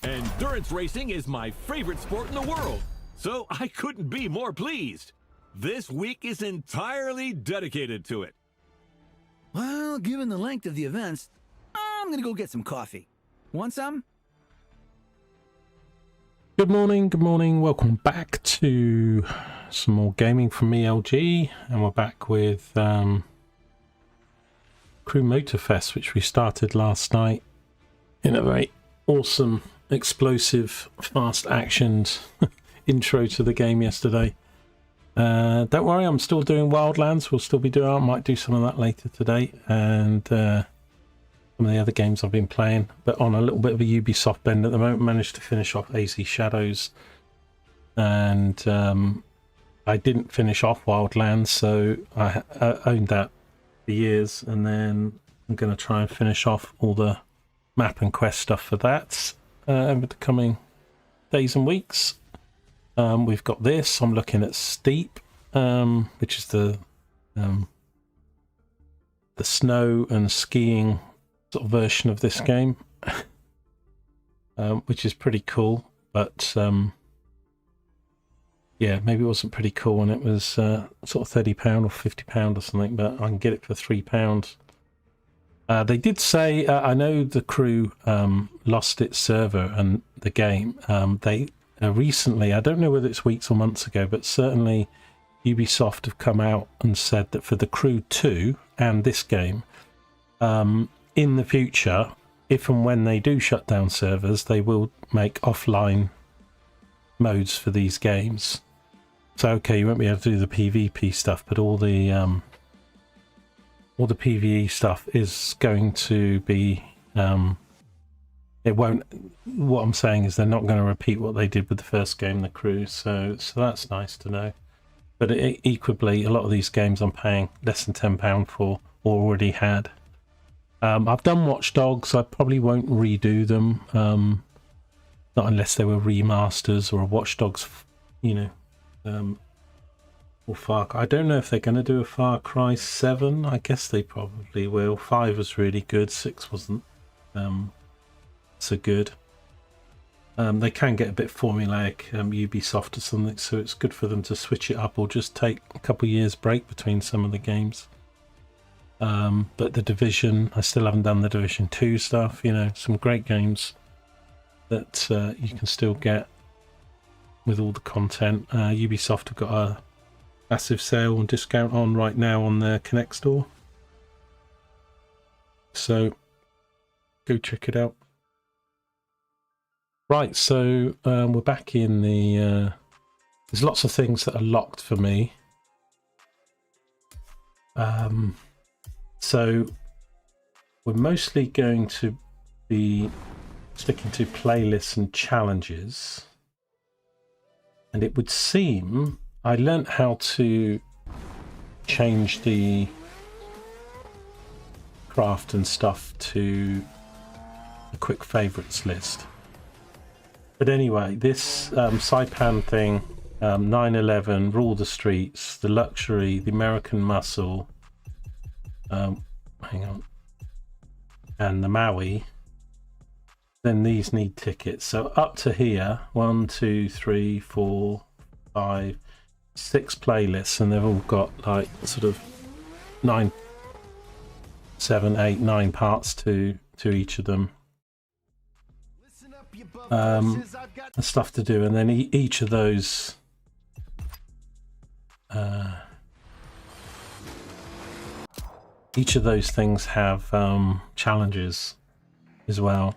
Endurance racing is my favorite sport in the world, so I couldn't be more pleased. This week is entirely dedicated to it. Well, given the length of the events, I'm gonna go get some coffee. Want some? Good morning, welcome back to some more gaming from ELG, and we're back with Crew Motorfest, which we started last night in a very awesome, explosive, fast-actioned intro to the game yesterday. Don't worry, I'm still doing Wildlands. We'll still be doing, I might do some of that later today, and some of the other games I've been playing, but on a little bit of a Ubisoft bend at the moment. Managed to finish off AZ Shadows, and I didn't finish off Wildlands, so I owned that for years, and then I'm going to try and finish off all the map and quest stuff for that over the coming days and weeks. We've got this. I'm looking at Steep, which is the snow and skiing sort of version of this game, which is pretty cool. But yeah, maybe it wasn't pretty cool when it was sort of £30 or £50 or something, but I can get it for £3. They did say, I know the crew lost its server and the game. They recently, I don't know whether it's weeks or months ago, but certainly Ubisoft have come out and said that for the Crew 2 and this game, in the future, if and when they do shut down servers, they will make offline modes for these games. So okay, you won't be able to do the PvP stuff, but all the PvE stuff is going to be it won't. What I'm saying is they're not going to repeat what they did with the first game, The Crew. So that's nice to know. But equally, a lot of these games I'm paying less than £10 for already had. I've done Watch Dogs. I probably won't redo them, not unless they were remasters or a Watch Dogs, you know, or Far Cry. I don't know if they're going to do a Far Cry 7. I guess they probably will. 5 was really good. 6 wasn't so good. They can get a bit formulaic, Ubisoft or something, so it's good for them to switch it up or just take a couple of years break between some of the games. But the Division, I still haven't done the Division 2 stuff, you know, some great games that you can still get with all the content. Ubisoft have got a massive sale and discount on right now on their Connect store. So go check it out. Right, so we're back in the... there's lots of things that are locked for me. So we're mostly going to be sticking to playlists and challenges. And it would seem I learnt how to change the craft and stuff to a quick favourites list. But anyway, this Saipan thing, 911, Rule the Streets, the Luxury, the American Muscle, hang on, and the Maui, then these need tickets. So up to here, 1, 2, 3, 4, 5, 6 playlists, and they've all got like sort of 9, 7, 8, 9 parts to each of them. Stuff to do, and then each of those things have challenges as well.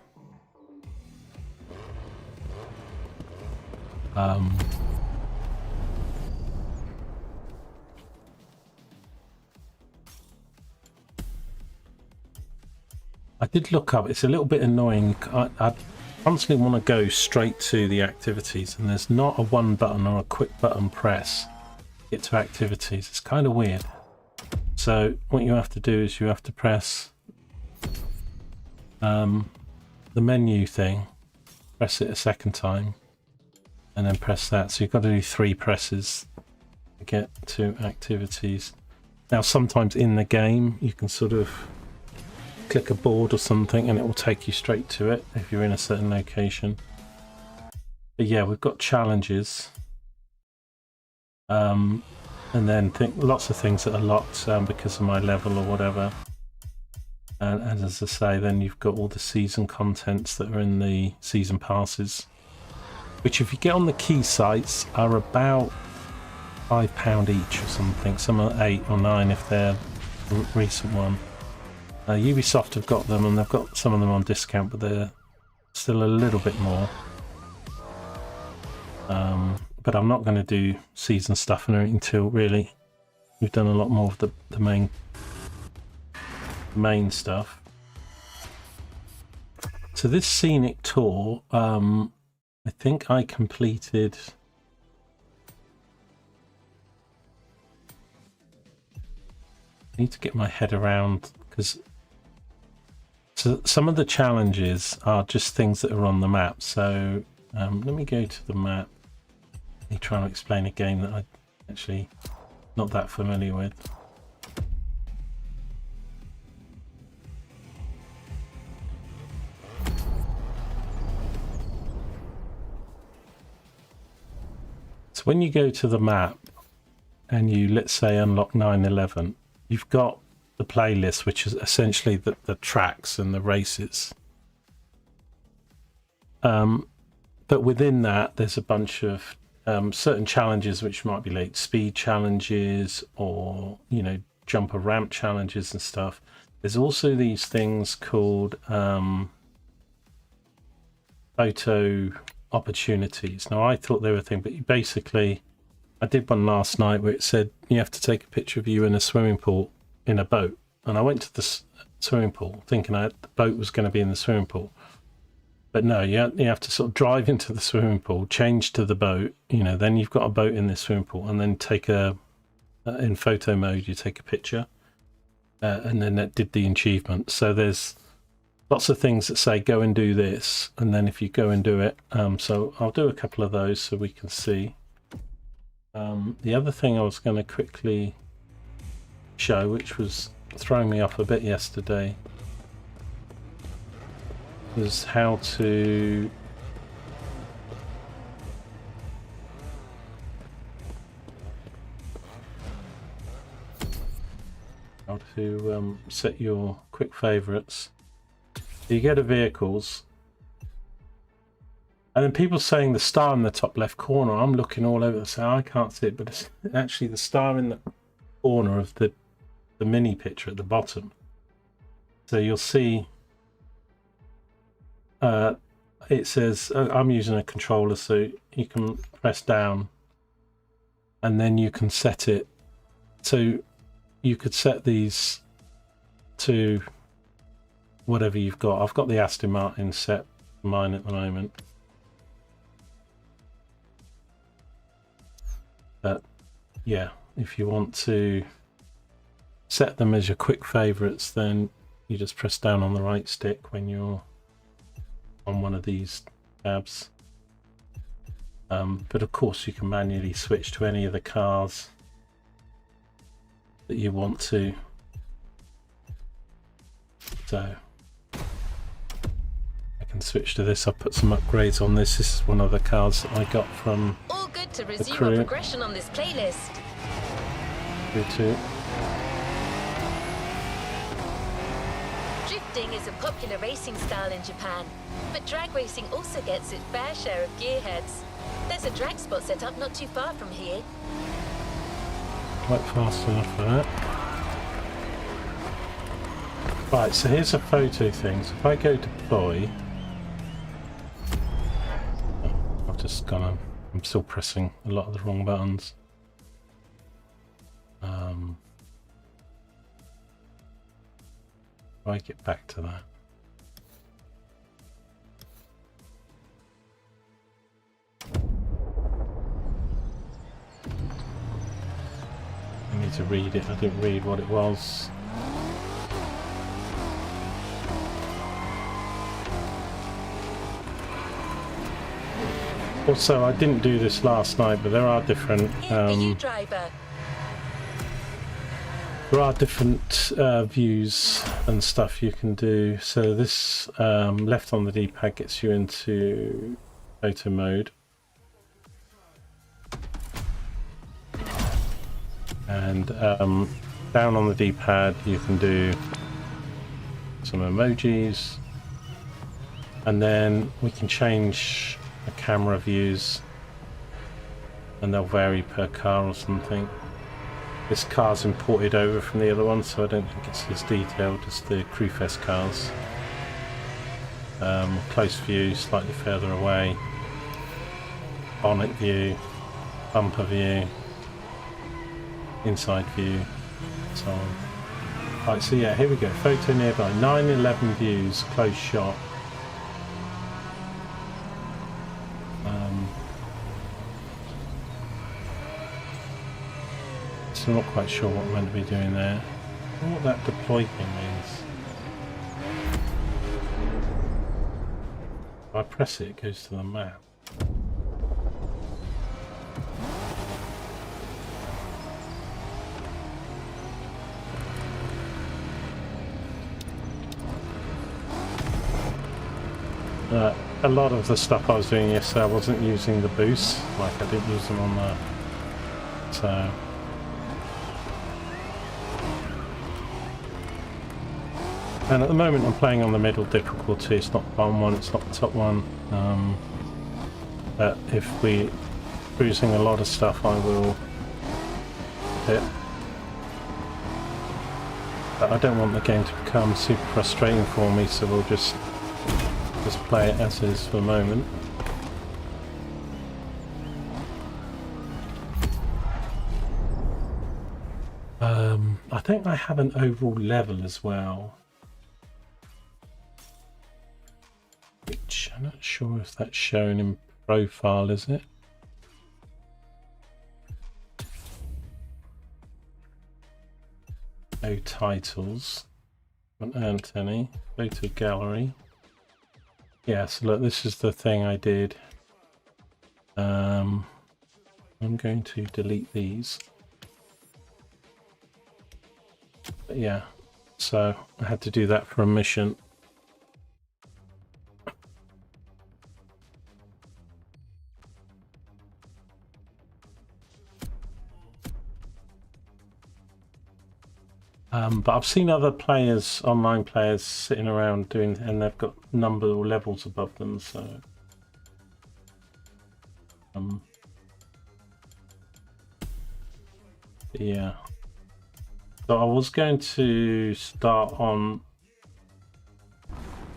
I did look up, it's a little bit annoying. I constantly want to go straight to the activities, and there's not a one button or a quick button press to get to activities. It's kind of weird. So what you have to do is you have to press the menu thing, press it a second time, and then press that. So you've got to do 3 presses to get to activities. Now sometimes in the game you can sort of click a board or something and it will take you straight to it if you're in a certain location. But yeah, we've got challenges. And then lots of things that are locked because of my level or whatever. And as I say, then you've got all the season contents that are in the season passes, which if you get on the key sites are about £5 each or something. Some are 8 or 9 if they're a recent one. Ubisoft have got them, and they've got some of them on discount, but they're still a little bit more. But I'm not going to do season stuff and everything until really we've done a lot more of the main stuff. So this scenic tour, I think I completed. I need to get my head around, because some of the challenges are just things that are on the map. So let me go to the map. Let me try and explain a game that I actually not that familiar with. So when you go to the map and you, let's say, unlock 911, you've got the playlist, which is essentially the tracks and the races. But within that, there's a bunch of certain challenges, which might be like speed challenges or, you know, jump a ramp challenges and stuff. There's also these things called photo opportunities. Now, I thought they were a thing, but basically, I did one last night where it said you have to take a picture of you in a swimming pool in a boat. And I went to the swimming pool thinking the boat was going to be in the swimming pool. But no, you have to sort of drive into the swimming pool, change to the boat, you know, then you've got a boat in the swimming pool, and then take in photo mode, you take a picture, and then that did the achievement. So there's lots of things that say go and do this, and then if you go and do it, so I'll do a couple of those so we can see. The other thing I was going to quickly show, which was throwing me off a bit yesterday, was how to set your quick favorites. You go to vehicles, and then people saying the star in the top left corner. I'm looking all over, so I can't see it, but it's actually the star in the corner of the mini picture at the bottom. So you'll see it says, I'm using a controller, so you can press down and then you can set it. So you could set these to whatever you've got. I've got the Aston Martin set for mine at the moment. But yeah, if you want to set them as your quick favorites, then you just press down on the right stick when you're on one of these tabs. But of course you can manually switch to any of the cars that you want to. So I can switch to this. I've put some upgrades on this. This is one of the cars that I got from All good to resume Crew. our progression on this playlist. Crew 2. Drifting is a popular racing style in Japan, but drag racing also gets its fair share of gearheads. There's a drag spot set up not too far from here. Quite fast enough for that. Right, so here's a photo thing. So if I go deploy, I've just gone on. I'm still pressing a lot of the wrong buttons. If I get back to that. I need to read it. I didn't read what it was. Also, I didn't do this last night, but there are different driver. there are different views and stuff you can do. So this left on the D-pad gets you into photo mode, And down on the D-pad you can do some emojis, and then we can change the camera views and they'll vary per car or something. This car's imported over from the other one, so I don't think it's as detailed as the Crewfest cars. Close view, slightly further away, bonnet view, bumper view, inside view, so on. Right, so yeah, here we go. Photo nearby. 911 views, close shot. So I'm not quite sure what I'm meant to be doing there. I don't know what that deploy thing means. If I press it, it goes to the map. A lot of the stuff I was doing yesterday, I wasn't using the boosts, like I didn't use them on the... So... And at the moment I'm playing on the middle difficulty. It's not the bottom one, it's not the top one. But if we're cruising a lot of stuff, I will hit. But I don't want the game to become super frustrating for me, so we'll just play it as is for the moment. I think I have an overall level as well, which I'm not sure if that's shown in profile, is it? No titles, haven't earned any. Photo gallery. Yeah, so look, this is the thing I did. I'm going to delete these. But yeah, so I had to do that for a mission. But I've seen other players, online players, sitting around doing, and they've got number or levels above them, so... yeah. So I was going to start on...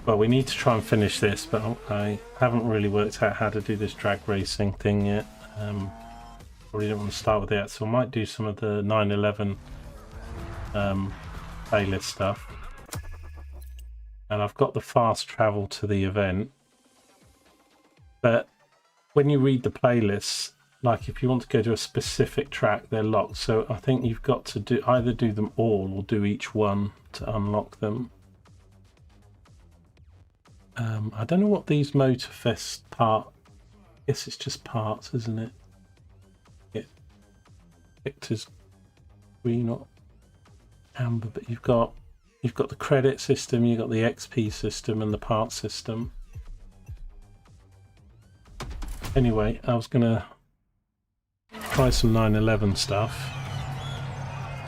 Well, we need to try and finish this, but I haven't really worked out how to do this drag racing thing yet. Probably don't want to start with that, so I might do some of the 911 playlist stuff. And I've got the fast travel to the event. But when you read the playlists, like if you want to go to a specific track, they're locked. So I think you've got to either do them all or do each one to unlock them. I don't know what these Motorfest I guess it's just parts, isn't it? Yeah. Victor's green or amber, but you've got the credit system, you've got the XP system and the part system. Anyway, I was gonna try some 911 stuff.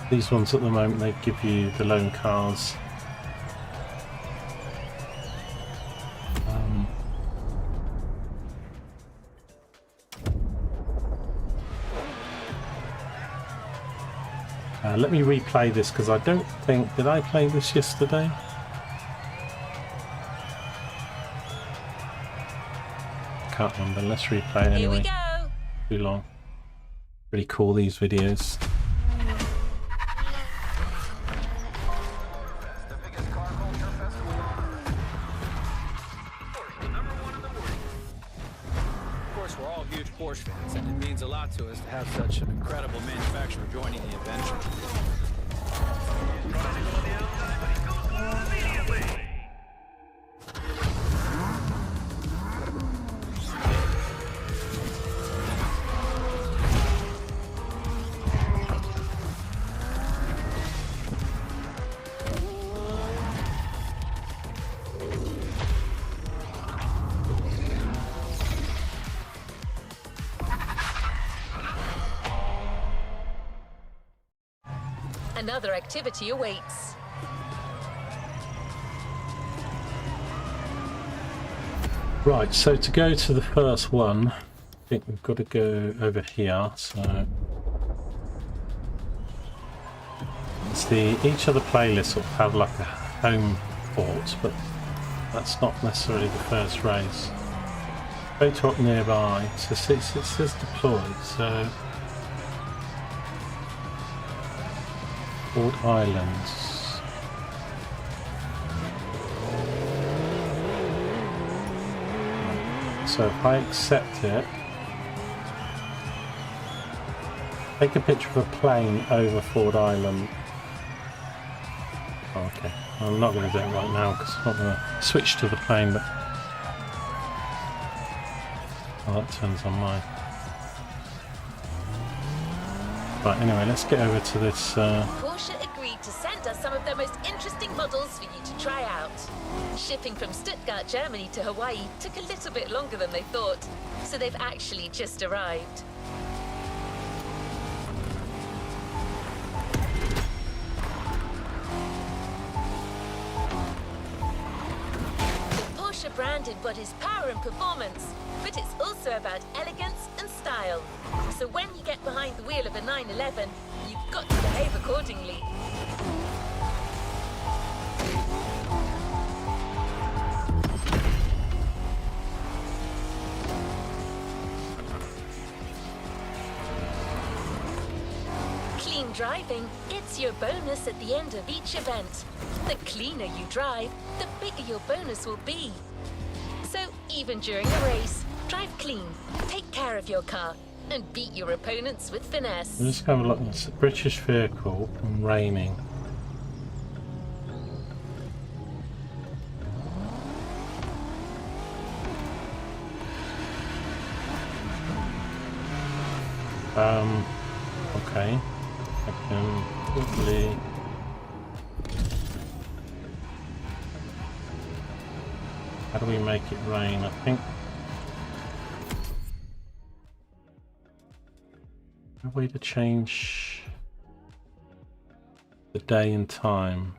These ones at the moment, they give you the loan cars. Let me replay this because I don't think... Did I play this yesterday? Can't remember. Let's replay it anyway. Here we go. Too long. Pretty cool, these videos. Of course, we're all huge Porsche fans, and it means a lot to us to have such an incredible manufacturer joining the adventure. Another activity awaits. Right, so to go to the first one, I think we've got to go over here. So it's each of the playlists will have like a home port, but that's not necessarily the first race. Go to up nearby. So it says deployed. So Ford Islands. So if I accept it, take a picture of a plane over Ford Island. Oh, okay, I'm not going to do it right now because I'm not going to switch to the plane, but oh, that turns on mine. Right, anyway, let's get over to this. Porsche agreed to send us some of their most interesting models for you to try out. Shipping from Stuttgart, Germany to Hawaii took a little bit longer than they thought, so they've actually just arrived. The Porsche brand embodies power and performance, but it's also about elegance and style. So when you get behind the wheel of a 911, you've got to behave accordingly. Clean driving, it's your bonus at the end of each event. The cleaner you drive, the bigger your bonus will be. So even during a race, drive clean, take care of your car, and beat your opponents with finesse. Let's have a look. It's a British vehicle and raining. Okay. I can quickly. How do we make it rain? I think. A way to change the day and time.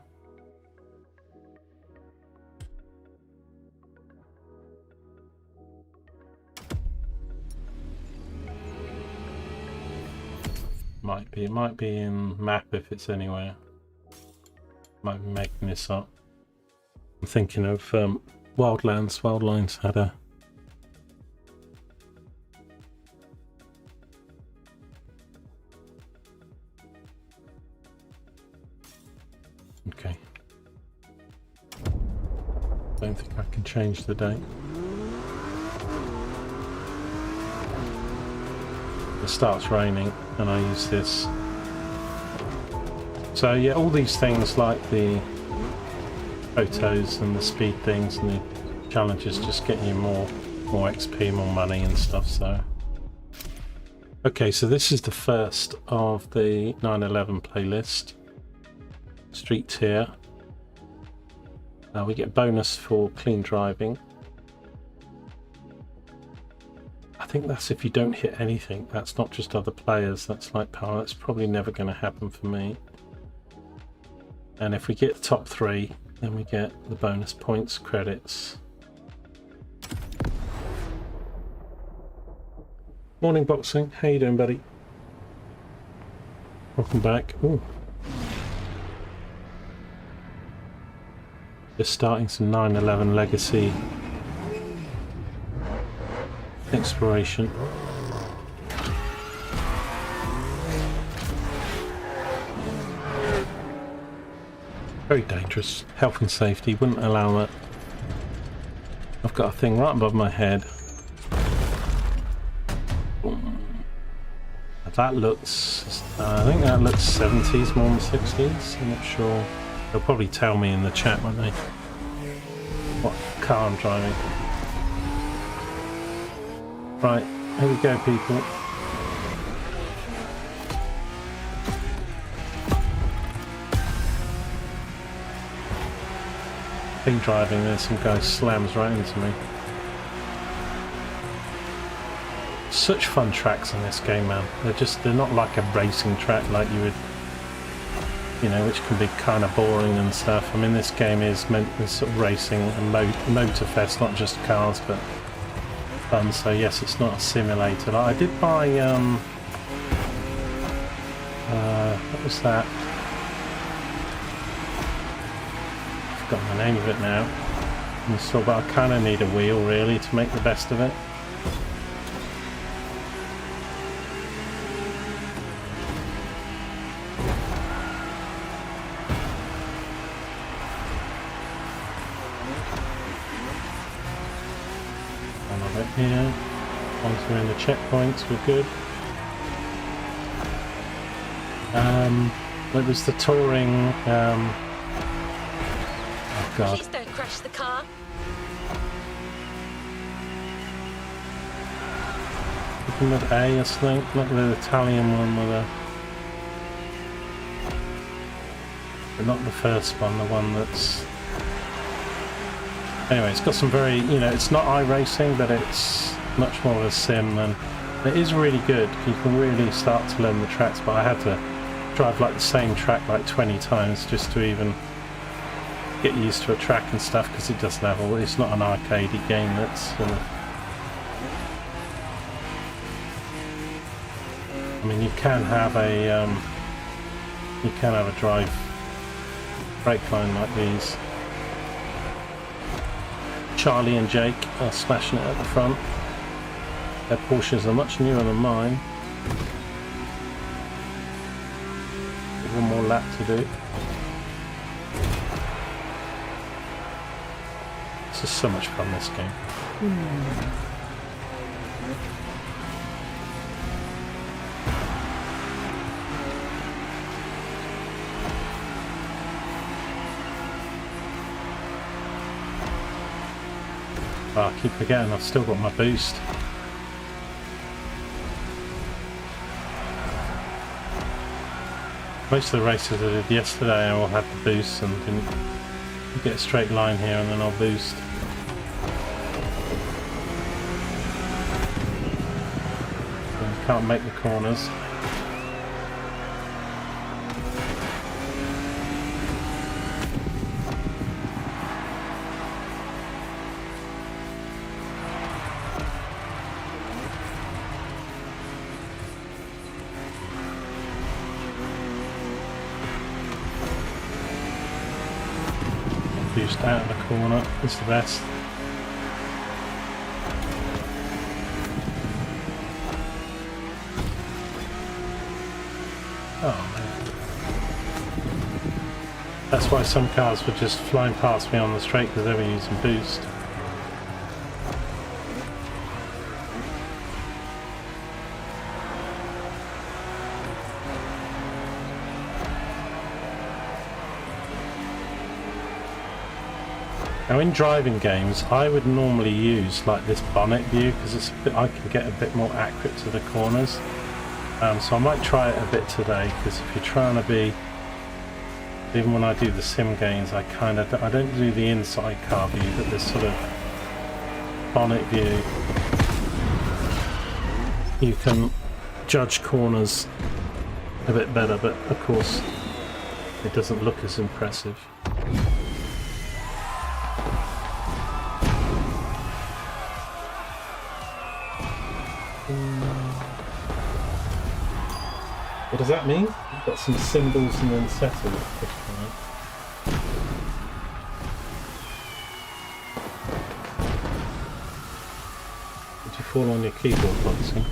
It might be in map if it's anywhere. Might be making this up. I'm thinking of Wildlands. Wildlands had a okay. Don't think I can change the date. It starts raining and I use this. So yeah, all these things like the photos and the speed things and the challenges just get you more XP, more money and stuff. So okay, so this is the first of the 911 playlist. Streets here. We get bonus for clean driving. I think that's if you don't hit anything. That's not just other players. That's like power. That's probably never going to happen for me. And if we get the top 3, then we get the bonus points, credits. Morning, Boxing. How you doing, buddy? Welcome back. Ooh. Just starting some 911 Legacy exploration. Very dangerous. Health and safety wouldn't allow that. I've got a thing right above my head. That looks, I think that looks 70s more than 60s. I'm not sure. They'll probably tell me in the chat, won't they, what car I'm driving. Right, here we go, people. Clean driving, there's some guy slams right into me. Such fun tracks in this game, man. They're not like a racing track like you would you know, which can be kind of boring and stuff. I mean, this game is meant to sort of racing and motorfest, not just cars, but fun. So yes, it's not a simulator. I did buy what was that? I've forgotten the name of it now. So, but I kind of need a wheel really to make the best of it. Here, once we're in the checkpoints, we're good. It was the touring. Oh God! Please don't crash the car. Looking at A, I think, not the Italian one with a. But not the first one, the one that's. Anyway, it's got some very, you know, it's not iRacing, but it's much more of a sim, and it is really good. You can really start to learn the tracks, but I had to drive like the same track like 20 times just to even get used to a track and stuff, because it doesn't have all, it's not an arcadey game that's I mean, you can have a drive brake line like these. Charlie and Jake are smashing it at the front. Their Porsches are much newer than mine. One more lap to do. This is so much fun, this game. Oh, I keep forgetting I've still got my boost. Most of the races I did yesterday I all had the boost and didn't get a straight line here, and then I'll boost. And can't make the corners. Boost out of the corner is the best. Oh man. That's why some cars were just flying past me on the straight, because they were using boost. Now in driving games, I would normally use like this bonnet view, because it's I can get a bit more accurate to the corners. So I might try it a bit today, because if you're trying to be, even when I do the sim games, I don't do the inside car view, but this sort of bonnet view. You can judge corners a bit better, but of course it doesn't look as impressive. What does that mean? We've got some symbols and then settle. Did you fall on your keyboard, Foxy?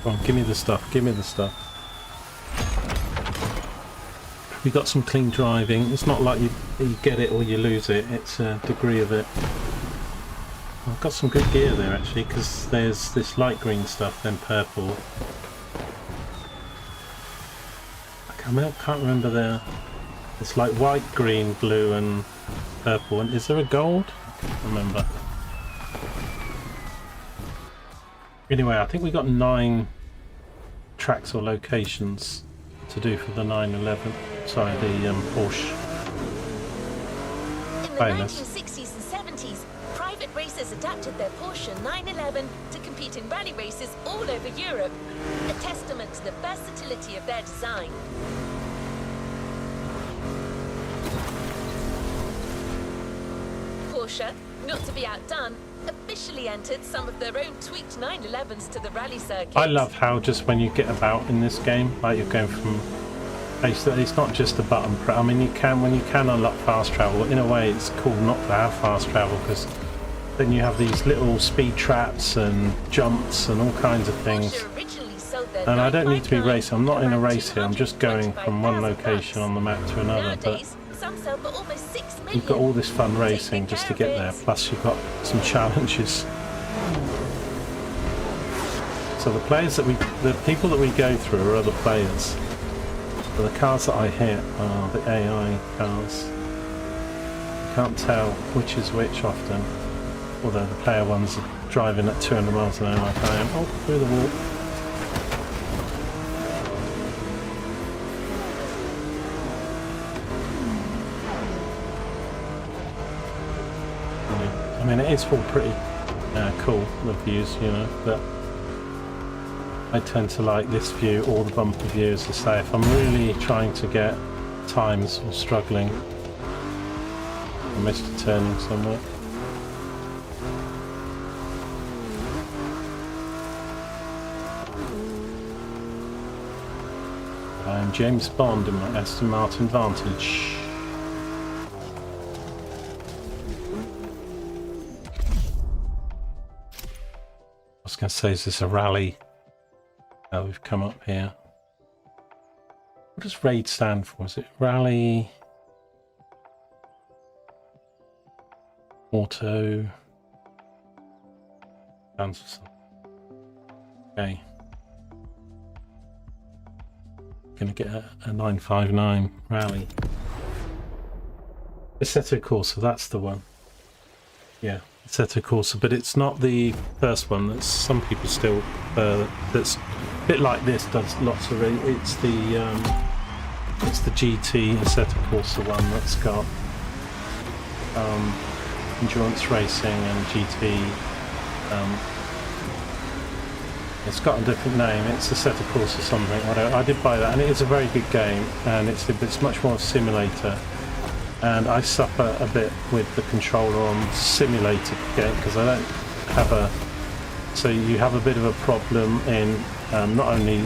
Come on, give me the stuff, give me the stuff. We got some clean driving. It's not like you get it or you lose it. It's a degree of it. I've got some good gear there actually, because there's this light green stuff, then purple. I can't remember there. It's like white, green, blue, and purple. And is there a gold? I can't remember. Anyway, I think we got 9 tracks or locations to do for the 911. sorry, the Porsche In the famous. 1960s and 70s, private racers adapted their Porsche 911 to compete in rally races all over Europe, a testament to the versatility of their design. Porsche, not to be outdone, officially entered some of their own tweaked 911s to the rally circuit. I love how just when you get about in this game, like you're going from it's not just a button press. I mean, when you can unlock fast travel, in a way it's cool not to have fast travel, because then you have these little speed traps and jumps and all kinds of things. Porsche originally sold their And I don't need to be 959 racing. I'm not in a around race here. I'm just going from one 225,000 location on the map to another. But Nowadays, some sell for almost 6 million. you've got all this fun racing Take just to care get of there. it. Plus you've got some challenges. So the people that we go through are other players. But the cars that I hit are the AI cars. You can't tell which is which often. Although the player ones are driving at 200 miles an hour like I am. Oh, through the wall. I mean, it is all pretty cool, the views, you know, but I tend to like this view or the bumper view, as I say. If I'm really trying to get times or struggling, I missed a turning somewhere. I'm James Bond in my Aston Martin Vantage. I was going to say, is this a rally? Oh, we've come up here. What does RAID stand for? Is it Rally Auto? Stands for something. Okay. Gonna get a 959 rally. Assetto Corsa, that's the one. Yeah, Assetto Corsa, but it's not the first one. That's some people still. That's a bit like this. Does lots of. It's the GT Assetto Corsa one that's got endurance racing and GT. It's got a different name. It's Assetto Corsa something. I did buy that, and it is a very good game, and it's much more a simulator. And I suffer a bit with the controller on simulated game because I don't have a. So you have a bit of a problem in not only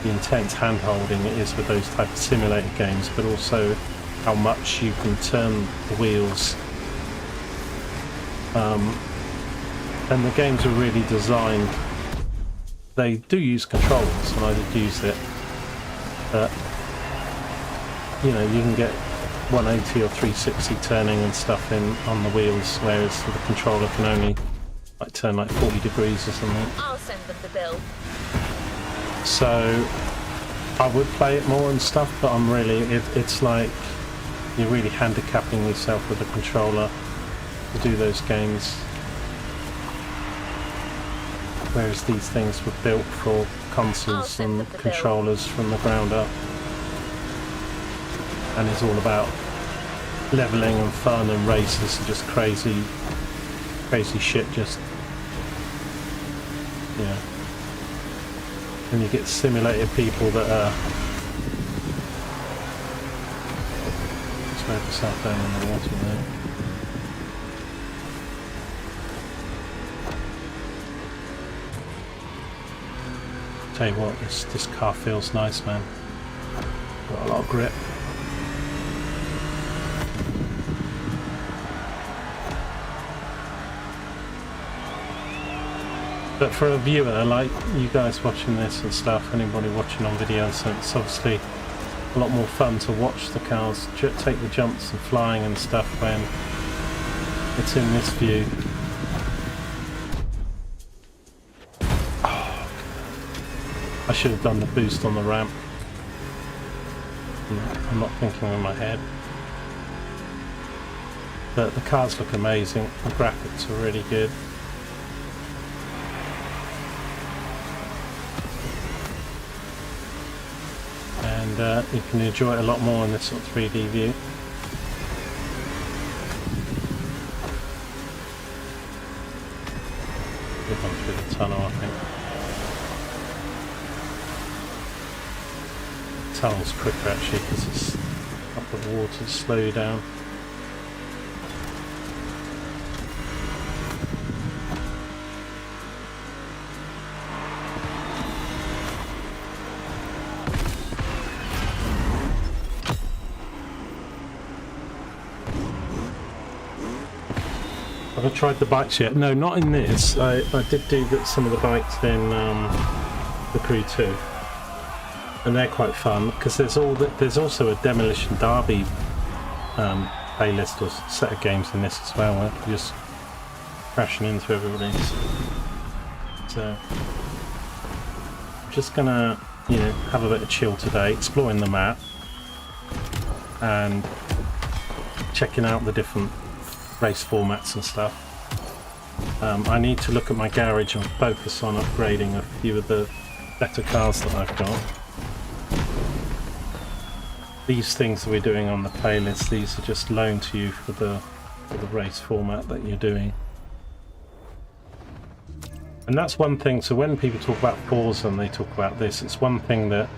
the intense hand holding it is with those type of simulated games, but also how much you can turn the wheels. And the games are really designed. They do use controllers, and I did use it, but you know, you can get 180 or 360 turning and stuff in on the wheels, whereas the controller can only like turn like 40 degrees or something. I'll send them the bill. So I would play it more and stuff, but I'm really it's like you're really handicapping yourself with the controller to do those games. Whereas these things were built for consoles and controllers from the ground up. And it's all about leveling and fun and races and just crazy shit, just, yeah. And you get simulated people that are... Smoke yourself down in the water there. Tell you what, this car feels nice, man. Got a lot of grip. But for a viewer like you guys watching this and stuff, anybody watching on video, so it's obviously a lot more fun to watch the cars take the jumps and flying and stuff when it's in this view. I should have done the boost on the ramp. I'm not thinking in my head. But the cars look amazing. The graphics are really good. And and you can enjoy it a lot more in this sort of 3D view. We've gone through the tunnel, I think. The tunnel's quicker actually because it's up the water to slow you down. Have I tried the bikes yet? No, not in this. I did do some of the bikes in the Crew 2, and they're quite fun because there's also a Demolition Derby playlist or set of games in this as well, where you're just crashing into everybody. So I'm just gonna, you know, have a bit of chill today, exploring the map and checking out the different race formats and stuff. I need to look at my garage and focus on upgrading a few of the better cars that I've got. These things that we're doing on the playlist, these are just loaned to you for the race format that you're doing. And that's one thing, so when people talk about Forza and they talk about this, it's one thing that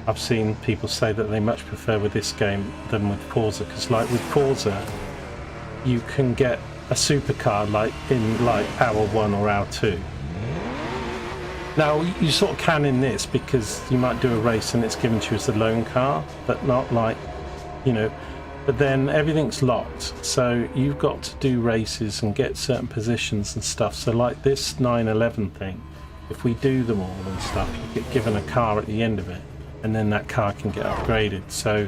I've seen people say that they much prefer with this game than with Forza, because like with Forza you can get a supercar like in like Hour 1 or Hour 2. Now you sort of can in this because you might do a race and it's given to you as a loan car, but not like, you know, but then everything's locked, so you've got to do races and get certain positions and stuff. So like this 911 thing, if we do them all and stuff, you get given a car at the end of it, and then that car can get upgraded. So,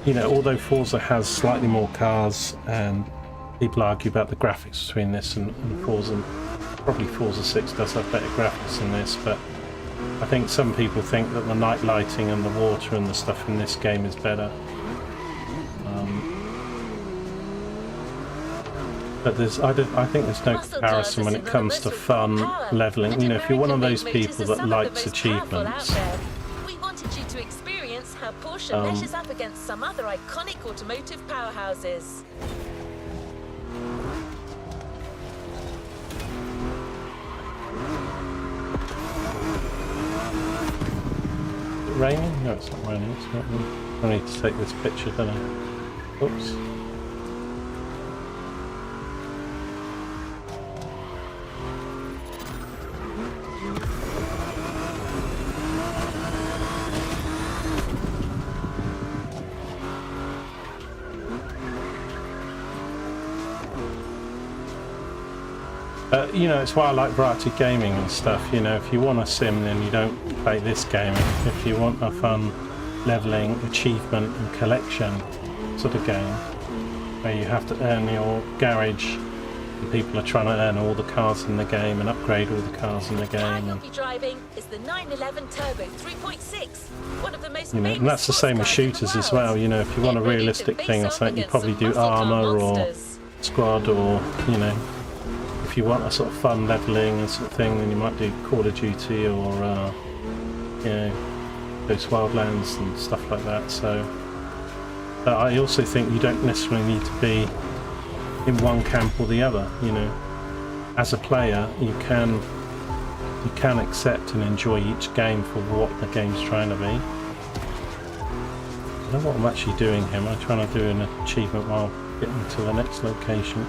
you know, although Forza has slightly more cars, and people argue about the graphics between this and Forza, probably Forza 6 does have better graphics than this, but I think some people think that the night lighting and the water and the stuff in this game is better. But I think there's no comparison when it comes to fun leveling. You know, if you're one of those people that likes achievements, we wanted you to experience how Porsche measures up against some other iconic automotive powerhouses. is it raining? No, it's not raining. It's not raining. I need to take this picture, don't I? Oops. You know, it's why I like variety gaming and stuff. You know, if you want a sim, then you don't play this game. If you want a fun leveling, achievement and collection sort of game, where you have to earn your garage, and people are trying to earn all the cars in the game and upgrade all the cars in the game. The car you'll be driving is the 911 Turbo 3.6, one of the most you know, and that's the same with shooters as well. You know, if you want a realistic thing or something, you probably do Armour or Squad, or, you know, if you want a sort of fun leveling and sort of thing, then you might do Call of Duty or you know, those Wildlands and stuff like that. So I also think you don't necessarily need to be in one camp or the other. You know, as a player, you can accept and enjoy each game for what the game's trying to be. I don't know what I'm actually doing here. I'm trying to do an achievement while getting to the next location.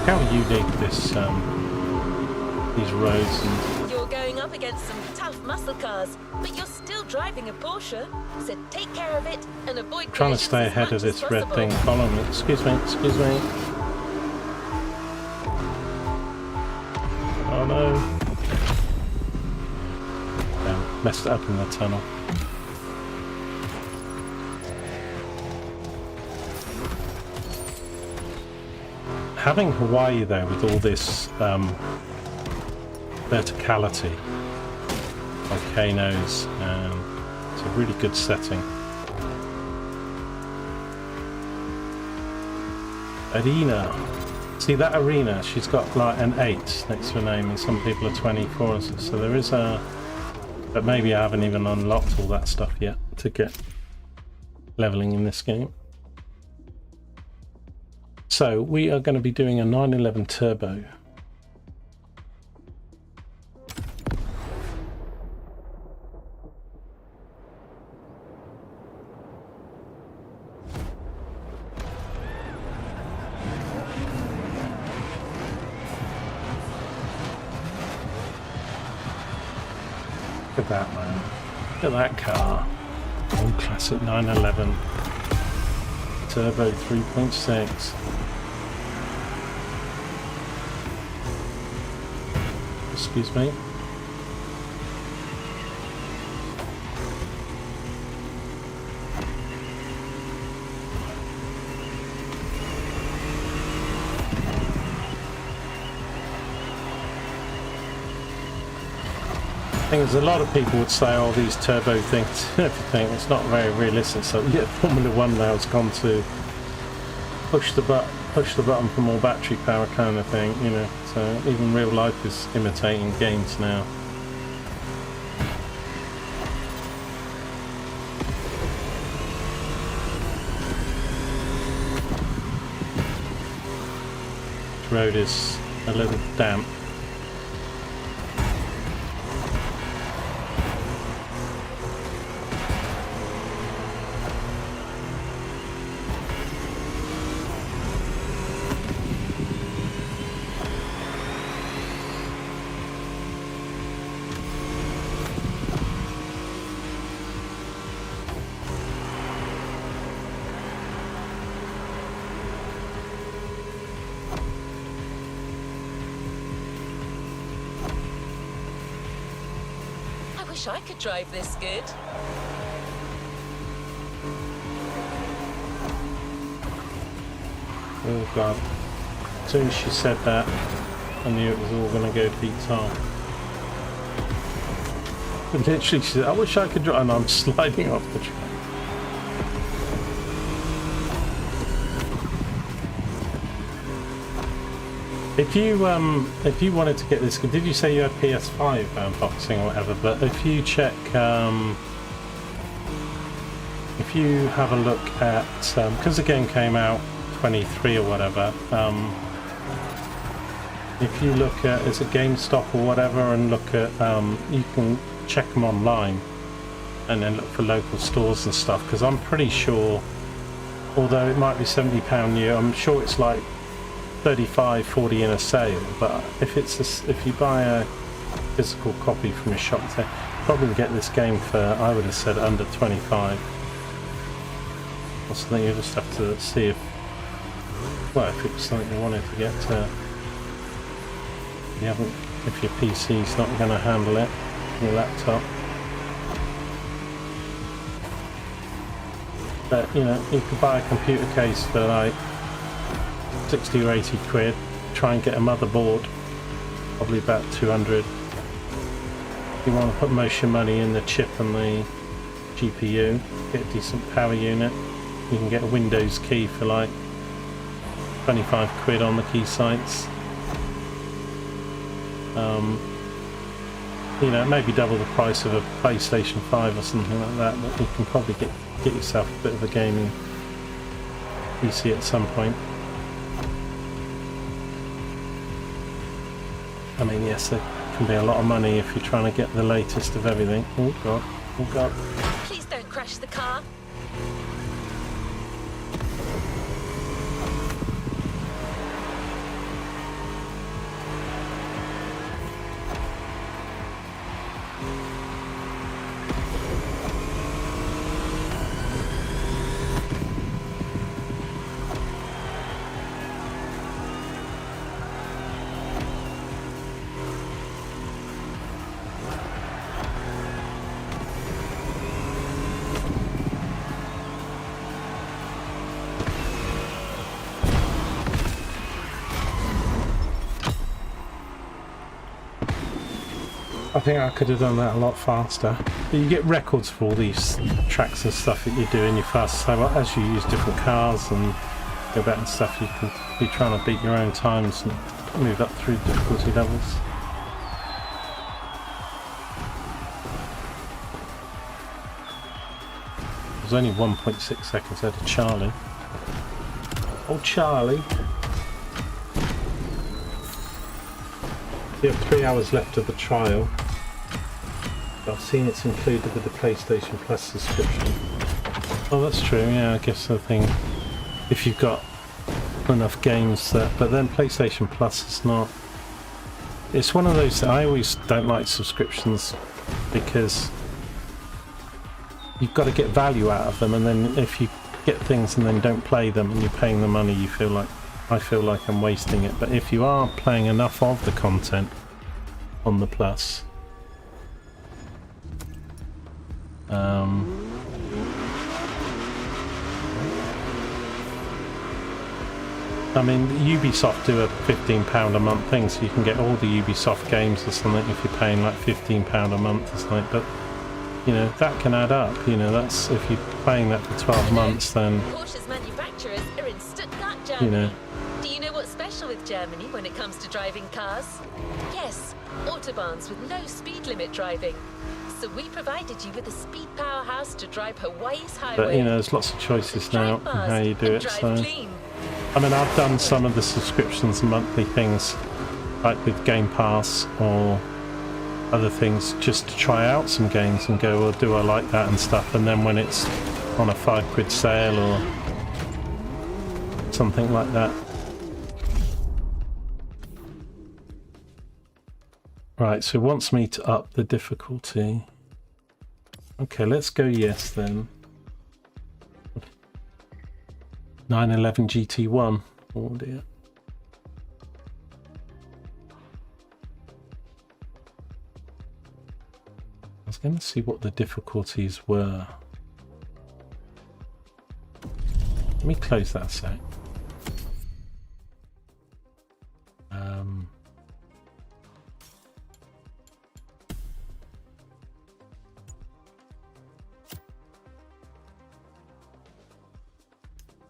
How unique this these roads and... You're going up against some tough muscle cars, but you're still driving a Porsche, so take care of it and avoid trying to stay ahead of this red thing. Follow me. Excuse me, excuse me. Oh no. Yeah, messed it up in the tunnel. Having Hawaii though, with all this verticality, volcanoes, it's a really good setting. Arena See that arena, she's got like an 8 next to her name, and some people are 24, so there is a... But maybe I haven't even unlocked all that stuff yet to get leveling in this game. So we are going to be doing a 911 Turbo. Look at that, man. Look at that car. Old classic 911. Turbo 3.6. Excuse me. I think there's a lot of people would say, oh, these turbo things, everything, it's not very realistic. So yeah, Formula One now has gone to push the button for more battery power kind of thing, you know. So even real life is imitating games now. This road is a little damp. I could drive this good. Oh god. As soon as she said that, I knew it was all going to go to guitar. Literally, she said, I wish I could drive, and I'm sliding off the track. If you wanted to get this, did you say you had PS5 unboxing or whatever? But if you check, if you have a look at, because the game came out 23 or whatever, if you look at, is it GameStop or whatever, and look at, you can check them online, and then look for local stores and stuff. Because I'm pretty sure, although it might be £70 new, I'm sure it's like 35-40 in a sale, but if you buy a physical copy from a shop, you probably can get this game for, I would have said, under 25. Or something. You just have to see if, well, if it's something you wanted to get to. If your PC's not going to handle it, your laptop. But you know, you could buy a computer case for like 60 or 80 quid, try and get a motherboard, probably about 200. If you want to put most of your money in the chip and the GPU, get a decent power unit, you can get a Windows key for like 25 quid on the key sites. You know, maybe double the price of a PlayStation 5 or something like that, but you can probably get yourself a bit of a gaming PC at some point. I mean, yes, there can be a lot of money if you're trying to get the latest of everything. Oh god, oh god. Please don't crash the car. I think I could have done that a lot faster. But you get records for all these tracks and stuff that you do in your fast time as you use different cars and go back and stuff, you can be trying to beat your own times and move up through difficulty levels. There's only 1.6 seconds ahead of Charlie. Oh, Charlie! You have 3 hours left of the trial. I've seen it's included with the PlayStation Plus subscription. Oh, that's true. Yeah, I guess the thing, if you've got enough games that, but then PlayStation Plus is not. It's one of those that I always don't like subscriptions because you've got to get value out of them, and then if you get things and then don't play them and you're paying the money, you feel like, I feel like I'm wasting it. But if you are playing enough of the content on the Plus, I mean, Ubisoft do a £15 a month thing, so you can get all the Ubisoft games or something if you're paying like £15 a month or something. But you know, that can add up. You know, that's if you're paying that for 12 months, then Porsche's manufacturers are in Stuttgart, Germany. you know. Do you know what's special with Germany when it comes to driving cars? Yes, autobahns with no speed limit driving. So we provided you with a speed powerhouse to drive Hawaii's highway. But you know, there's lots of choices now Drive on how you do it. fast So and drive clean. I mean, I've done some of the subscriptions and monthly things, like with Game Pass or other things, just to try out some games and go, well, do I like that and stuff, and then when it's on a £5 sale or something like that. Right, so it wants me to up the difficulty. Okay, let's go yes then. 911 GT1. Oh dear. I was going to see what the difficulties were. Let me close that a sec.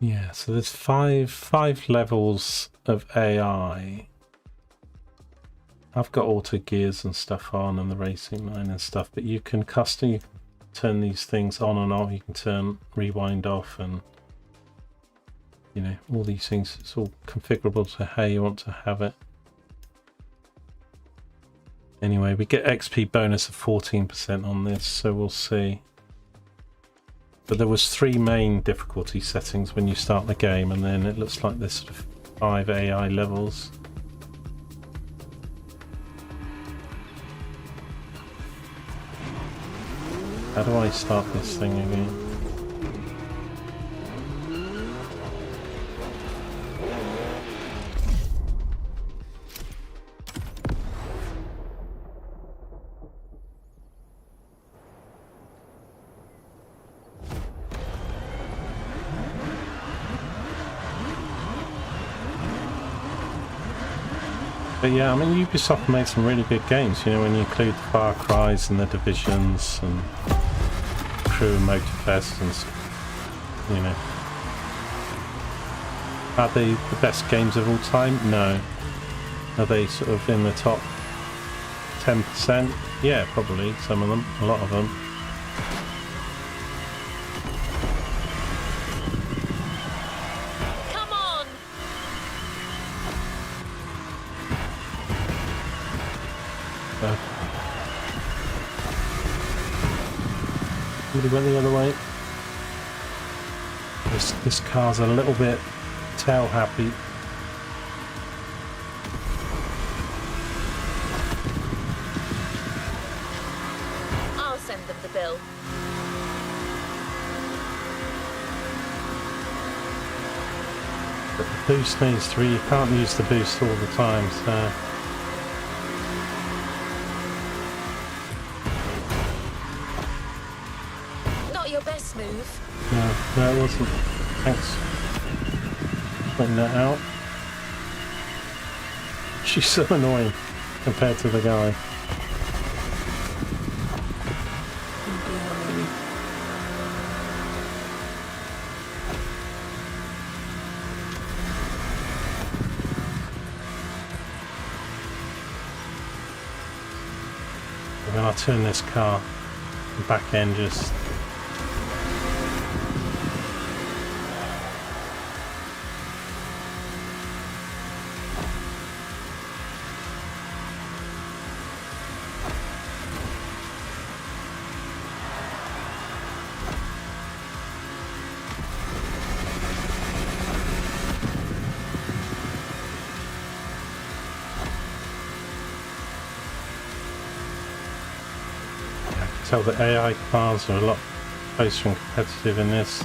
Yeah, so there's five levels of AI. I've got auto gears and stuff on and the racing line and stuff, but you can custom turn these things on and off. You can turn rewind off, and you know, all these things. It's all configurable to how you want to have it. Anyway, we get XP bonus of 14% on this, so we'll see. But there was 3 main difficulty settings when you start the game, and then it looks like there's sort of 5 AI levels. How do I start this thing again? But yeah, I mean, Ubisoft made some really good games, you know, when you include the Far Cry's and the Divisions and Crew Motorfest and, you know. Are they the best games of all time? No. Are they sort of in the top 10%? Yeah, probably, some of them, a lot of them. Somebody went the other way. This car's a little bit tail happy. I'll send them the bill. But the boost needs 3. You can't use the boost all the time, so. No, it wasn't. Thanks. Pointing that out. She's so annoying compared to the guy. when I turn this car, the back end just... Tell the AI cars are a lot closer and competitive in this.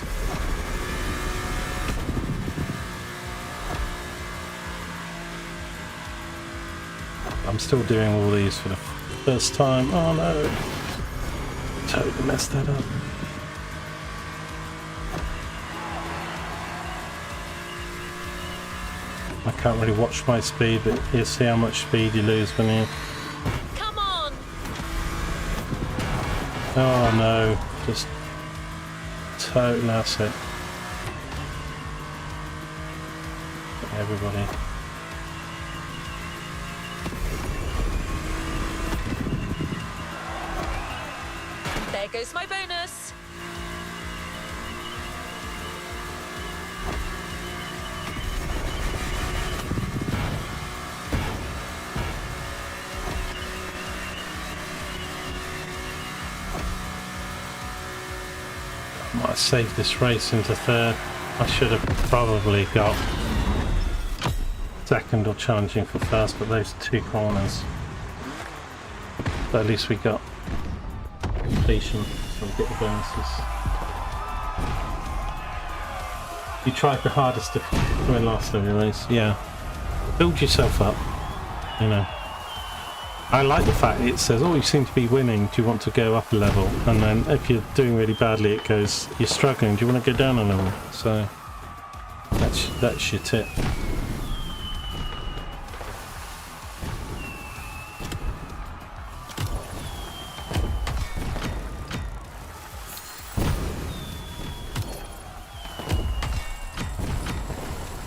I'm still doing all these for the first time. Oh no! Totally messed that up. I can't really watch my speed, but you see how much speed you lose when you... Oh no, just total asset. Everybody. There goes my bonus. I saved this race into third. I should have probably got second or challenging for first, but those two corners. But at least we got completion, so we get the bonuses. You tried the hardest to win last every race, yeah. Build yourself up, you know. I like the fact it says, oh, you seem to be winning, do you want to go up a level? And then if you're doing really badly, it goes, you're struggling, do you want to go down a level? So that's your tip.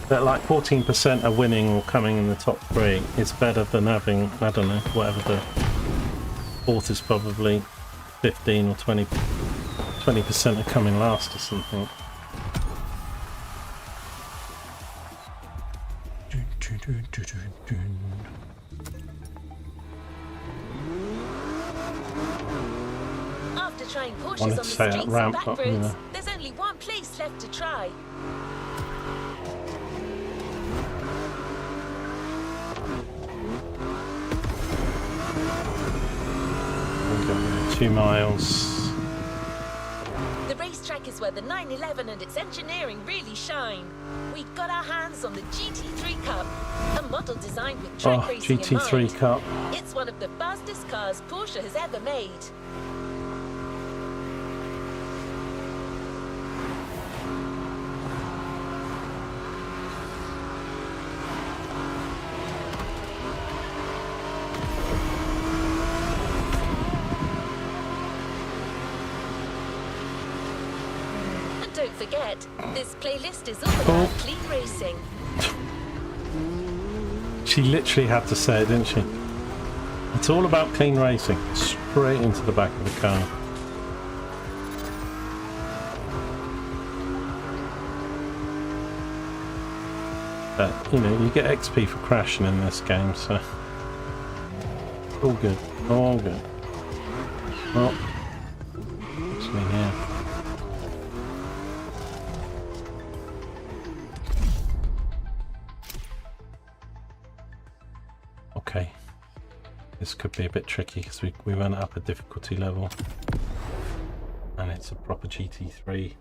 That like 14% are winning or coming in the top 3 is better than having, I don't know, whatever the fourth is, probably 15 or 20% are coming last or something. After trying Porsches Wanted on the to say that streets and ramp back up, roads, yeah. there's only one place left to try. Okay, 2 miles. The racetrack is where the 911 and its engineering really shine. We got our hands on the GT3 Cup, a model designed with track racing in GT3 mind. Cup. It's one of the fastest cars Porsche has ever made. Don't forget, this playlist is all about clean racing. She literally had to say it, didn't she? It's all about clean racing. Straight into the back of the car. But, you know, you get XP for crashing in this game, so... all good. All good. Oh. What's me here? Okay, this could be a bit tricky because we went up a difficulty level and it's a proper GT3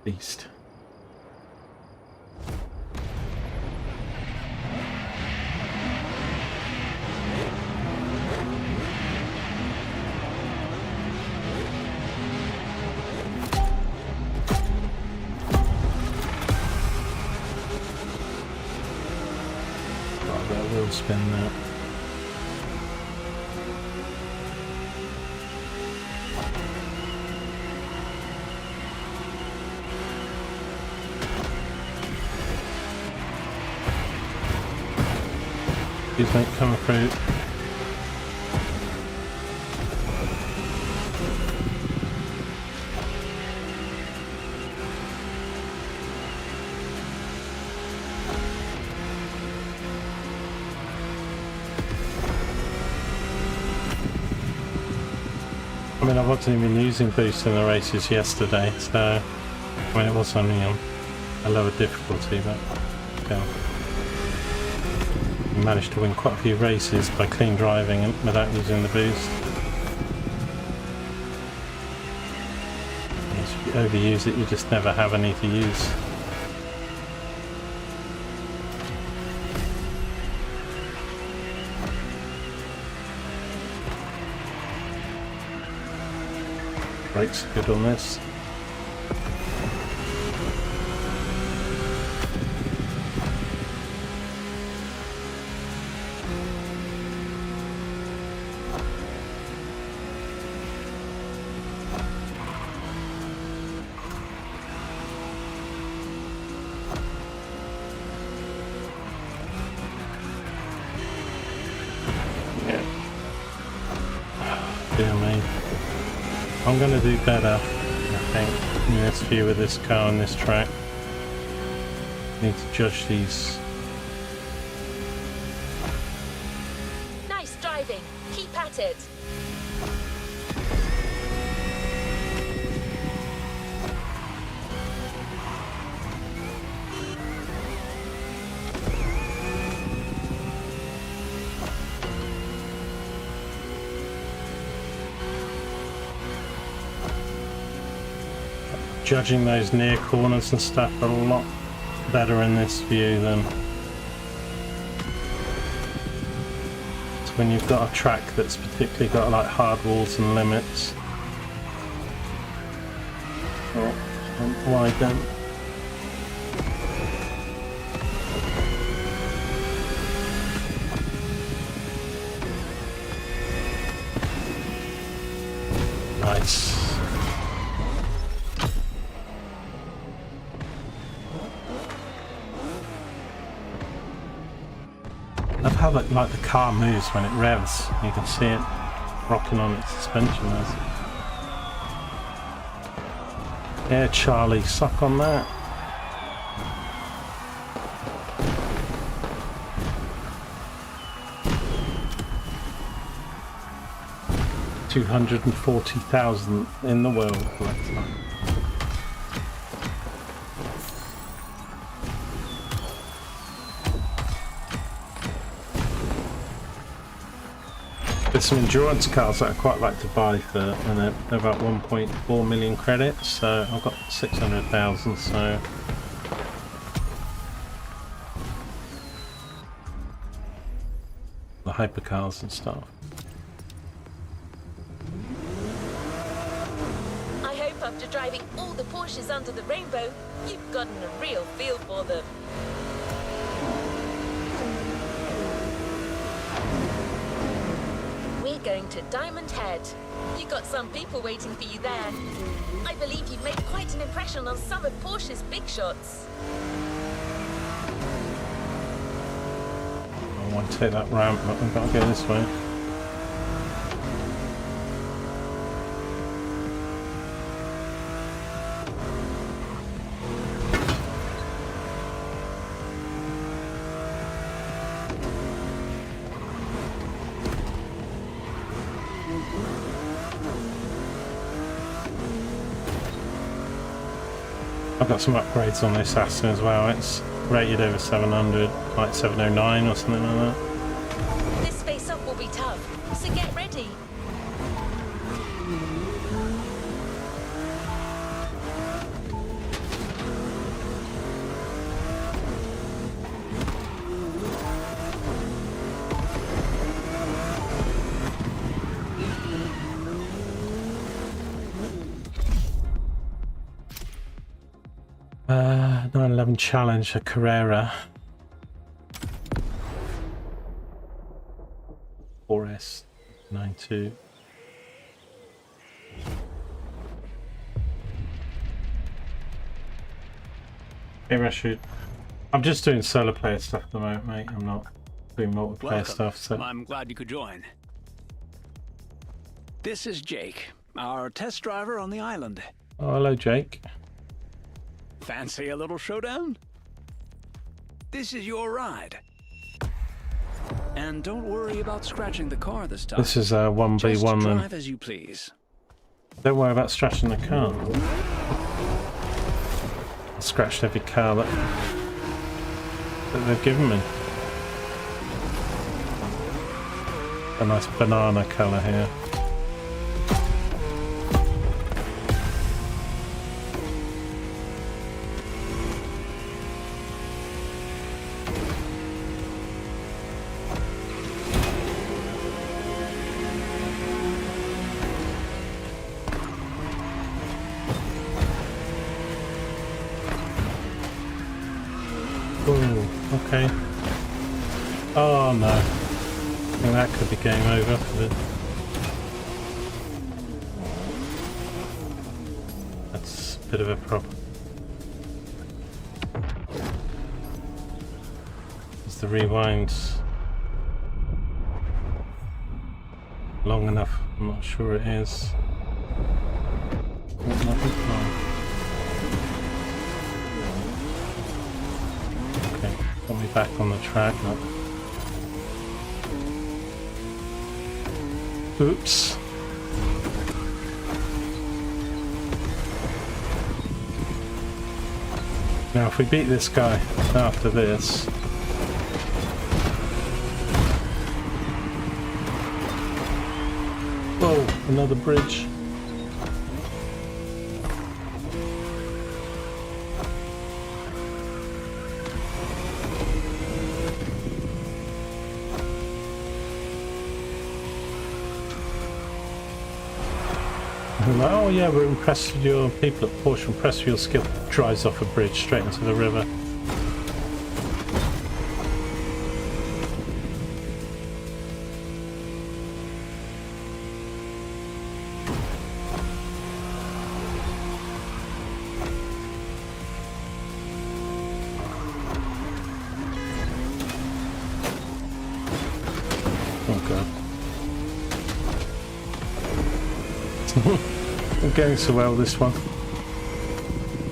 beast. Wheel spin that. Excuse me, coming through. mean, I wasn't even using boost in the races yesterday, so I mean, it was only on a lower difficulty, but still. You managed to win quite a few races by clean driving and without using the boost. If you overuse it, you just never have any to use. Brakes are good on this. Dear me. I'm going to do better, I think, in this view with this car on this track. Need to judge these. Nice driving. Keep at it. Judging those near corners and stuff a lot better in this view than so when you've got a track that's particularly got like hard walls and limits. Why don't nice. I love how like the car moves when it revs. You can see it rocking on its suspension. Yeah, Charlie, suck on that. $240,000 in the world for that time. There's some endurance cars that I quite like to buy for, and they're about 1.4 million credits, so I've got 600,000, so the hypercars and stuff. I hope after driving all the Porsches under the rainbow, you've gotten a real feel for them. We're going to Diamond Head. You got some people waiting for you there. I believe you've made quite an impression on some of Porsche's big shots. I want to take that ramp, but I've got to go this way. I've got some upgrades on this Aston as well. It's rated over 700, like 709 or something like that. This face-off will be tough, so get ready. Uh, 911 Challenge, a Carrera. 4S 92. Hey Rashid, I'm just doing solo player stuff at the moment, mate. I'm not doing multiplayer Welcome. stuff. So I'm glad you could join. This is Jake, our test driver on the island. oh, hello Jake. Fancy a little showdown? This is your ride. And don't worry about scratching the car this time. This is a Just 1v1 then. drive as you please. Don't worry about scratching the car. I scratched every car that they've given me. A nice banana colour here. Okay. Oh no. I think that could be game over for the... That's a bit of a problem. Is the rewind long enough? I'm not sure it is. Got me back on the track. No. Oops. Now if we beat this guy after this, whoa, another bridge. Oh yeah, we're impressed with your people at Porsche, impressed with your skill. Drives off a bridge straight into the river. Oh god. I'm going so well this one.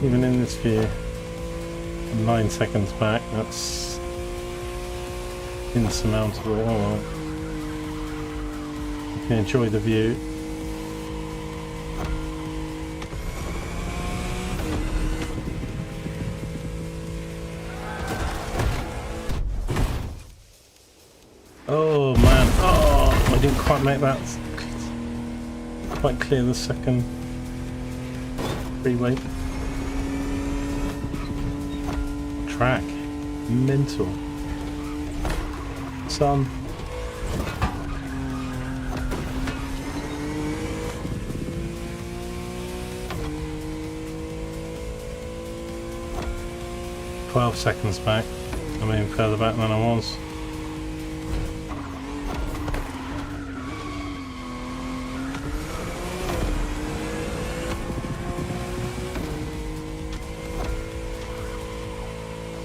Even in this view. I'm 9 seconds back, that's insurmountable. Alright. You can enjoy the view. Oh man, oh, I didn't quite make that. Quite clear the second freeway. Track. Mental. Sun. "12 seconds back. I'm even further back than I was.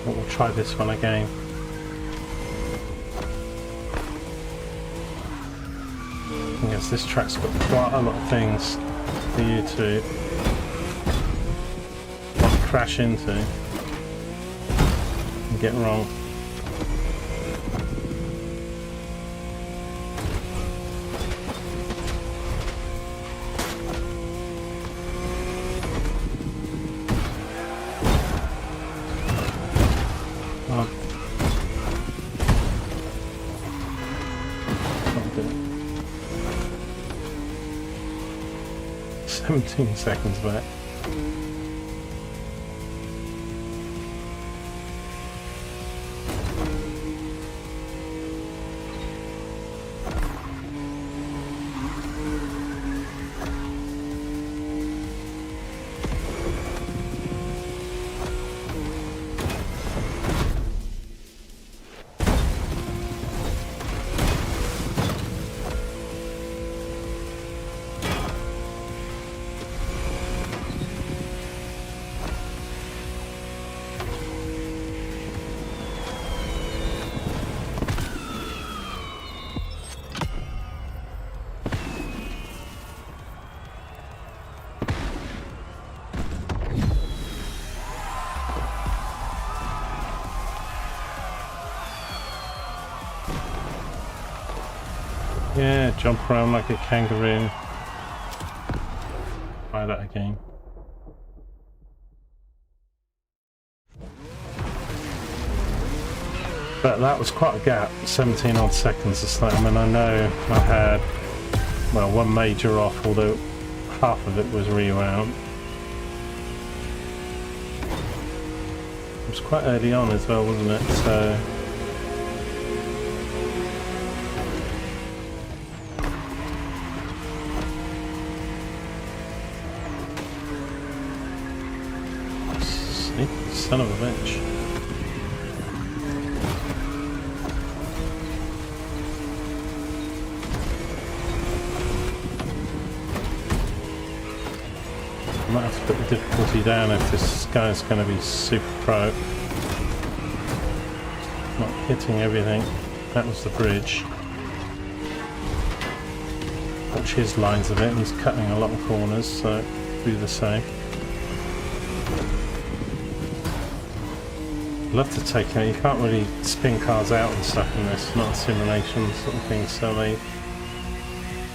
We'll try this one again. I guess this track's got quite a lot of things for you to crash into and get wrong. Oh. Not good. 17 seconds back. Yeah, jump around like a kangaroo. try that again. But that was quite a gap, 17 odd seconds. It's like, I mean, I know I had, well, one major off, although half of it was rewound. It was quite early on as well, wasn't it? So son of a bitch. I might have to put the difficulty down if this guy's going to be super pro. Not hitting everything. That was the bridge. Watch his lines of it, and he's cutting a lot of corners, so do the same. Love to take it. You can't really spin cars out and stuff in this, not a simulation sort of thing, so they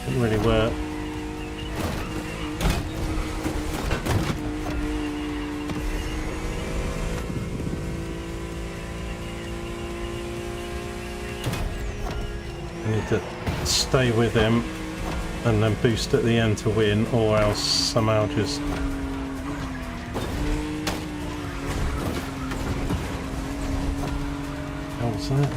didn't really work. You need to stay with him and then boost at the end to win, or else somehow just isn't it?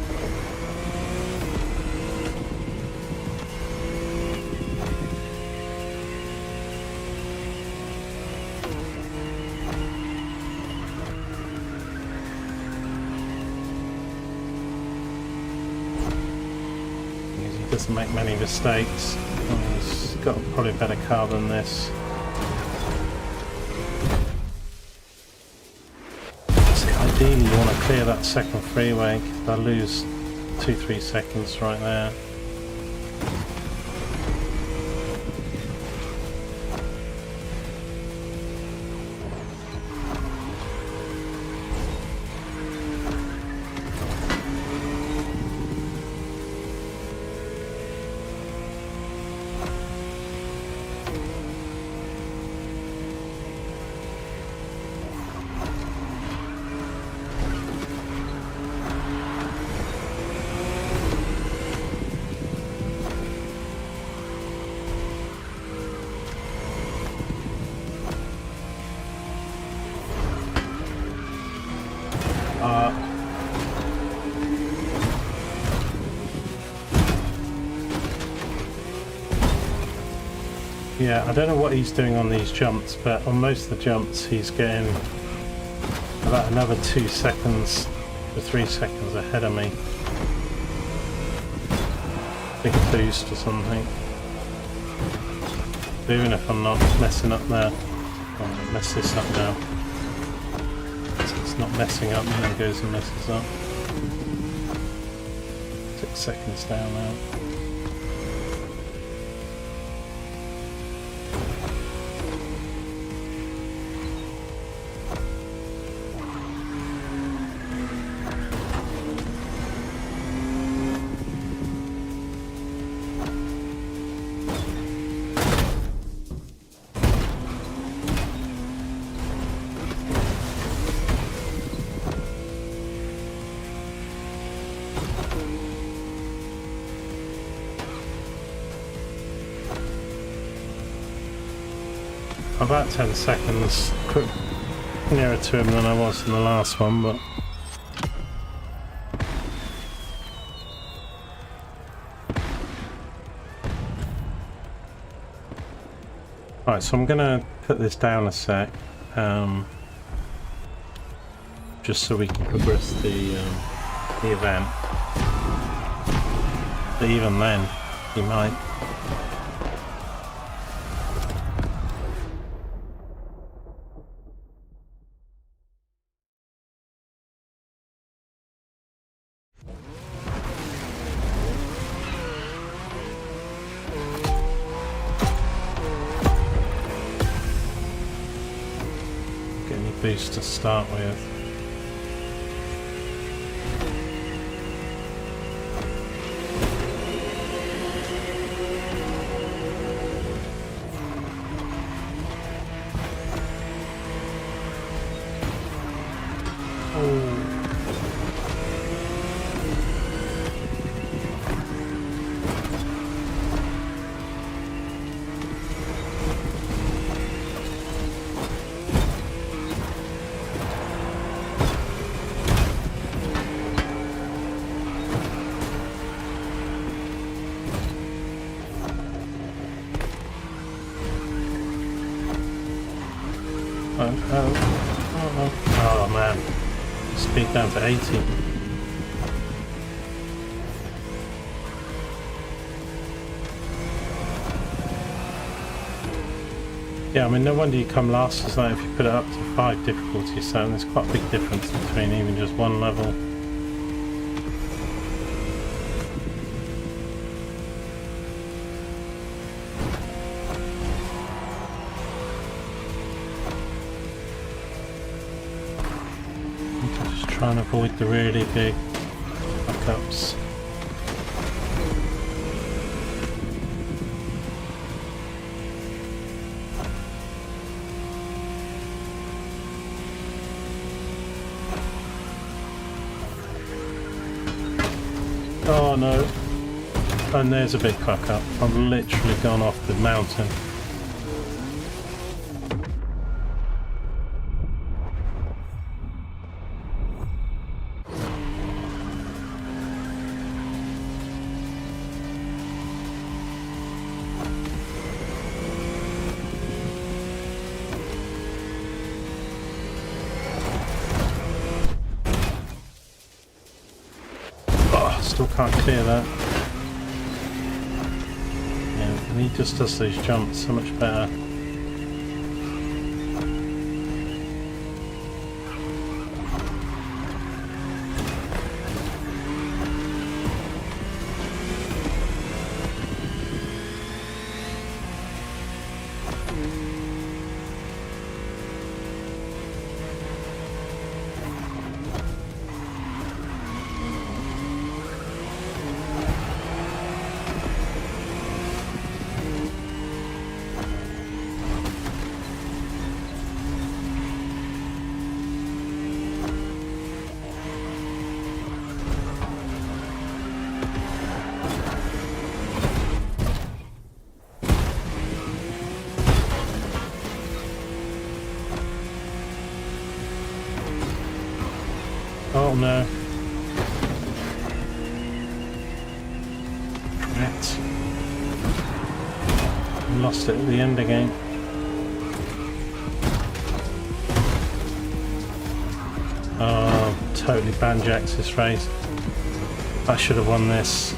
He doesn't make many mistakes. He's got probably a better car than this. Ideally you want to clear that second freeway. If I lose 2-3 seconds right there. Yeah, I don't know what he's doing on these jumps, but on most of the jumps he's getting about another 2 seconds to 3 seconds ahead of me. Big boost or something. Even if I'm not messing up there. I'll mess this up now. So it's not messing up and then goes and messes up. 6 seconds down now. About 10 seconds nearer to him than I was in the last one, but right, so I'm gonna put this down a sec, just so we can progress the event. But even then, you might. Boost to start with. Oh man. Speed down to 80. Yeah, I mean, no wonder you come last as that if you put it up to 5 difficulty, so there's quite a big difference between even just one level. Just try and avoid the really big fuck-ups. Oh no, and there's a big fuck up. I've literally gone off the mountain. Still can't clear that. Yeah, and he just does those jumps so much better. Oh no. Right. Lost it at the end again. Oh, totally banjaxed this race. I should have won this.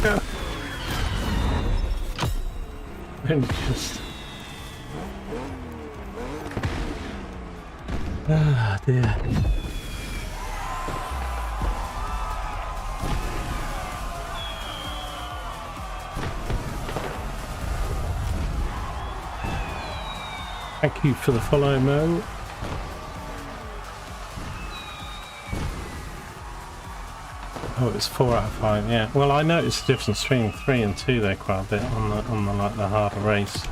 Go. And just... Ah, dear. Thank you for the follow, Mo. Oh, it's 4 out of 5. Yeah. Well, I noticed the difference between 3 and 2 there quite a bit on the like the harder race.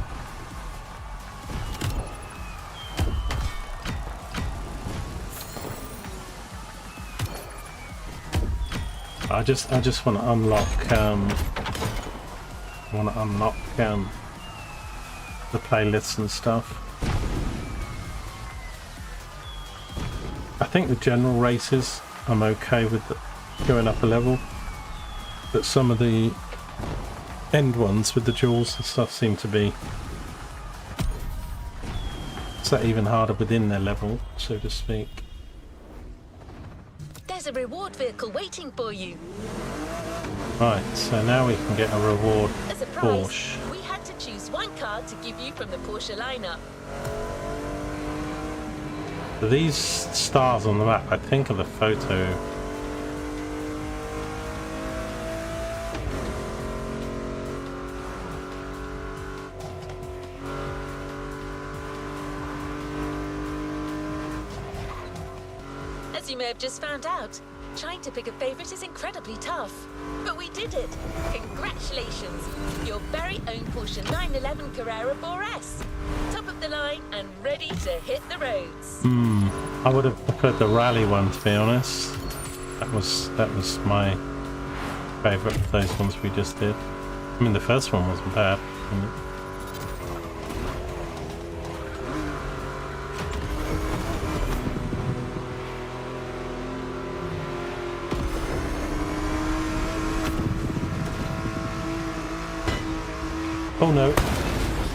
I just want to unlock the playlists and stuff. I think the general races I'm okay with going up a level, but some of the end ones with the jewels and stuff seem to be so even harder within their level, so to speak. There's a reward vehicle waiting for you. Right, so now we can get a reward As a prize, Porsche. we had to choose one car to give you from the Porsche lineup. These stars on the map, I think, are the photo. As you may have just found out, Trying to pick a favorite is incredibly tough. But we did it. Congratulations. Your very own Porsche 911 Carrera 4S. Top of the line and ready to hit the roads. I would have preferred the rally one, to be honest. That was my favourite of those ones we just did. I mean, the first one wasn't bad. Oh no,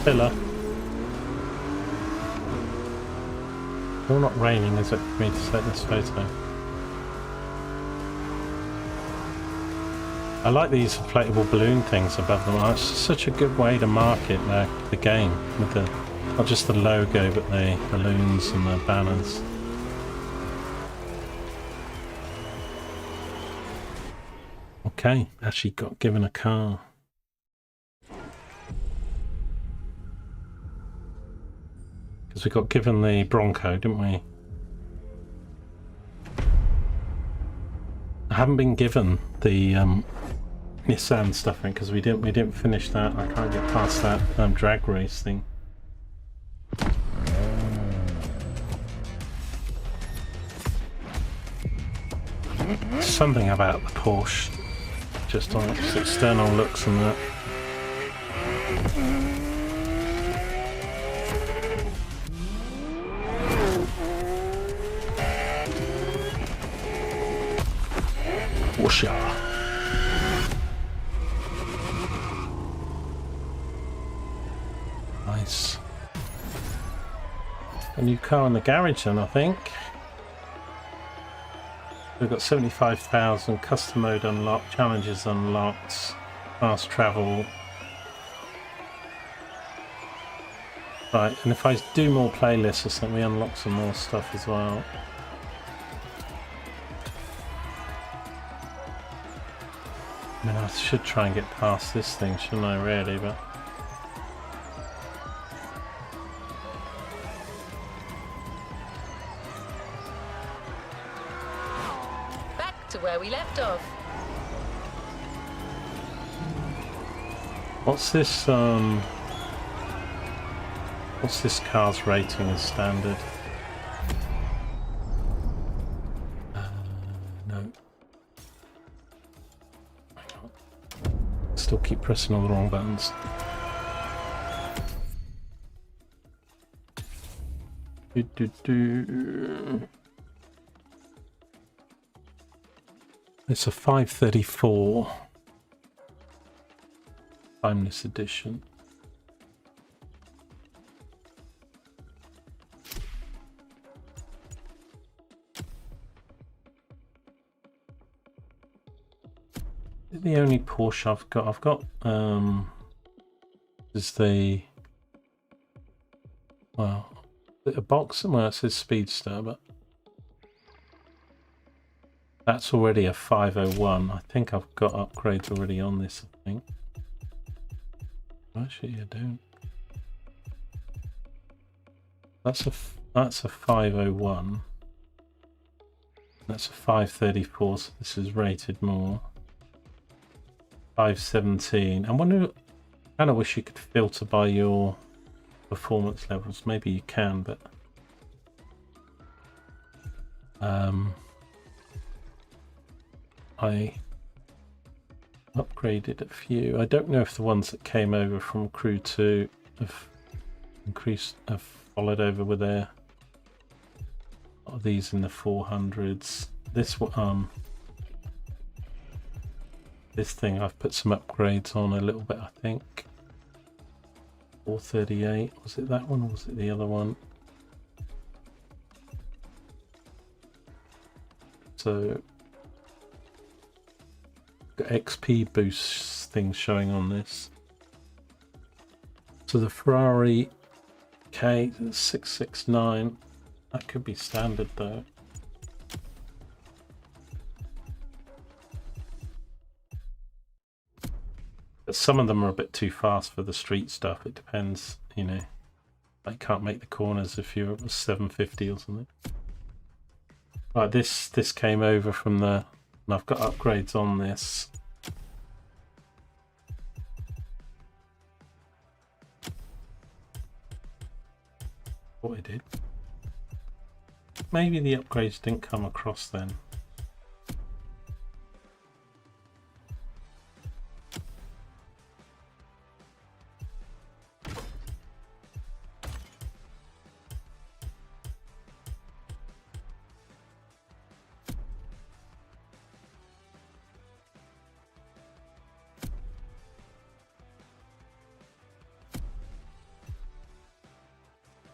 pillar. Still not raining, is it, for me to take this photo? I like these inflatable balloon things above them. It's such a good way to market the game with the not just the logo but the balloons and the banners. Okay, actually got given a car. Because we got given the Bronco, didn't we? I haven't been given the Nissan stuff because we didn't finish that. I can't get past that drag race thing. Something about the Porsche, just on its external looks and that. Porsche. Nice. A new car in the garage then, I think. We've got 75,000, custom mode unlocked, challenges unlocked, fast travel. Right, and if I do more playlists or something, we unlock some more stuff as well. I mean, I should try and get past this thing, shouldn't I, really, but... Back to where we left off. What's this car's rating as standard? No. Still keep pressing all the wrong buttons. It's a 534 timeless edition. The only Porsche I've got is the, well, a box, well, it says Speedster, but that's already a 501. I think I've got upgrades already on this, I think. Actually, I don't. That's a 501. That's a 534, so this is rated more. 517. I wonder, I kind of wish you could filter by your performance levels. Maybe you can, but I upgraded a few. I don't know if the ones that came over from Crew 2 have followed over with their these in the 400s. This thing I've put some upgrades on a little bit, I think. 438, was it that one or was it the other one? So got XP boost things showing on this. So the Ferrari K669, that could be standard though. But some of them are a bit too fast for the street stuff. It depends, you know. I can't make the corners if you're at 750 or something. Right, this came over from the, and I've got upgrades on this. What it did. Maybe the upgrades didn't come across then.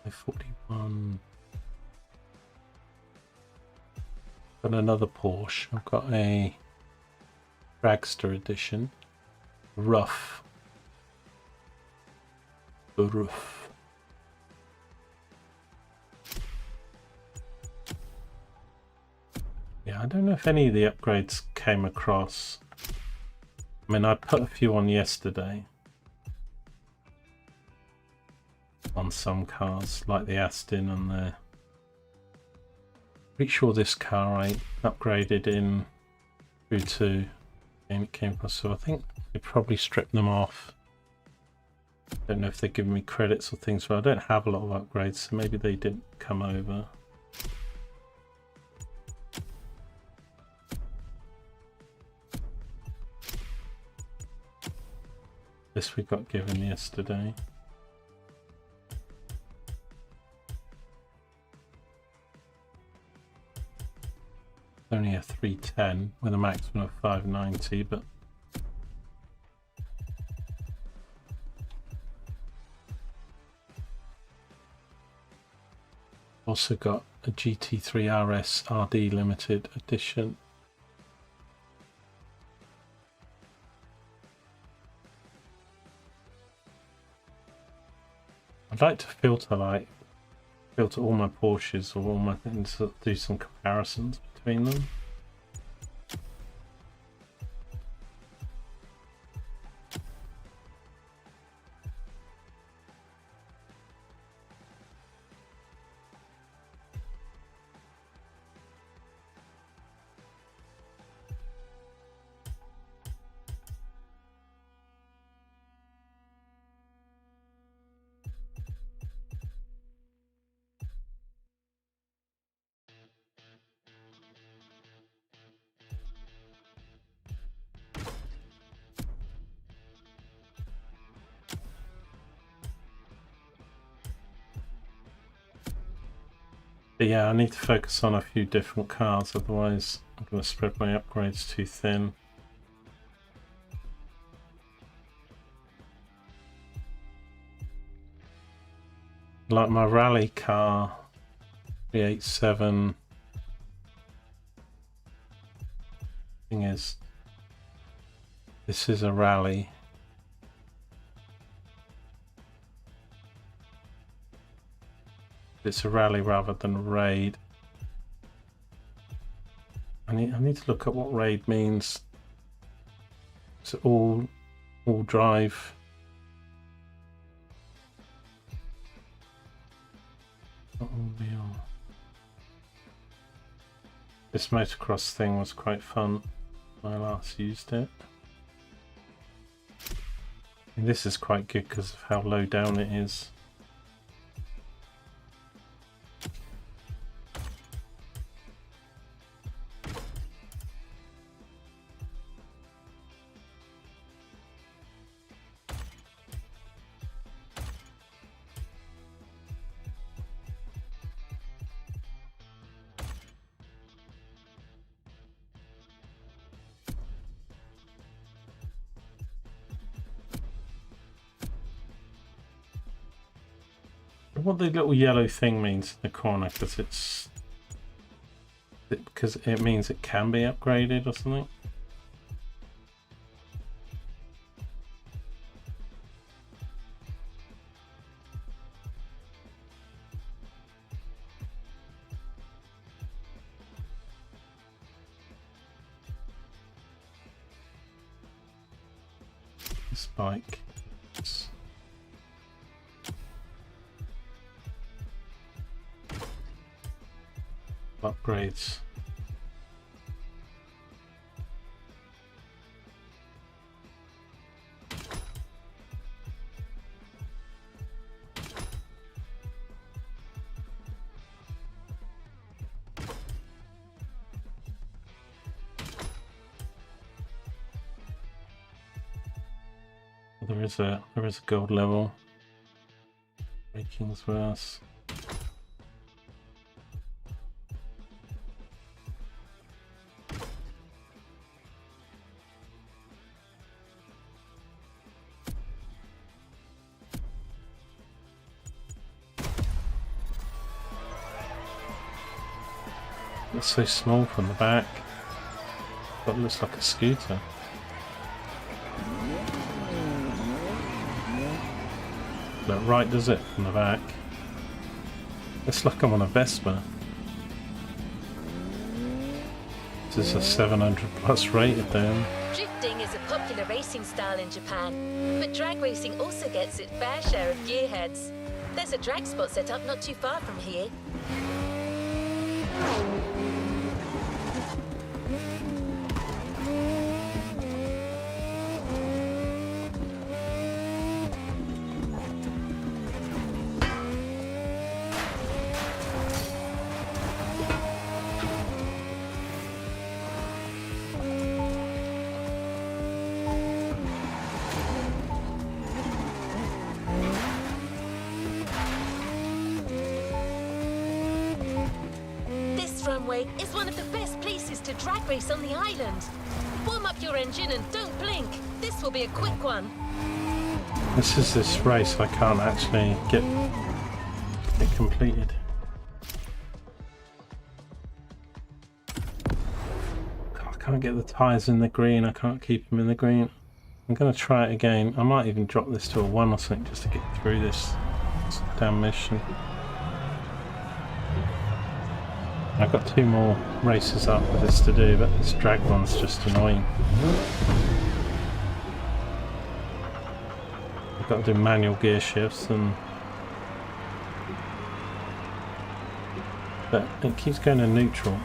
My 41. Got another Porsche. I've got a Dragster edition. Rough. The roof. Yeah, I don't know if any of the upgrades came across. I mean, I put a few on yesterday. On some cars, like the Aston and the... Pretty sure this car I upgraded in Crew 2 and it came across, so I think they probably stripped them off. Don't know if they're giving me credits or things, but I don't have a lot of upgrades, so maybe they didn't come over. This we got given yesterday. Only a 310 with a maximum of 590, but also got a GT3 RS RD limited edition. I'd like to filter all my Porsches or all my things, do some comparisons between them. But yeah, I need to focus on a few different cars, otherwise I'm going to spread my upgrades too thin. Like my rally car, 387. Thing is, this is a rally. It's a rally rather than a raid. I need to look at what raid means. It's all drive. Not all wheel. This motocross thing was quite fun when I last used it. And this is quite good because of how low down it is. What the little yellow thing means in the corner, because it means it can be upgraded or something. This bike. Upgrades. there is a gold level. Breaking's worse. It's so small from the back. But it looks like a scooter. Look right, does it, from the back? It's like I'm on a Vespa. This is a 700 plus rated then. Drifting is a popular racing style in Japan, but drag racing also gets its fair share of gearheads. There's a drag spot set up not too far from here. Runway is one of the best places to drag race on the island. Warm up your engine and don't blink. This will be a quick one. This is this race I can't actually get it completed. I can't get the tyres in the green. I can't keep them in the green. I'm going to try it again. I might even drop this to a 1 or something just to get through this damn mission. I've got 2 more races up with this to do, but this drag one's just annoying. I've got to do manual gear shifts, but it keeps going to neutral.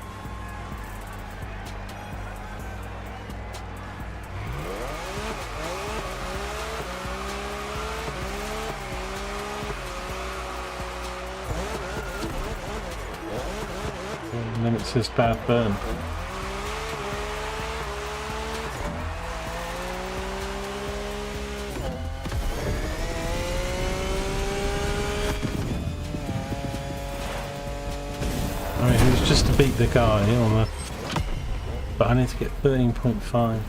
And then it says bad burn. I mean, it was just to beat the guy on the... But I need to get 13.5.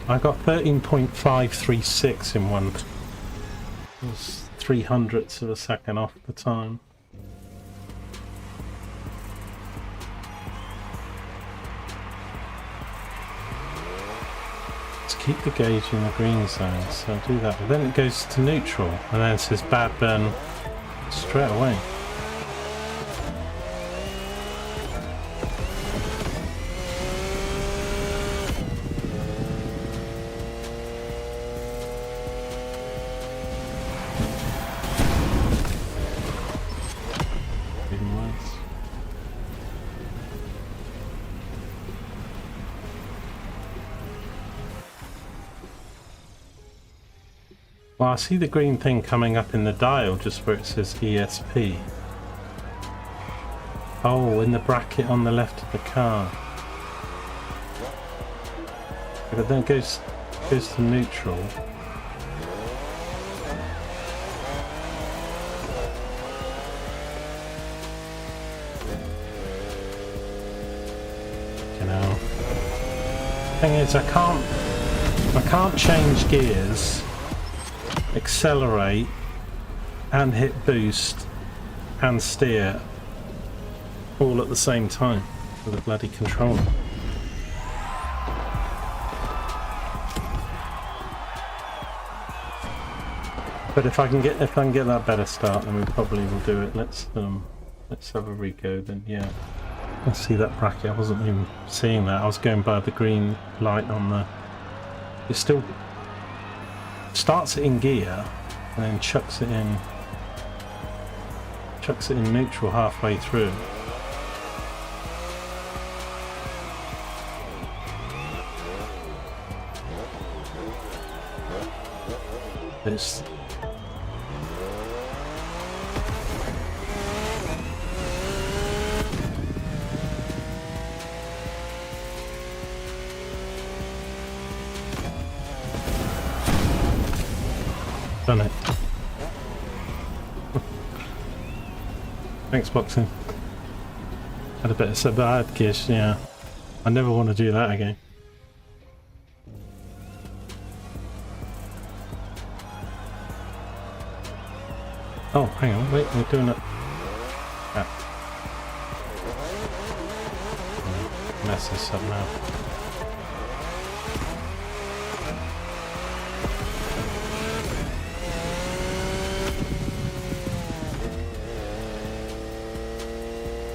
I got 13.536 in one. It was 0.03 of a second off the time. Keep the gauge in the green zone, so I'll do that. But then it goes to neutral, and then it says bad burn straight away. Even worse. Well, I see the green thing coming up in the dial just where it says ESP. Oh, in the bracket on the left of the car. But then it goes to neutral. You know. Thing is, I can't change gears, accelerate and hit boost and steer all at the same time with a bloody controller. But if I can get that better start, then we probably will do it. Let's have a re-go then. Yeah, let's see that bracket. I wasn't even seeing that. I was going by the green light on the. It still starts it in gear and then chucks it in neutral halfway through. It's Done it. Thanks, boxing. Had a bit of some bad gish, yeah. I never want to do that again. Oh, hang on, wait, we're doing it. Ah. Mess this up now.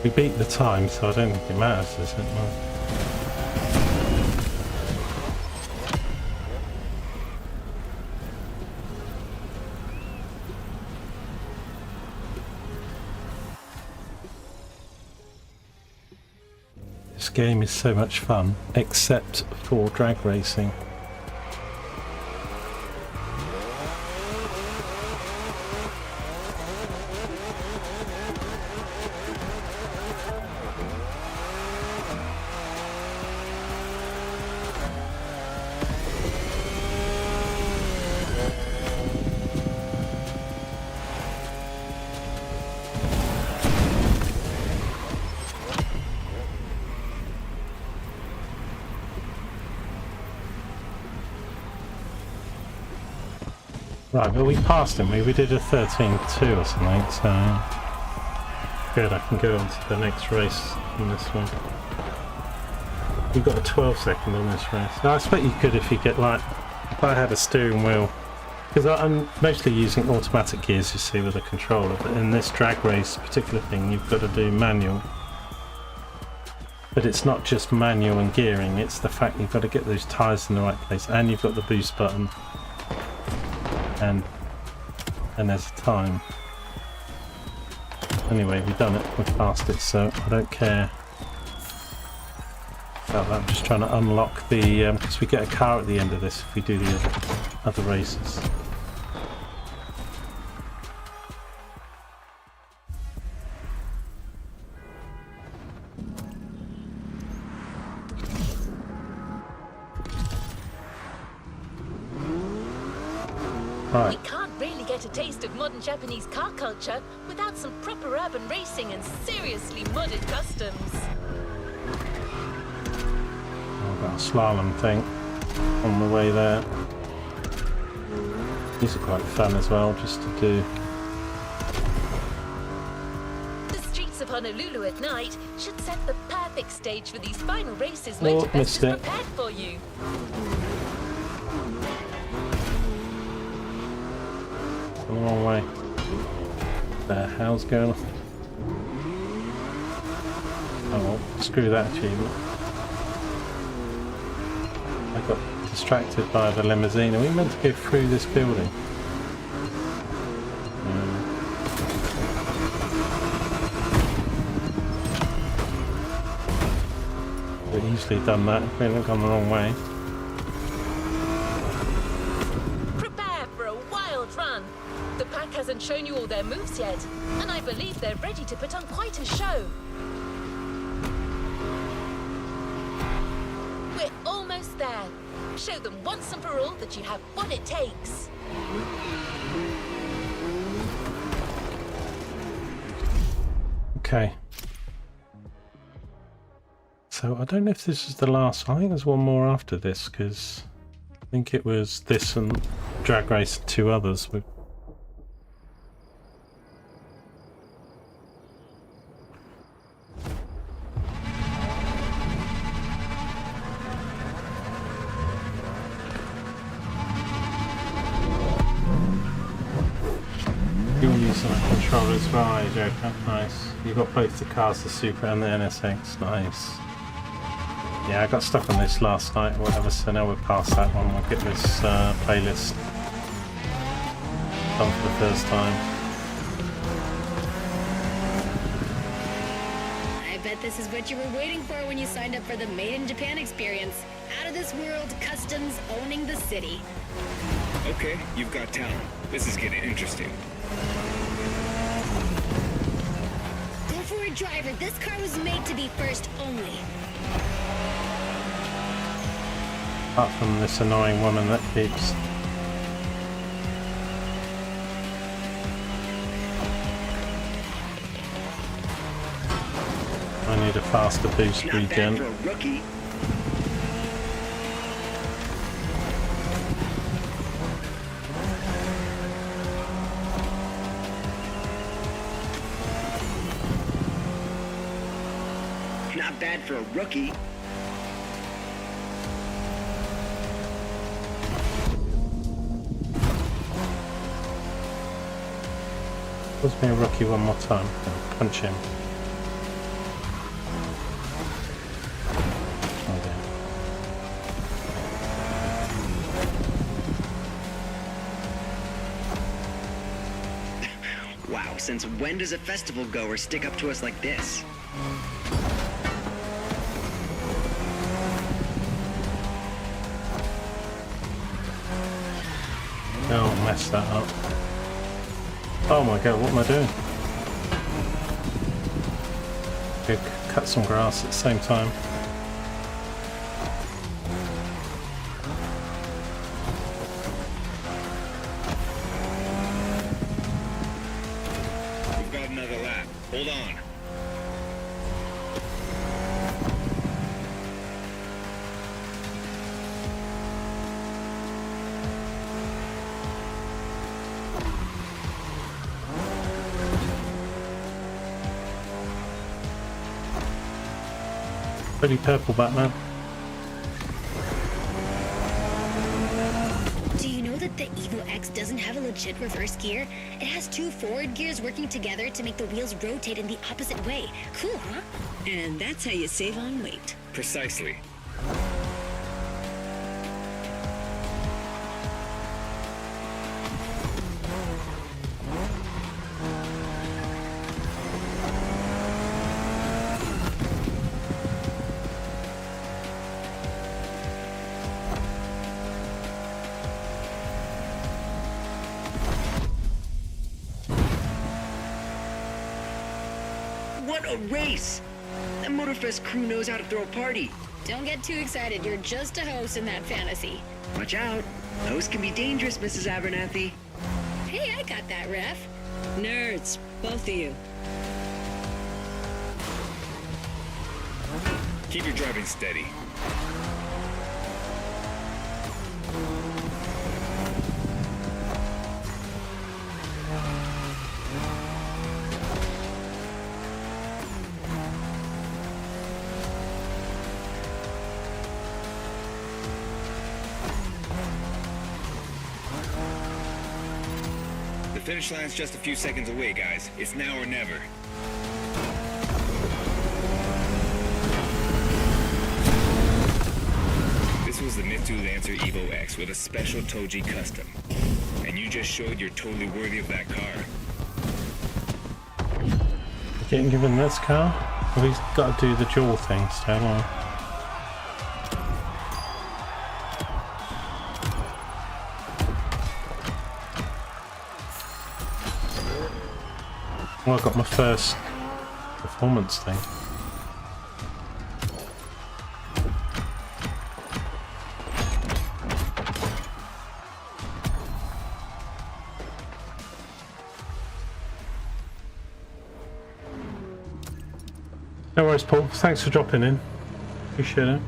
We beat the time, so I don't think it matters, does it? No. This game is so much fun, except for drag racing. Right, but we passed him. We did a 13.2 or something, so good. I can go on to the next race in this one. We got a 12-second on this race. I expect you could if you get like, if I had a steering wheel, because I'm mostly using automatic gears, you see, with a controller. But in this drag race particular thing, you've got to do manual. But it's not just manual and gearing; it's the fact you've got to get those tyres in the right place, and you've got the boost button. And there's a time. Anyway, we've done it, we've passed it, so I don't care about that. I'm just trying to unlock the, because we get a car at the end of this if we do the other races. Right. You can't really get a taste of modern Japanese car culture without some proper urban racing and seriously modded customs. I've got a slalom thing on the way there. These are quite fun as well, just to do. The streets of Honolulu at night should set the perfect stage for these final races Oh, Motorfest missed has it. prepared for you. The wrong way. The hell's going on? Oh well, screw that achievement. I got distracted by the limousine. Are we meant to go through this building? We've easily done that if we hadn't gone the wrong way. Prepare for a wild run. The pack hasn't shown you all their moves yet, and I believe they're ready to put on quite a show. We're almost there. Show them once and for all that you have what it takes. Okay. So I don't know if this is the last one. I think there's one more after this, because I think it was this and Drag Race and two others. You'll use some controllers, right, Joker? Nice. You've got both the cars, the Super and the NSX. Nice. Yeah, I got stuck on this last night or whatever, so now we're past that one. We'll get this playlist done for the first time. I bet this is what you were waiting for when you signed up for the Made in Japan experience. Out of this world customs owning the city. Okay, you've got talent. This is getting interesting. Go for it, driver. This car was made to be first only. Apart from this annoying woman that keeps I need a faster boost Not bad regen. for a rookie. Not bad for a rookie. Let's be a rookie one more time. Punch him. Wow, since when does a festival goer stick up to us like this? Don't mess that up. Oh my god, what am I doing? Okay, cut some grass at the same time. We've got another lap. Hold on. Pretty purple, Batman. Do you know that the Evo X doesn't have a legit reverse gear? It has 2 forward gears working together to make the wheels rotate in the opposite way. Cool, huh? And that's how you save on weight. Precisely. What a race! That Motorfest crew knows how to throw a party. Don't get too excited. You're just a host in that fantasy. Watch out. Those can be dangerous, Mrs. Abernathy. Hey, I got that, ref. Nerds, both of you. Keep your driving steady. The finish line's just a few seconds away, guys. It's now or never. This was the Mitsu Lancer Evo X with a special Toji custom. And you just showed you're totally worthy of that car. Getting given this car? Well, he's got to do the dual thing still, or... Well, I got my first performance thing. No worries, Paul. Thanks for dropping in. Appreciate it.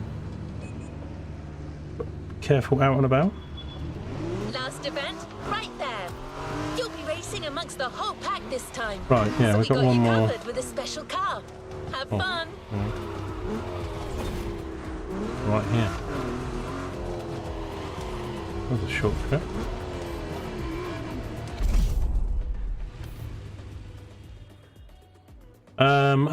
Be careful out and about. Last event, right there. You'll be racing amongst the whole pack this time. Right, yeah, So we've we got one you more. covered with a special car. Have fun. Right here. There's a shortcut.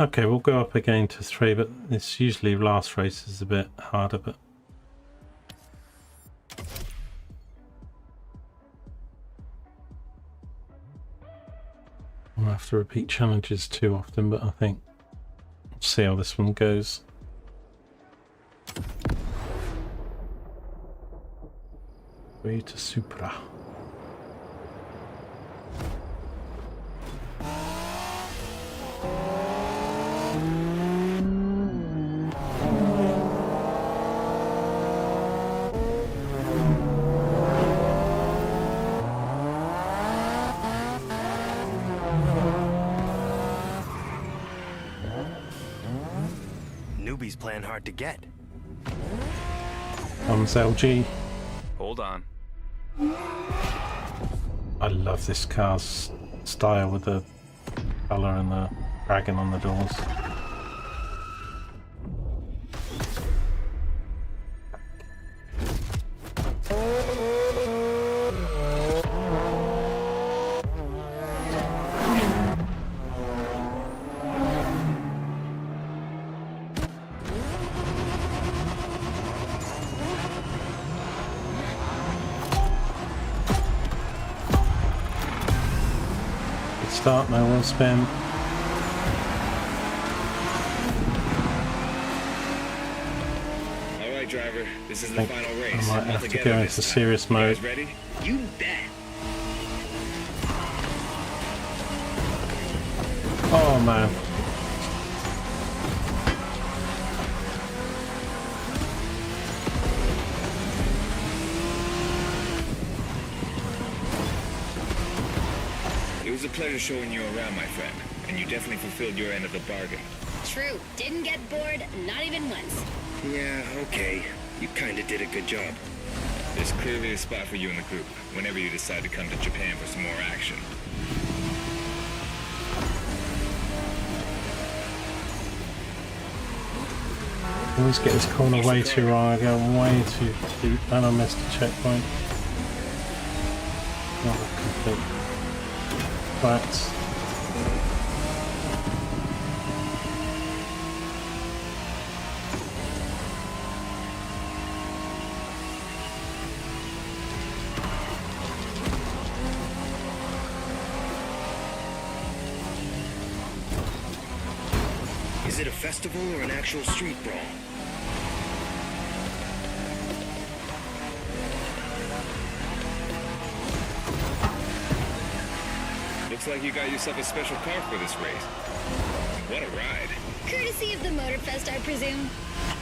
Okay, we'll go up again to 3, but it's usually last race is a bit harder, but I'll have to repeat challenges too often, but I think we'll see how this one goes. Way to Supra. he's playing hard to get. Comes LG. Hold on. I love this car's style with the colour and the dragon on the doors. Start, no wheel spin. Alright, driver, this is the final race. I might have to go into serious mode. You guys ready? You bet. Oh man. It was a pleasure showing you around, my friend. And you definitely fulfilled your end of the bargain. True. Didn't get bored, not even once. Yeah, okay. You kinda did a good job. There's clearly a spot for you in the group, whenever you decide to come to Japan for some more action. I always get this corner way too wrong. I go way too deep and I missed a checkpoint. Not a complete fact. Is it a festival or an actual street brawl? Looks like you got yourself a special car for this race. What a ride. Courtesy of the Motorfest, I presume.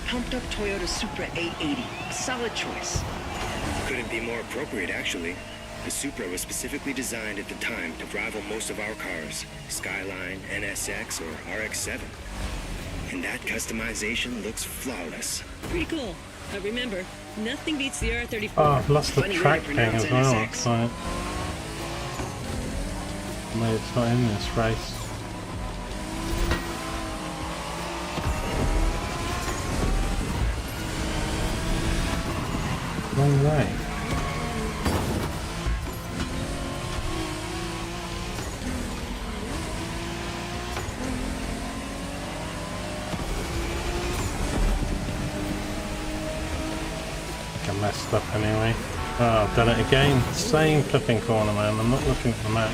Pumped up Toyota Supra 880. Solid choice. Couldn't be more appropriate, actually. The Supra was specifically designed at the time to rival most of our cars. Skyline, NSX, or RX-7. And that customization looks flawless. Pretty cool. But remember, nothing beats the R34. Oh, I've lost the Funny way track to thing pronounce as well. NSX. It's like, maybe it's not in this race. Wrong way. I messed up anyway. Oh, I've done it again. Same flipping corner, man. I'm not looking at the map.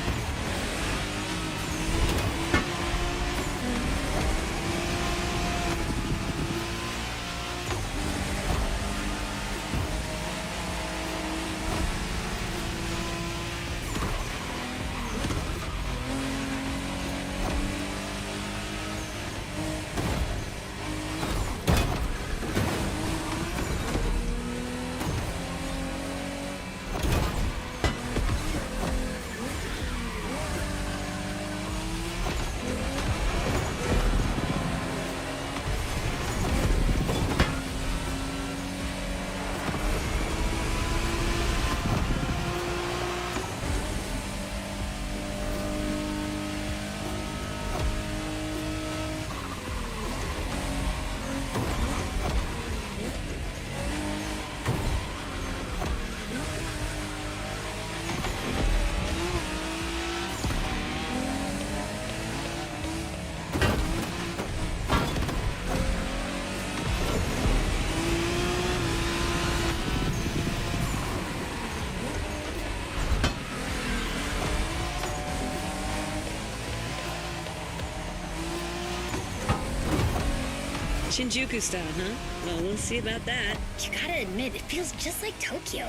Shinjuku style, huh? Well, we'll see about that. You gotta admit, it feels just like Tokyo.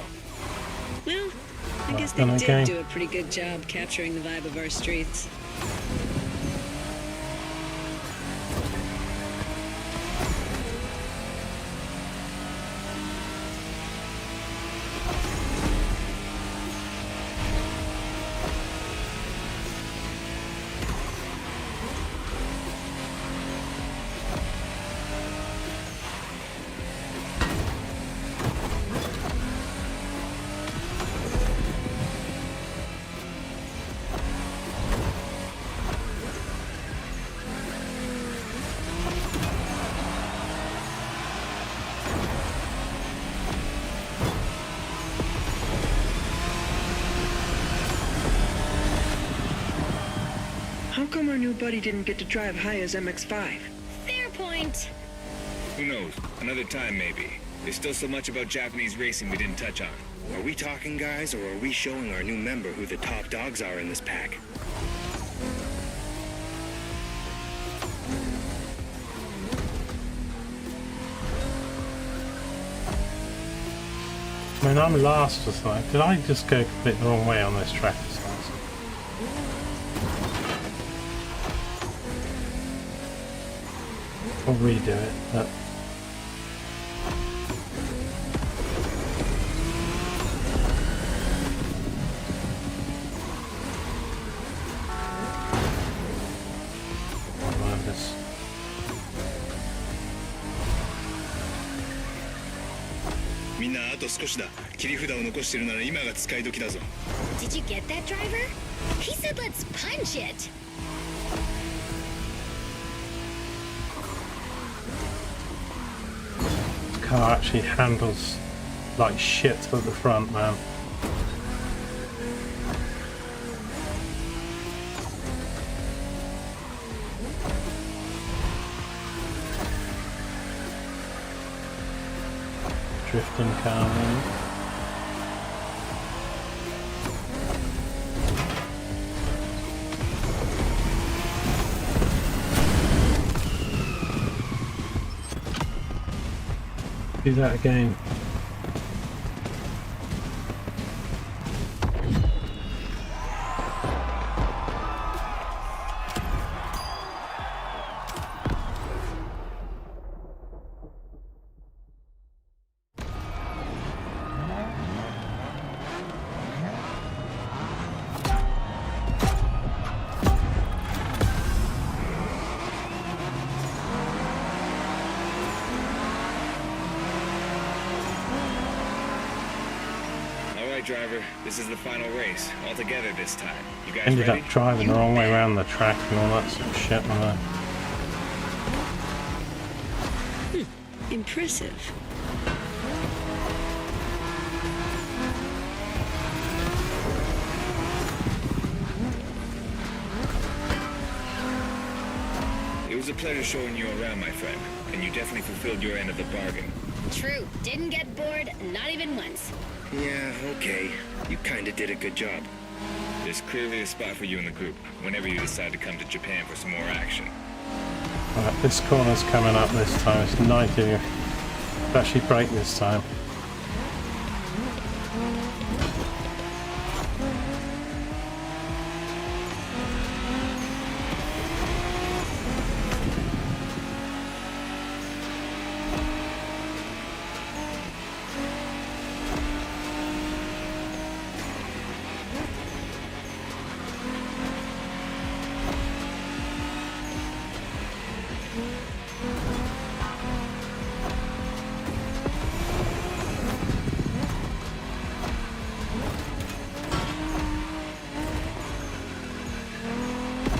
Well, I guess they Then did again. do a pretty good job capturing the vibe of our streets. How come our new buddy didn't get to drive high as MX-5? Fair point. Who knows? Another time, maybe. There's still so much about Japanese racing we didn't touch on. Are we talking, guys, or are we showing our new member who the top dogs are in this pack? I mean, I'm last or something. Did I just go completely the wrong way on this track or something? I'll redo it, but... Did you get that, driver? He said let's punch it. This car actually handles like shit at the front, man. Drifting car, man. Do that again. Driver, this is the final race, all together this time. You guys Ended ready? up driving the wrong way around the track and all that sort of shit. Impressive. It was a pleasure showing you around, my friend, and you definitely fulfilled your end of the bargain. True. Didn't get bored, not even once. Yeah, okay. You kinda did a good job. There's clearly a spot for you in the group, whenever you decide to come to Japan for some more action. Right, this corner's coming up this time. It's 90. It's actually brake this time.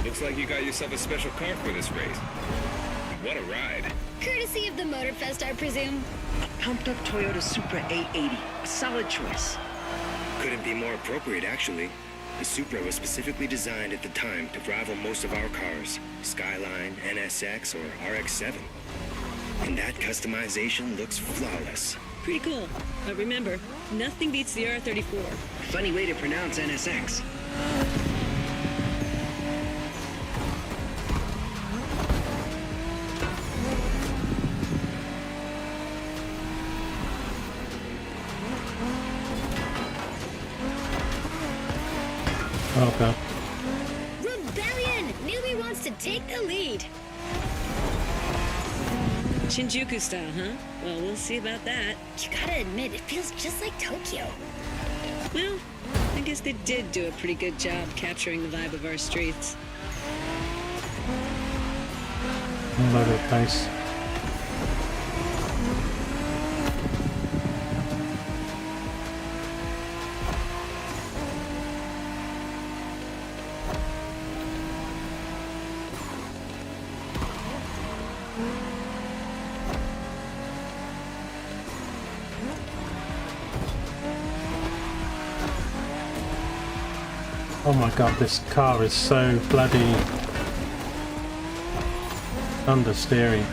Looks like you got yourself a special car for this race. What a ride. Courtesy of the Motorfest, I presume. A pumped-up Toyota Supra 880. A solid choice. Couldn't be more appropriate, actually. The Supra was specifically designed at the time to rival most of our cars. Skyline, NSX, or RX-7. And that customization looks flawless. Pretty cool. But remember, nothing beats the R34. Funny way to pronounce NSX. Okay. Rebellion! Newbie wants to take the lead. Shinjuku style, huh? Well, we'll see about that. You gotta admit, it feels just like Tokyo. Well, I guess they did do a pretty good job capturing the vibe of our streets. Load of pace. Oh my god, this car is so bloody Understeering.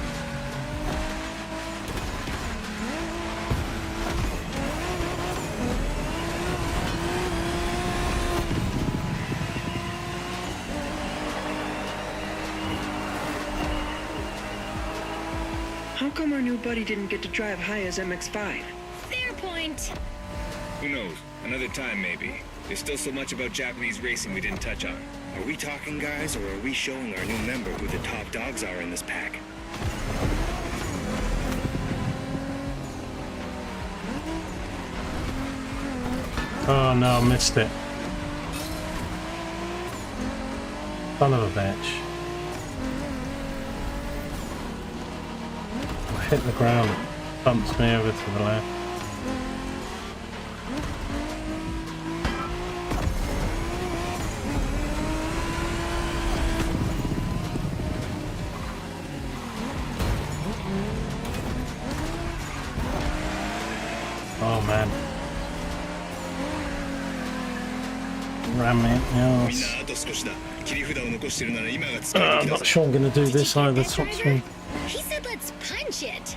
How come our new buddy didn't get to drive high as MX-5? Fair point. Who knows? Another time, maybe. There's still so much about Japanese racing we didn't touch on. Are we talking, guys, or are we showing our new member who the top dogs are in this pack? Oh no, I missed it. Son of a bitch. I hit the ground, it bumps me over to the left. Oh man. Ram me in the arse. I'm not sure I'm going to do this either, top swing. He said let's punch it.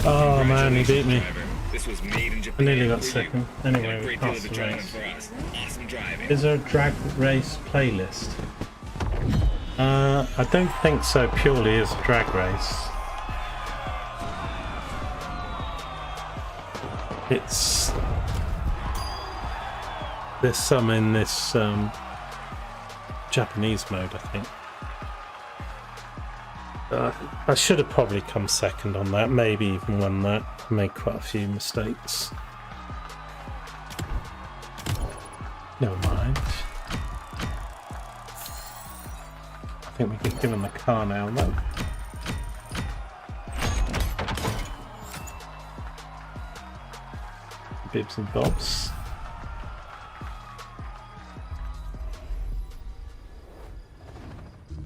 Oh man, he beat me. This was made in I Japan. nearly got second. Anyway, we passed the race. Is there a drag race playlist? I don't think so, purely as a drag race. It's... There's some in this Japanese mode, I think. I should have probably come second on that, maybe even won that. I made quite a few mistakes. Never mind. I think we can give him the car now, though. Bibs and bobs.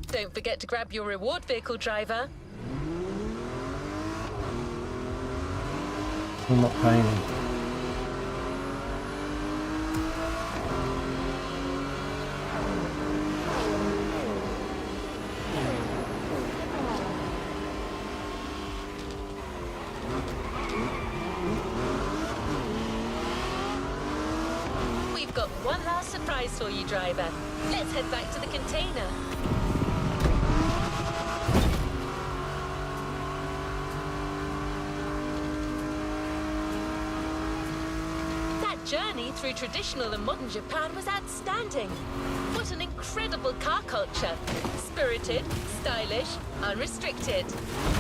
Don't forget to grab your reward vehicle, driver. I'm not paying him. We've got one last surprise for you, driver. Let's head back to the container. Journey through traditional and modern Japan was outstanding. What an incredible car culture. Spirited, stylish, unrestricted.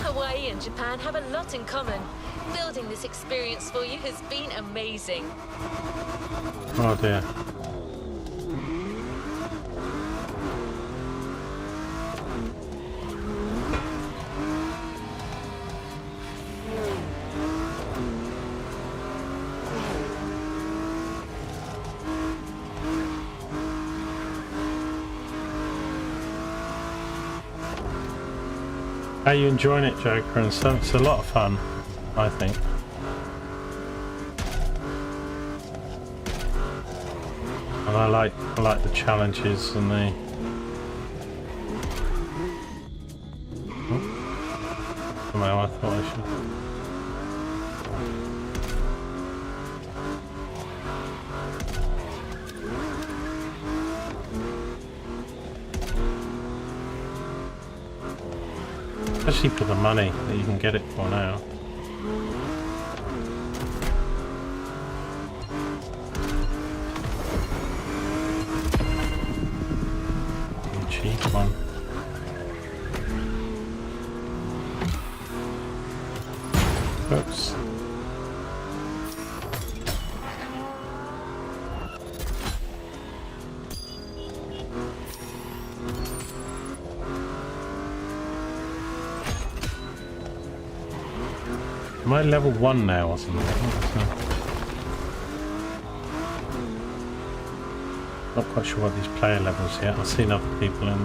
Hawaii and Japan have a lot in common. Building this experience for you has been amazing. Oh dear. How are you enjoying it, Joker? And so it's a lot of fun, I think. And I like the challenges and the. Oh. Somehow I thought I should. Especially for the money that you can get it for now. A cheap one. Oops. Am I level 1 now or something? Not quite sure what these player levels yet. I've seen other people in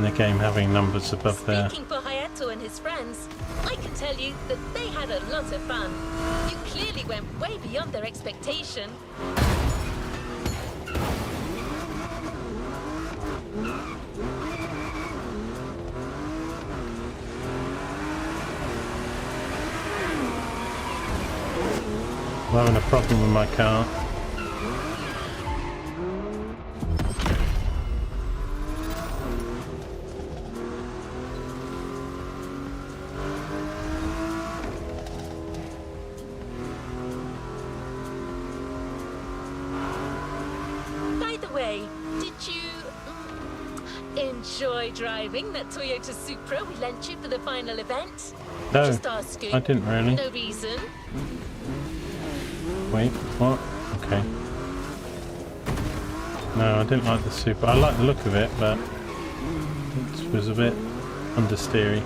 the game having numbers above there. Speaking for Hayato and his friends, I can tell you that they had a lot of fun. You clearly went way beyond their expectation. I'm having a problem with my car. By the way, did you enjoy driving that Toyota Supra we lent you for the final event? No, Just asking. I didn't really. No reason. Wait, what? Okay. No, I didn't like the Supra. I like the look of it, but it was a bit understeery.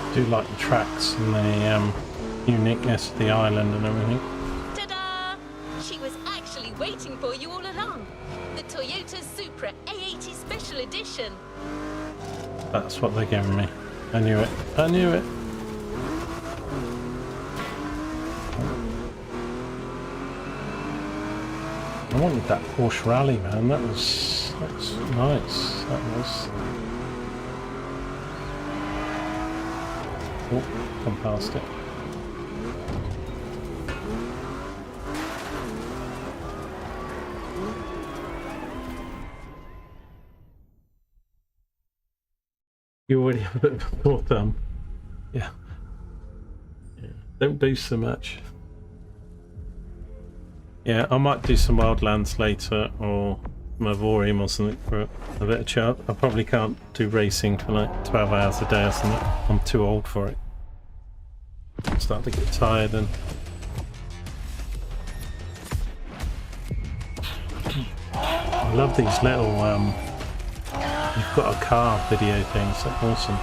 I do like the tracks and the uniqueness of the island and everything. Ta-da! She was actually waiting for you all along. The Toyota Supra A80 Special Edition. That's what they're giving me. I knew it. I knew it. I wanted that Porsche Rally, man. That was nice. That was. Oh, come past it. You already have a bit of a thought thumb. Yeah. Don't do so much. Yeah, I might do some Wildlands later or Mavorium or something for a bit of chat. I probably can't do racing for like 12 hours a day or something. I'm too old for it. I'm starting to get tired and... I love these little, you've got a car video things. That's awesome.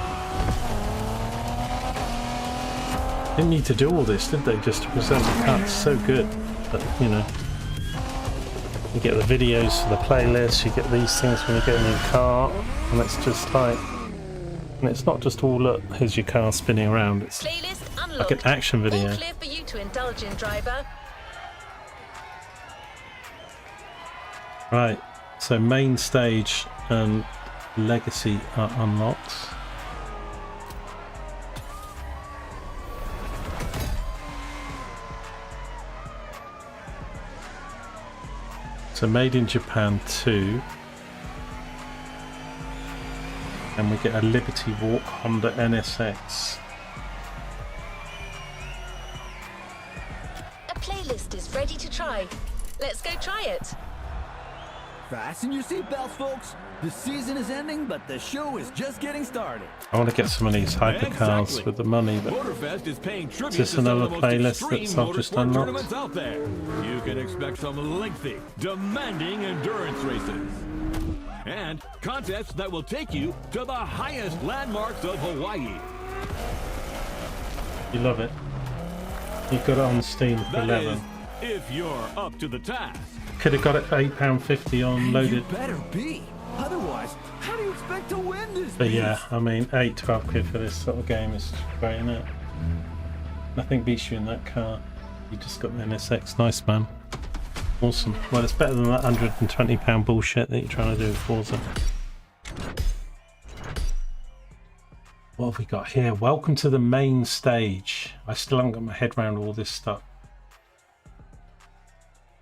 Didn't need to do all this, did they? Just to present the car. It's so good. But, you know, you get the videos for the playlist, you get these things when you get a new car, and it's just like, and it's not just all, look, here's your car spinning around, it's like an action video. All clear for you to indulge in, driver. Right, so main stage and legacy are unlocked. So made in Japan 2, and we get a Liberty Walk Honda NSX. A playlist is ready to try. Let's go try it. Fasten your seatbelts, folks. The season is ending, but the show is just getting started. I want to get some of these hypercars Exactly. with the money, but Motorfest is paying tribute is this to some another of the most playlist extreme that's I've just motorsport unlocked? tournaments out there. You can expect some lengthy, demanding endurance races. And contests that will take you to the highest landmarks of Hawaii. you love it. You got it on Steam for That 11. is, if you're up to the task. Could have got it for £8.50 on You loaded. better be. Otherwise, how do you expect to win this? But yeah, beast? I mean, 12 quid for this sort of game is great, isn't it? Nothing beats you in that car. You just got the NSX. Nice, man. Awesome. Well, it's better than that £120 bullshit that you're trying to do with Forza. What have we got here? Welcome to the main stage. I still haven't got my head around all this stuff.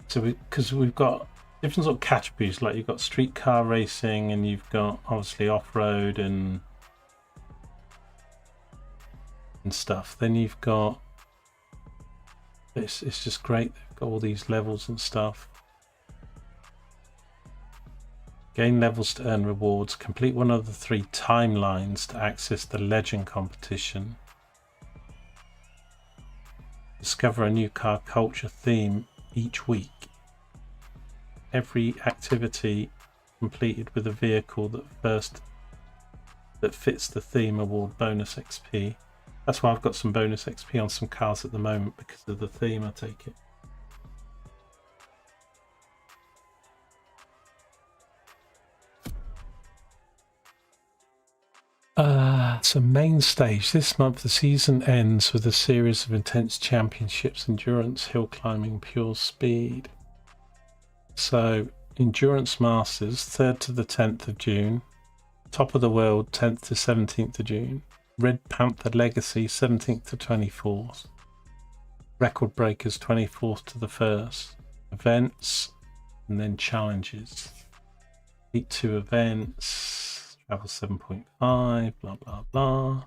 So because we've got different sort of categories, like you've got street car racing and you've got obviously off-road and stuff. Then you've got It's just great. They've got all these levels and stuff. Gain levels to earn rewards. Complete one of the 3 timelines to access the legend competition. Discover a new car culture theme each week. Every activity completed with a vehicle that fits the theme award bonus XP. That's why I've got some bonus XP on some cars at the moment, because of the theme, I take it. So main stage. This month the season ends with a series of intense championships: endurance, hill climbing, pure speed. So Endurance Masters, 3rd to the 10th of June. Top of the World, 10th to 17th of June. Red Panther Legacy, 17th to 24th. Record Breakers, 24th to the 1st. Events, and then challenges. Elite 2 events, travel 7.5, blah blah blah.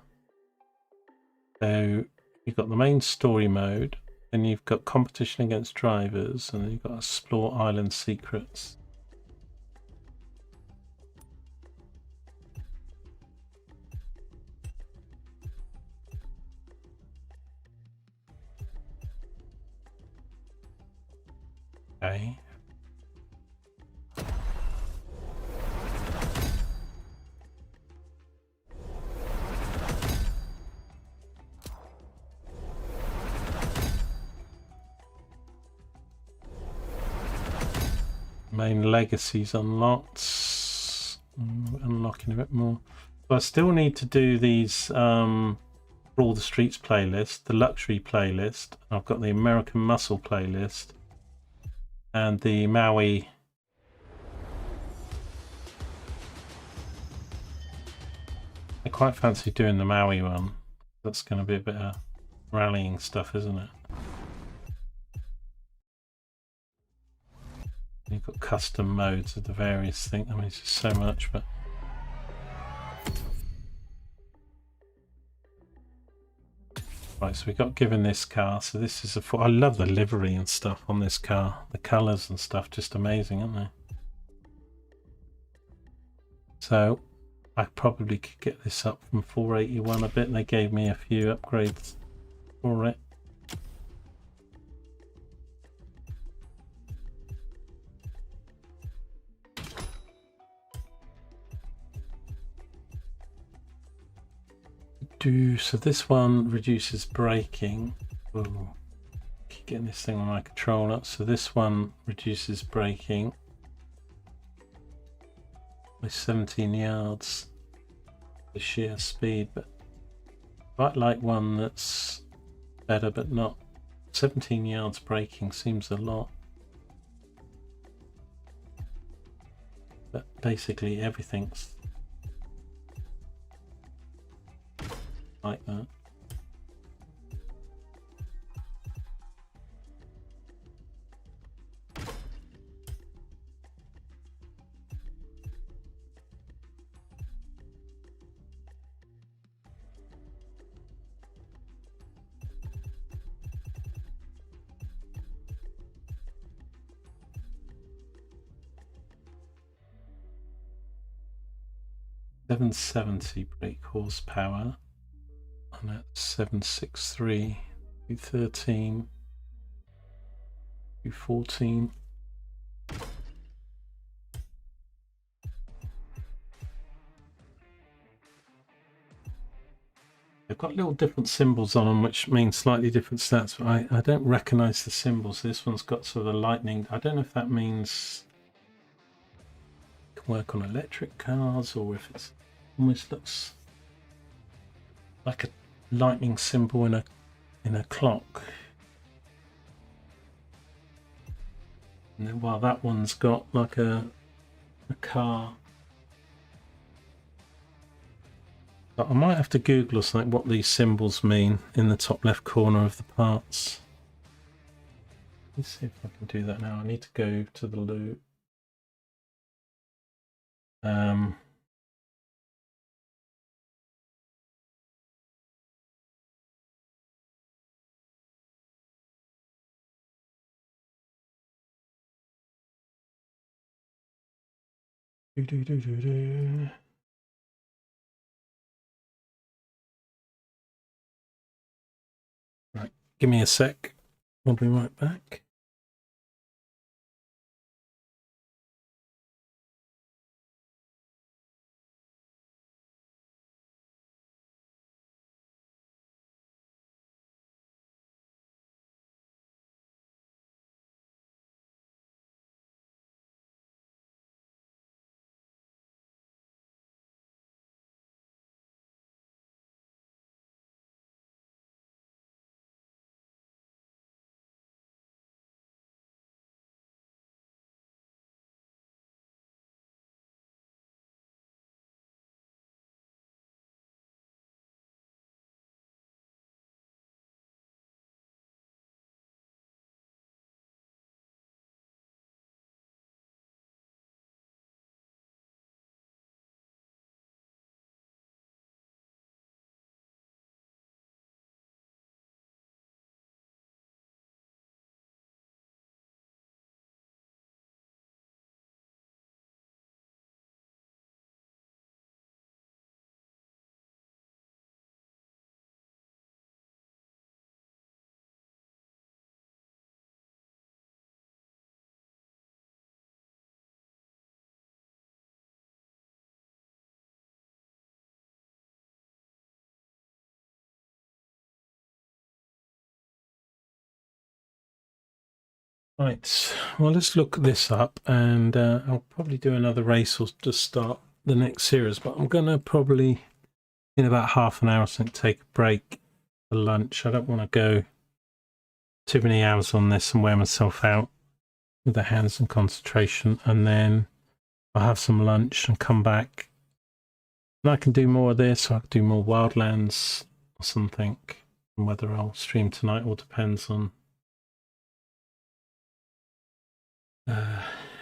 So you've got the main story mode, then you've got competition against drivers, and then you've got explore island secrets. Okay. Main legacies unlocked. Unlocking a bit more. So I still need to do these for all the streets playlist, the luxury playlist. I've got the American Muscle playlist and the Maui. I quite fancy doing the Maui one. That's going to be a bit of rallying stuff, isn't it? You've got custom modes of the various things. I mean, it's just so much, but right. So we got given this car. So this is a. I love the livery and stuff on this car. The colours and stuff, just amazing, aren't they? So I probably could get this up from 481 a bit. They gave me a few upgrades for it. So this one reduces braking. Ooh, keep getting this thing on my controller. So this one reduces braking by 17 yards, the sheer speed, but I'd like one that's better but not. 17 yards braking seems a lot, but basically everything's like that. .770 brake horsepower. And that's 763, 213, 214. They've got little different symbols on them, which means slightly different stats, but I don't recognize the symbols. This one's got sort of a lightning. I don't know if that means it can work on electric cars, or if it's almost looks like a lightning symbol in a clock. And then while that one's got like a car. But I might have to Google or something what these symbols mean in the top left corner of the parts. Let's see if I can do that now. I need to go to the loop. Right, give me a sec. We'll be right back. Right, well, let's look this up, and I'll probably do another race or to start the next series, but I'm going to probably, in about half an hour or something, take a break for lunch. I don't want to go too many hours on this and wear myself out with the hands and concentration, and then I'll have some lunch and come back. And I can do more of this, or I can do more Wildlands or something, and whether I'll stream tonight all depends on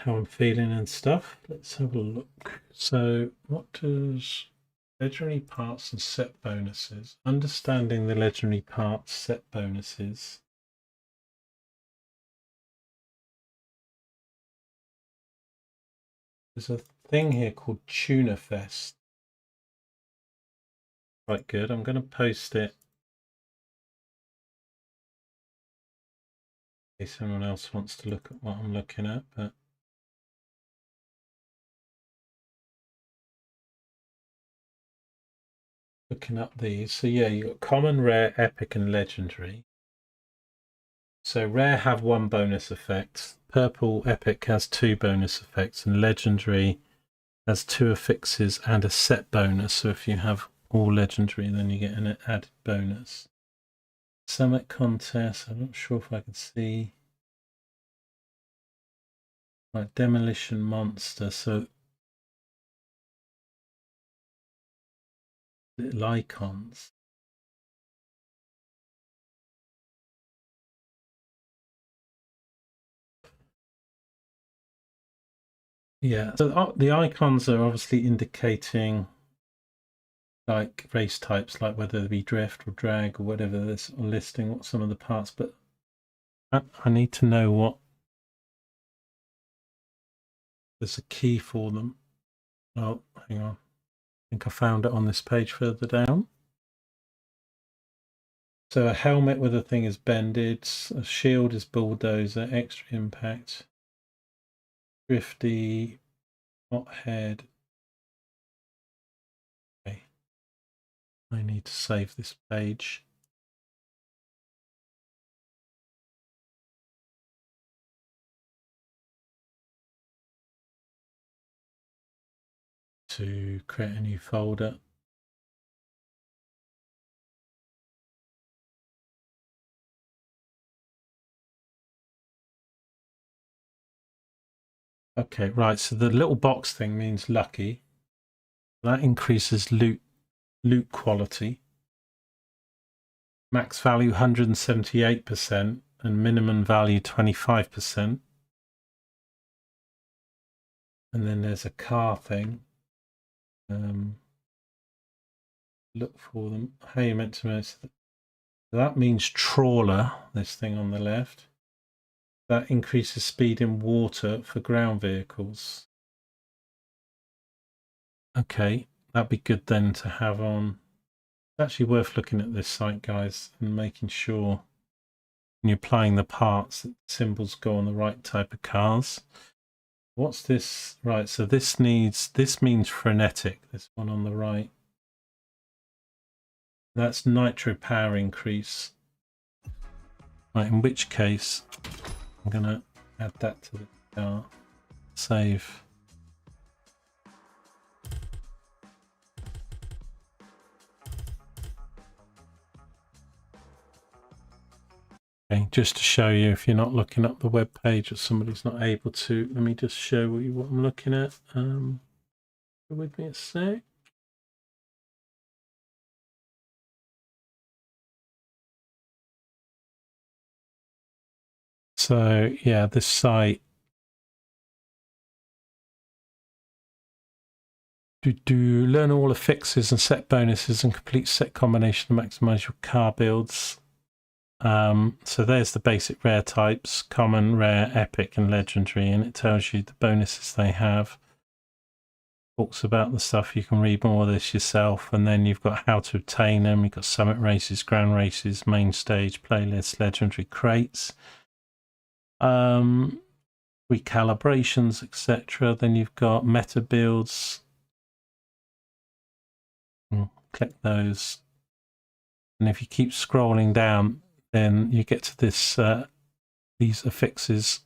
how I'm feeling and stuff. Let's have a look. So what does legendary parts and set bonuses? Understanding the legendary parts, set bonuses. There's a thing here called Tuna Fest. Quite good. I'm going to post it in case anyone else wants to look at what I'm looking at, but looking up these. So yeah, you've got common, rare, epic, and legendary. So rare have one bonus effect, purple epic has 2 bonus effects, and legendary has 2 affixes and a set bonus. So if you have all legendary, then you get an added bonus. Summit contest, I'm not sure if I can see. Like demolition monster, so little icons. Yeah, so the icons are obviously indicating like race types, like whether they be drift or drag or whatever this, or listing what some of the parts, but I need to know what there's a key for them. Oh, hang on. I think I found it on this page further down. So a helmet with a thing is bended, a shield is bulldozer, extra impact, drifty, hot head. Okay. I need to save this page. To create a new folder. Okay, right, so the little box thing means lucky. That increases loot quality. Max value 178% and minimum value 25%. And then there's a car thing. Look for them. How you meant to know? That means trawler, this thing on the left. That increases speed in water for ground vehicles. Okay, that'd be good then to have on. It's actually worth looking at this site, guys, and making sure when you're applying the parts that the symbols go on the right type of cars. What's this? Right, so this means frenetic, this one on the right. That's nitro power increase. Right, in which case I'm gonna add that to the car. Save. Okay, just to show you, if you're not looking up the web page or somebody's not able to, let me just show you what I'm looking at. Bear with me a sec. So yeah, this site learn all the fixes and set bonuses and complete set combination to maximize your car builds. So there's the basic rare types: common, rare, epic, and legendary, and it tells you the bonuses they have. Talks about the stuff. You can read more of this yourself, and then you've got how to obtain them. You've got summit races, grand races, main stage, playlists, legendary crates, recalibrations, etc. Then you've got meta builds. Click those, and if you keep scrolling down, then you get to this these affixes,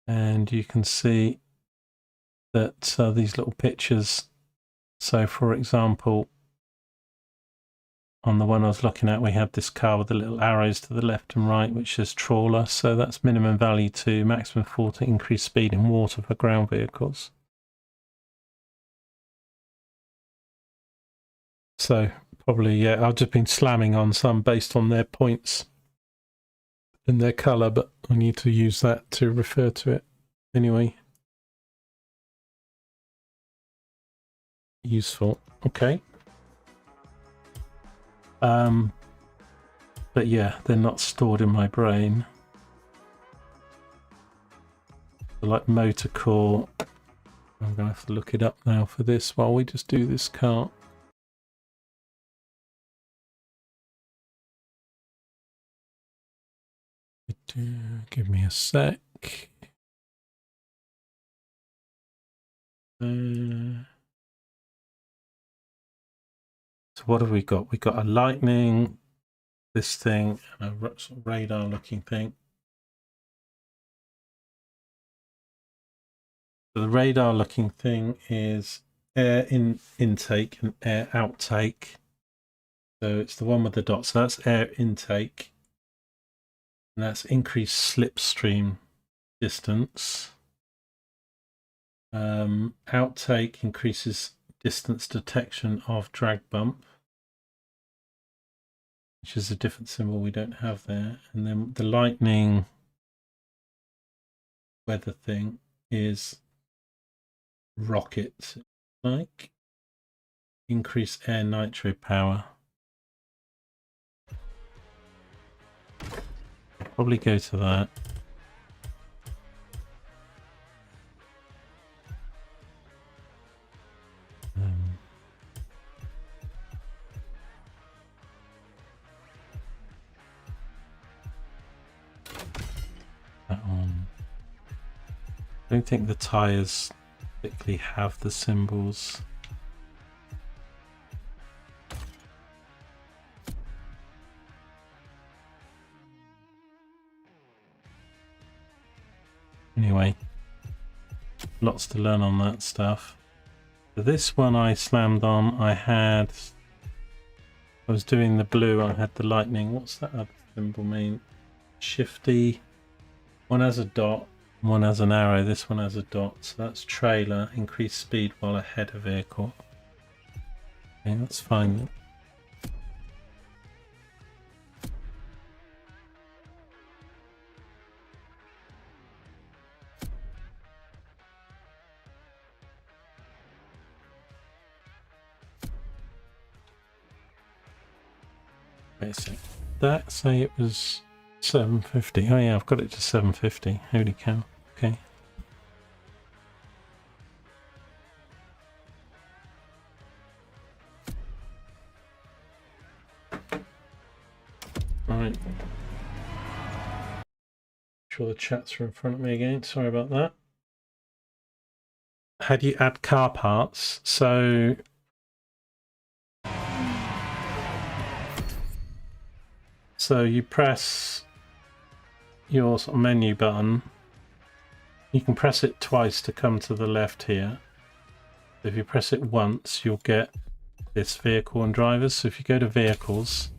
and you can see that these little pictures. So for example, on the one I was looking at, we have this car with the little arrows to the left and right, which says trawler. So that's minimum value 2, maximum 40, increased speed in water for ground vehicles. So probably, yeah, I've just been slamming on some based on their points and their colour, but I need to use that to refer to it anyway. Useful. Okay. But yeah, they're not stored in my brain. So like motor core, I'm going to have to look it up now for this while we just do this car. Give me a sec. So what have we got? We got a lightning, this thing, and a sort of radar looking thing. So the radar looking thing is air intake and air outtake. So it's the one with the dots. So that's air intake. And that's increased slipstream distance. Outtake increases distance detection of drag bump, which is a different symbol we don't have there. And then the lightning weather thing is rocket, like increase air nitro power. Probably go to that. That one. I don't think the tires particularly have the symbols. Anyway, lots to learn on that stuff. So this one I slammed on. I was doing the blue, I had the lightning. What's that other symbol mean? Shifty. One has a dot, one has an arrow. This one has a dot. So that's trailer, increased speed while ahead of vehicle. Okay, that's fine. Basic. That say it was 750. Oh yeah, I've got it to 750. Holy cow. Okay. Right. Sure the chats are in front of me again. Sorry about that. How do you add car parts? So you press your sort of menu button. You can press it twice to come to the left here. If you press it once, you'll get this vehicle and drivers. So if you go to vehicles,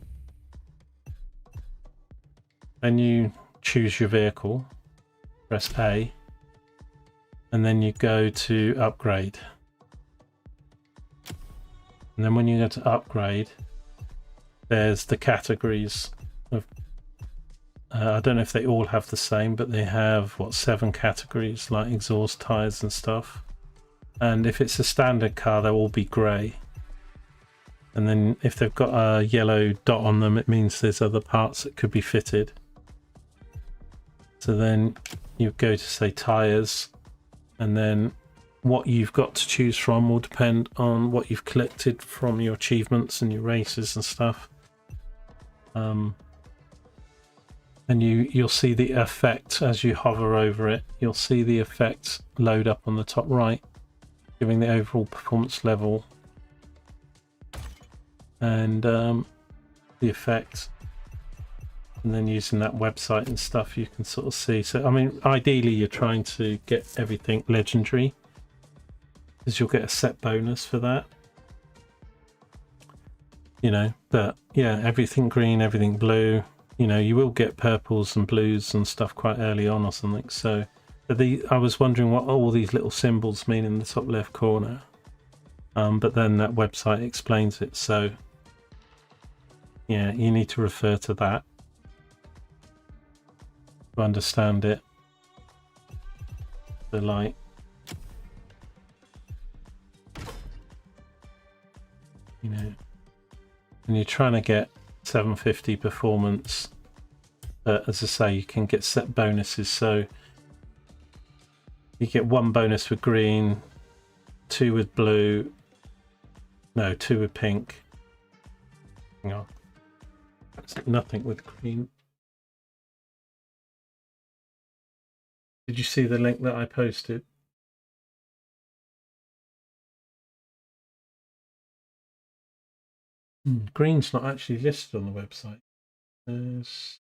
then you choose your vehicle, press A, and then you go to upgrade. And then when you go to upgrade, there's the categories of I don't know if they all have the same, but they have, what, 7 categories, like exhaust, tyres and stuff. And if it's a standard car, they'll all be grey. And then if they've got a yellow dot on them, it means there's other parts that could be fitted. So then you go to, say, tyres, and then what you've got to choose from will depend on what you've collected from your achievements and your races and stuff. And you'll see the effect as you hover over it. You'll see the effect load up on the top right, giving the overall performance level and the effect. And then using that website and stuff, you can sort of see. So I mean, ideally you're trying to get everything legendary, because you'll get a set bonus for that, you know. But yeah, everything green, everything blue. You know, you will get purples and blues and stuff quite early on or something. So I was wondering what all these little symbols mean in the top left corner. But then that website explains it. So yeah, you need to refer to that to understand it. The light. You know, and you're trying to get 750 performance, but as I say, you can get set bonuses. So you get 1 bonus with green, 2 with blue, no, 2 with pink. Hang on, that's nothing with green. Did you see the link that I posted? Green's not actually listed on the website. There's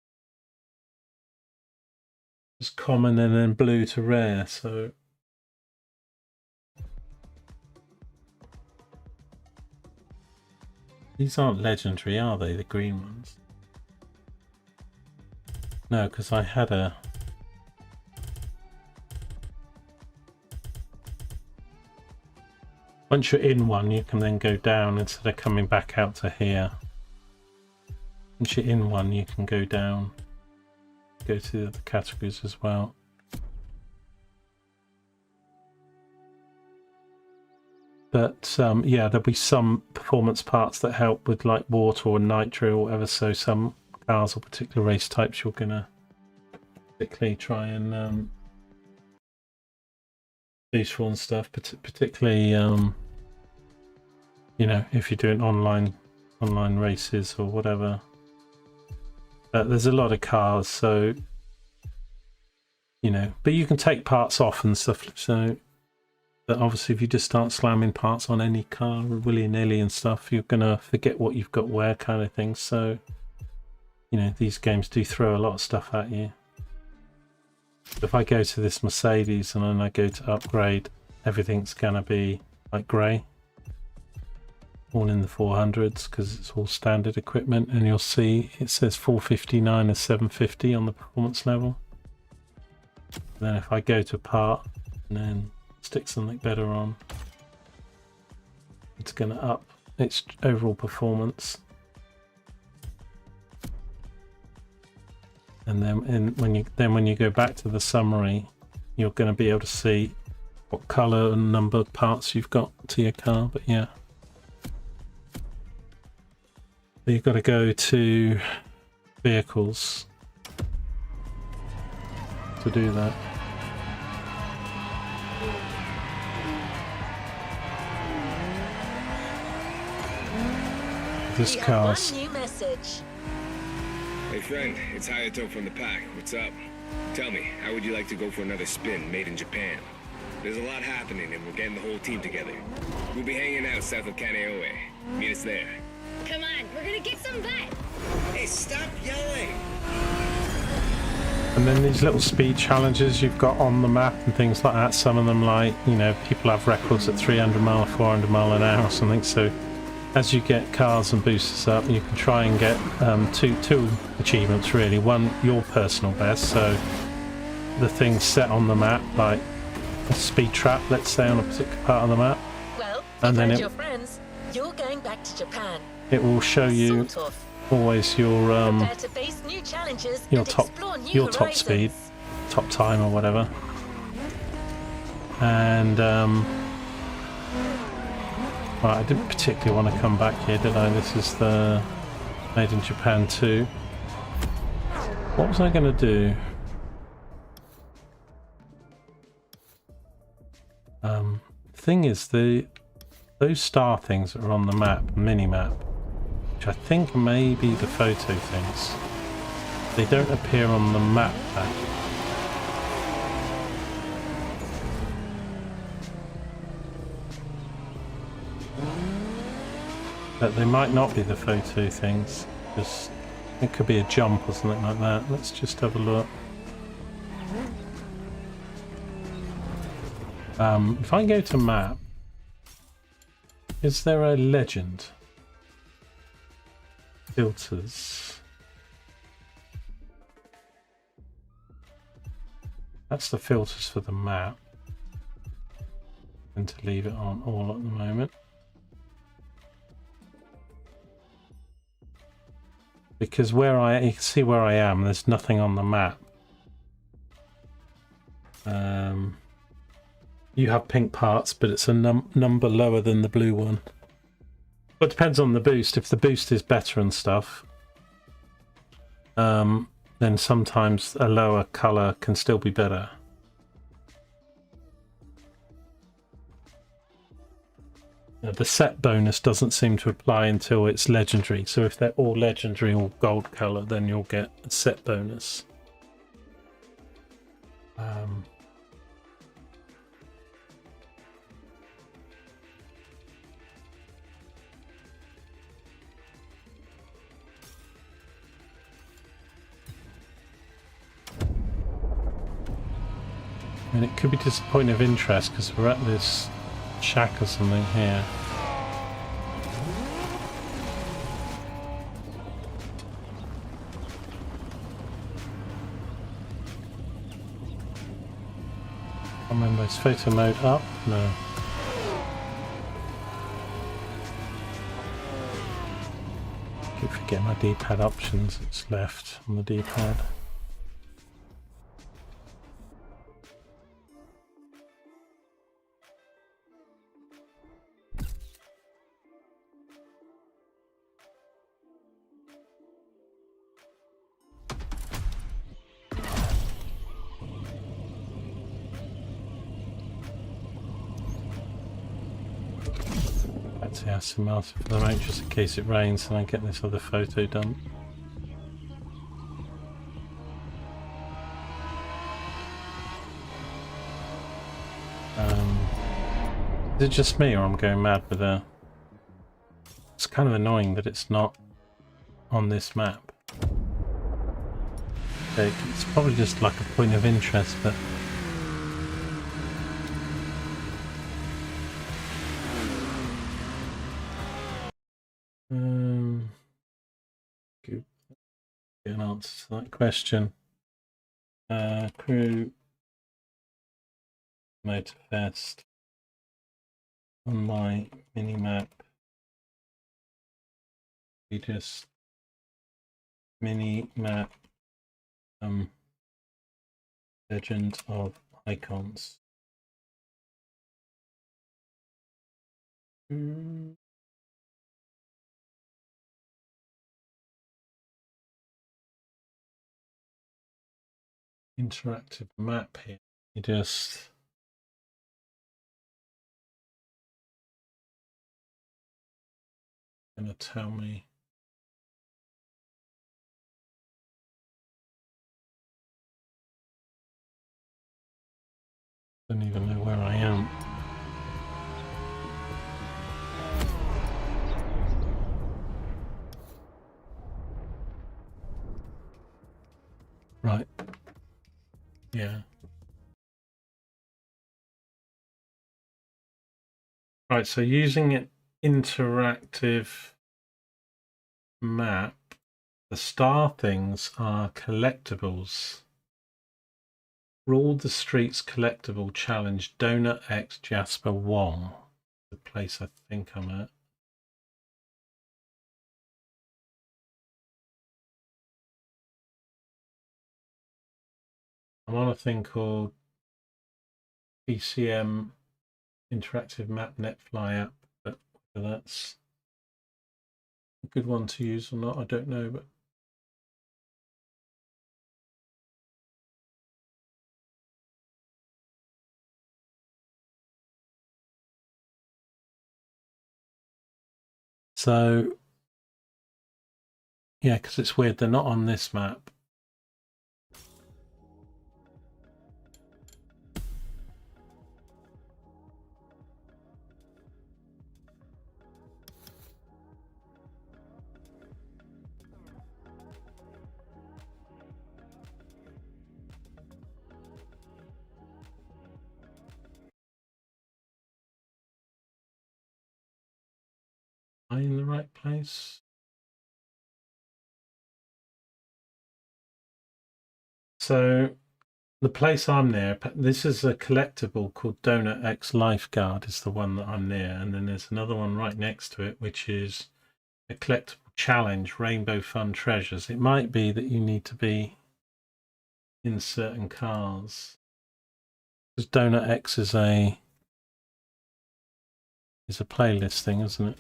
common and then blue to rare, so these aren't legendary, are they, the green ones? No, because I had a once you're in one, you can then go down instead of coming back out to here. Once you're in one, you can go down, go to the other categories as well. But yeah, there'll be some performance parts that help with like water or nitro or whatever. So some cars or particular race types you're going to particularly try and boost for and stuff, particularly you know, if you're doing online races or whatever. There's a lot of cars, so you know, but you can take parts off and stuff. So but obviously if you just start slamming parts on any car willy-nilly and stuff, you're gonna forget what you've got where, kind of thing. So you know, these games do throw a lot of stuff at you. If I go to this Mercedes and then I go to upgrade, everything's gonna be like grey, all in the 400s, because it's all standard equipment. And you'll see it says 459 and 750 on the performance level. And then if I go to part and then stick something better on, it's gonna up its overall performance. And then when you go back to the summary, you're going to be able to see what colour and number of parts you've got to your car. But yeah, but you've got to go to vehicles to do that. This car's one new message. Hey friend, it's Hayato from the pack. What's up? Tell me, how would you like to go for another spin made in Japan? There's a lot happening and we're getting the whole team together. We'll be hanging out south of Kaneohe. Meet us there. Come on, we're gonna kick some butt. Hey, stop yelling! And then these little speed challenges you've got on the map and things like that. Some of them, like, you know, people have records at 300 mile or 400 mile an hour or something. So as you get cars and boosters up, you can try and get two achievements really. One, your personal best, so the things set on the map, like a speed trap, let's say, on a particular part of the map. Well, And then your friends, you're going back to Japan. It will show you Sort of. always your Prepare to face new challenges your and top explore new your top horizons. speed, top time or whatever. And right, I didn't particularly want to come back here, did I? This is the Made in Japan 2. What was I going to do? Thing is, those star things that are on the map, mini map, which I think may be the photo things, they don't appear on the map pack. But they might not be the photo things, because it could be a jump or something like that. Let's just have a look. If I go to map, is there a legend? Filters. That's the filters for the map. And to leave it on all at the moment. Because you can see where I am, there's nothing on the map. You have pink parts, but it's a number lower than the blue one. But it depends on the boost. If the boost is better and stuff, then sometimes a lower colour can still be better. The set bonus doesn't seem to apply until it's legendary. So if they're all legendary or gold colour, then you'll get a set bonus. And it could be just a point of interest because we're at this shack or something here. I remember, is photo mode up? No. I keep forgetting my D-pad options. It's left on the D-pad. Some else for the moment, just in case it rains and I get this other photo done. Is it just me or I'm going mad with a... It's kind of annoying that it's not on this map. It's probably just like a point of interest, but... Get an answer to that question. Crew Motorfest on my mini map. We just mini map Legend of Icons. Interactive map here. You just gonna tell me Don't even know where I am. Right. Yeah. Right, so using an interactive map, the star things are collectibles. Rule the Streets collectible challenge Donut X Jasper Wong. The place I think I'm at. I'm on a thing called PCM Interactive Map Netfly app, but whether that's a good one to use or not, I don't know. But so yeah, because it's weird they're not on this map. Am I in the right place? So the place I'm near, this is a collectible called Donut X Lifeguard is the one that I'm near. And then there's another one right next to it, which is a collectible challenge, Rainbow Fun Treasures. It might be that you need to be in certain cars. Because Donut X is a playlist thing, isn't it?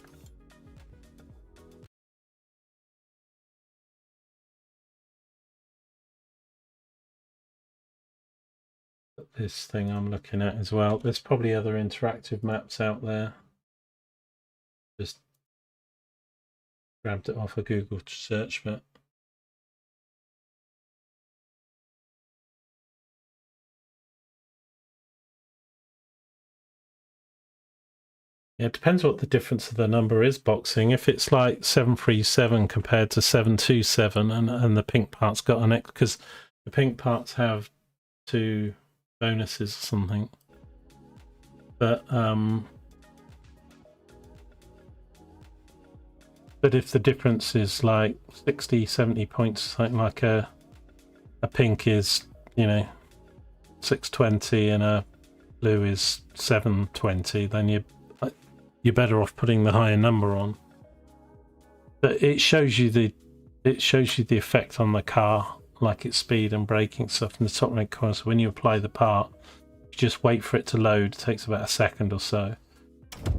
This thing I'm looking at as well. There's probably other interactive maps out there. Just grabbed it off a Google search, but yeah, it depends what the difference of the number is. Boxing, if it's like 737 compared to 727, and the pink part's got an X, because the pink parts have 2 bonuses or something. But if the difference is like 60-70 points, something like a pink is, you know, 620 and a blue is 720, then you're better off putting the higher number on. But it shows you the effect on the car, like its speed and braking stuff in the top right corner. So when you apply the part, you just wait for it to load. It takes about a second or so.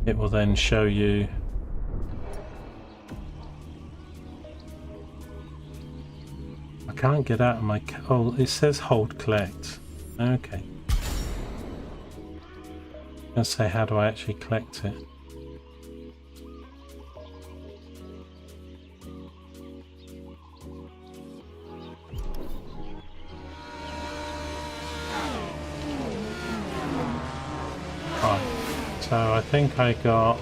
It will then show you I can't get out of my oh, it says hold collect. Okay. Let's say, how do I actually collect it? Right, so I think I got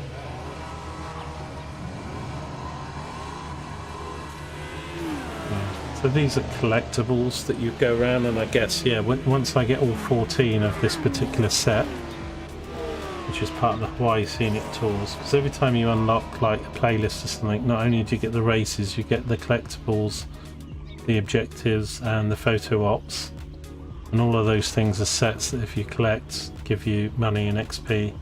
so these are collectibles that you go around, and I guess, yeah, once I get all 14 of this particular set, which is part of the Hawaii Scenic Tours, because every time you unlock like a playlist or something, not only do you get the races, you get the collectibles, the objectives, and the photo ops, and all of those things are sets that if you collect give you money and XP.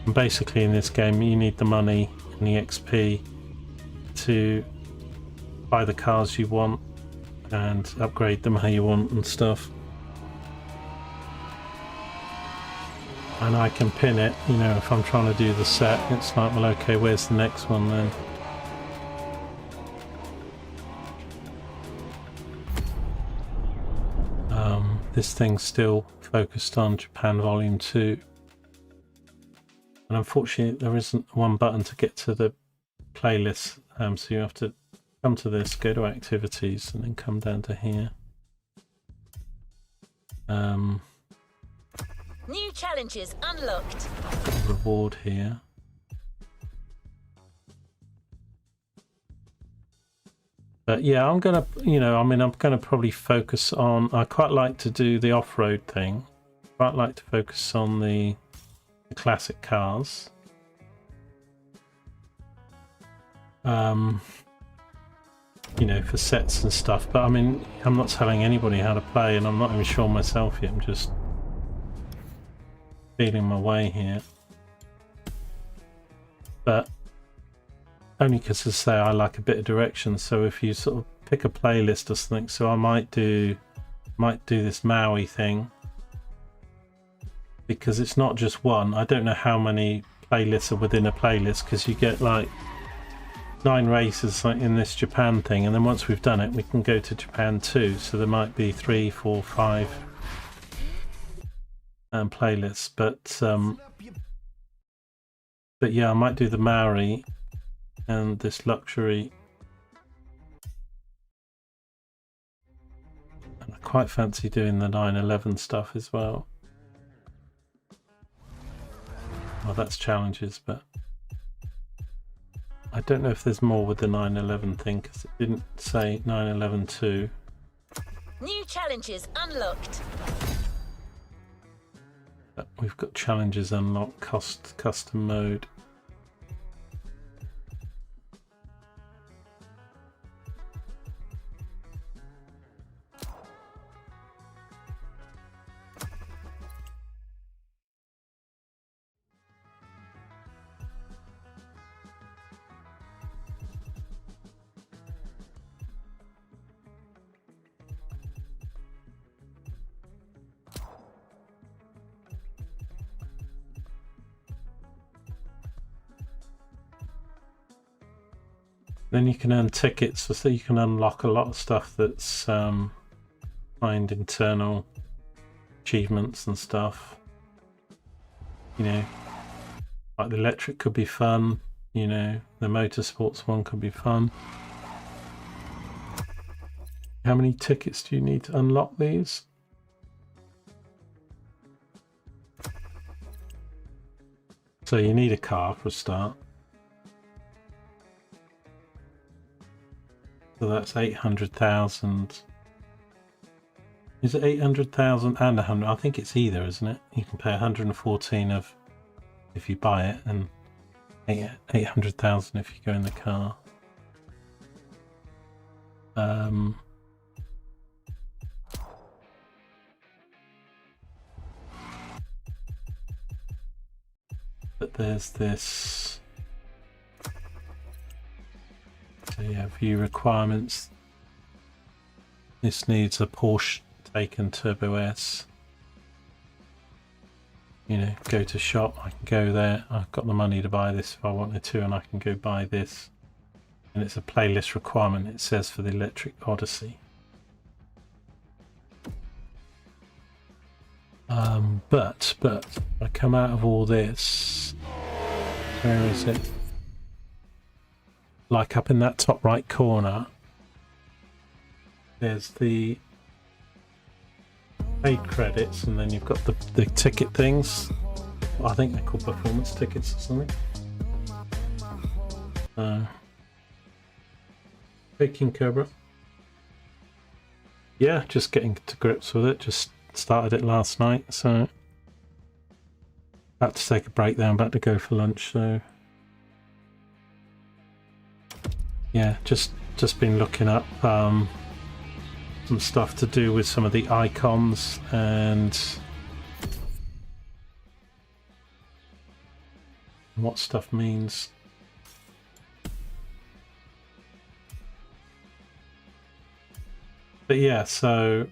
And basically in this game you need the money and the XP to buy the cars you want and upgrade them how you want and stuff. And I can pin it, you know, if I'm trying to do the set, it's like, well, okay, where's the next one then? This thing's still focused on Japan Volume 2. And unfortunately there isn't one button to get to the playlist, so you have to come to this, go to activities, and then come down to here. New challenges unlocked. Reward here. But yeah, I'm gonna, I'm gonna probably focus on. I quite like to do the off-road thing. Quite like to focus on the classic cars. For sets and stuff. But I mean, I'm not telling anybody how to play, and I'm not even sure myself yet. I'm just feeling my way here. But only because, as I say, I like a bit of direction. So if you sort of pick a playlist or something, so I might do this Maui thing, because it's not just one. I don't know how many playlists are within a playlist, because you get like 9 races like in this Japan thing, and then once we've done it, we can go to Japan 2. So there might be 3, 4, 5 playlists. But yeah, I might do the Maori and this luxury. And I quite fancy doing the 911 stuff as well. Well, that's challenges, but I don't know if there's more with the 911 thing, because it didn't say 911 2. New challenges unlocked. But we've got challenges unlocked, custom mode. Then you can earn tickets, so you can unlock a lot of stuff that's find internal achievements and stuff. Like the electric could be fun, the motorsports one could be fun. How many tickets do you need to unlock these? So you need a car for a start. So that's 800,000. Is it 800,000 and 100? I think it's either, isn't it? You can pay 114 of if you buy it, and 800,000 if you go in the car. But there's this. So yeah, view requirements. This needs a Porsche Taycan Turbo S. Go to shop. I can go there. I've got the money to buy this if I wanted to, and I can go buy this. And it's a playlist requirement. It says for the Electric Odyssey. But I come out of all this. Where is it? Like up in that top right corner, there's the paid credits, and then you've got the ticket things. I think they're called performance tickets or something. Hey King Cobra. Yeah, just getting to grips with it. Just started it last night, so about to take a break there. I'm about to go for lunch, so yeah, just been looking up some stuff to do with some of the icons and what stuff means. But yeah, so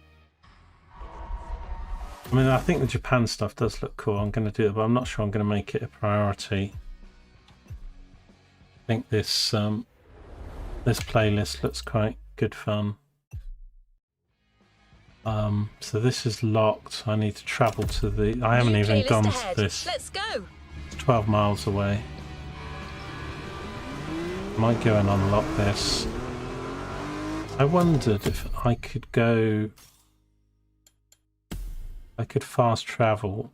I mean, I think the Japan stuff does look cool. I'm going to do it, but I'm not sure I'm going to make it a priority. I think this this playlist looks quite good fun. So this is locked. I need to travel to the. I haven't even gone to this. Let's go. It's 12 miles away. I might go and unlock this. I wondered if I could go. I could fast travel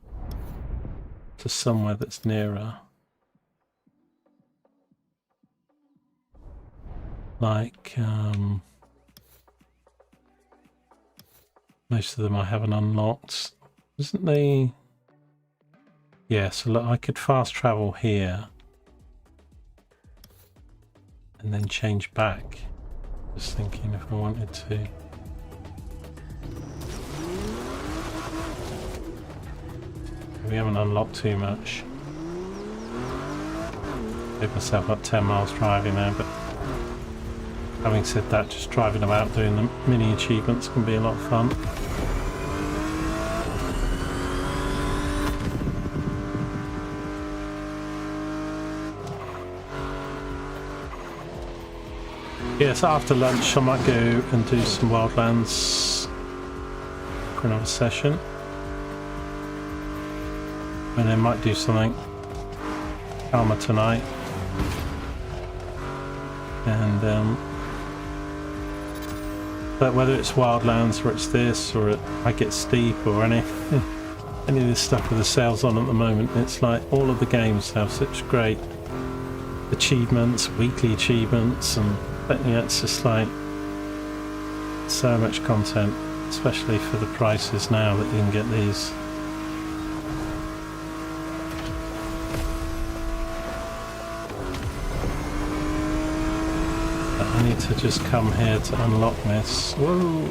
to somewhere that's nearer. Like, most of them I haven't unlocked. Isn't they? Yeah, so look, I could fast travel here. And then change back. Just thinking if I wanted to. We haven't unlocked too much. Gave myself up 10 miles driving there, but having said that, just driving about doing the mini achievements can be a lot of fun. Yes, after lunch I might go and do some Wildlands for another session. And then might do something calmer tonight. And but whether it's Wildlands or it's this or I Get Steep or any of this stuff with the sales on at the moment, it's like all of the games have such great achievements, weekly achievements, and yeah, it's just like so much content, especially for the prices now that you can get these. But I need to just come here to unlock this. Whoa!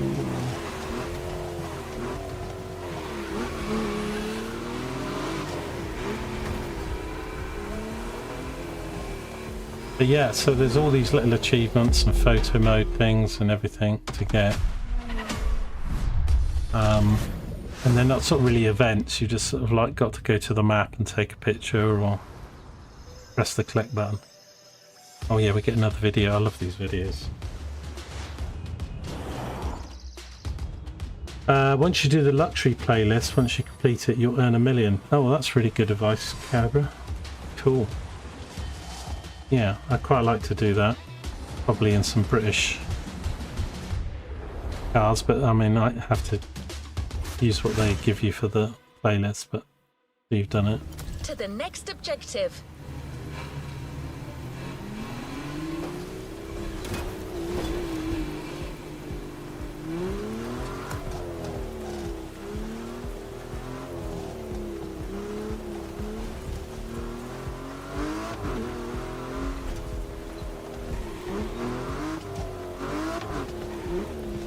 But yeah, so there's all these little achievements and photo mode things and everything to get. And they're not sort of really events, you just sort of like got to go to the map and take a picture or press the click button. Oh yeah, we get another video, I love these videos. Once you do the luxury playlist, once you complete it, you'll earn $1 million. Oh, well, that's really good advice, Cabra. Cool. Yeah, I'd quite like to do that. Probably in some British cars, but I mean, I have to use what they give you for the playlist, but you've done it. To the next objective.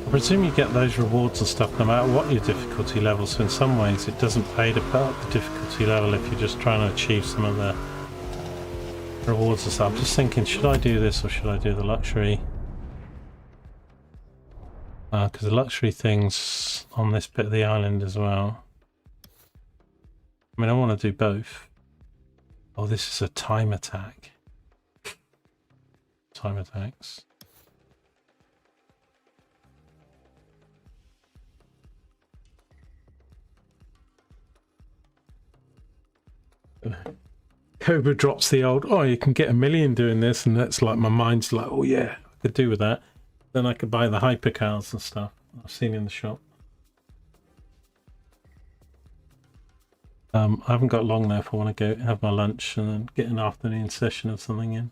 I presume you get those rewards and stuff no matter what your difficulty level, so in some ways it doesn't pay to put up the difficulty level if you're just trying to achieve some of the rewards and stuff. I'm just thinking, should I do this or should I do the luxury? Because the luxury thing's on this bit of the island as well. I mean, I want to do both. Oh, this is a time attack. Time attacks. Cobra drops the old, oh, you can get $1 million doing this, and that's like, my mind's like, oh yeah, I could do with that. Then I could buy the hypercars and stuff I've seen in the shop. I haven't got long now if I want to go have my lunch and then get an afternoon session of something in.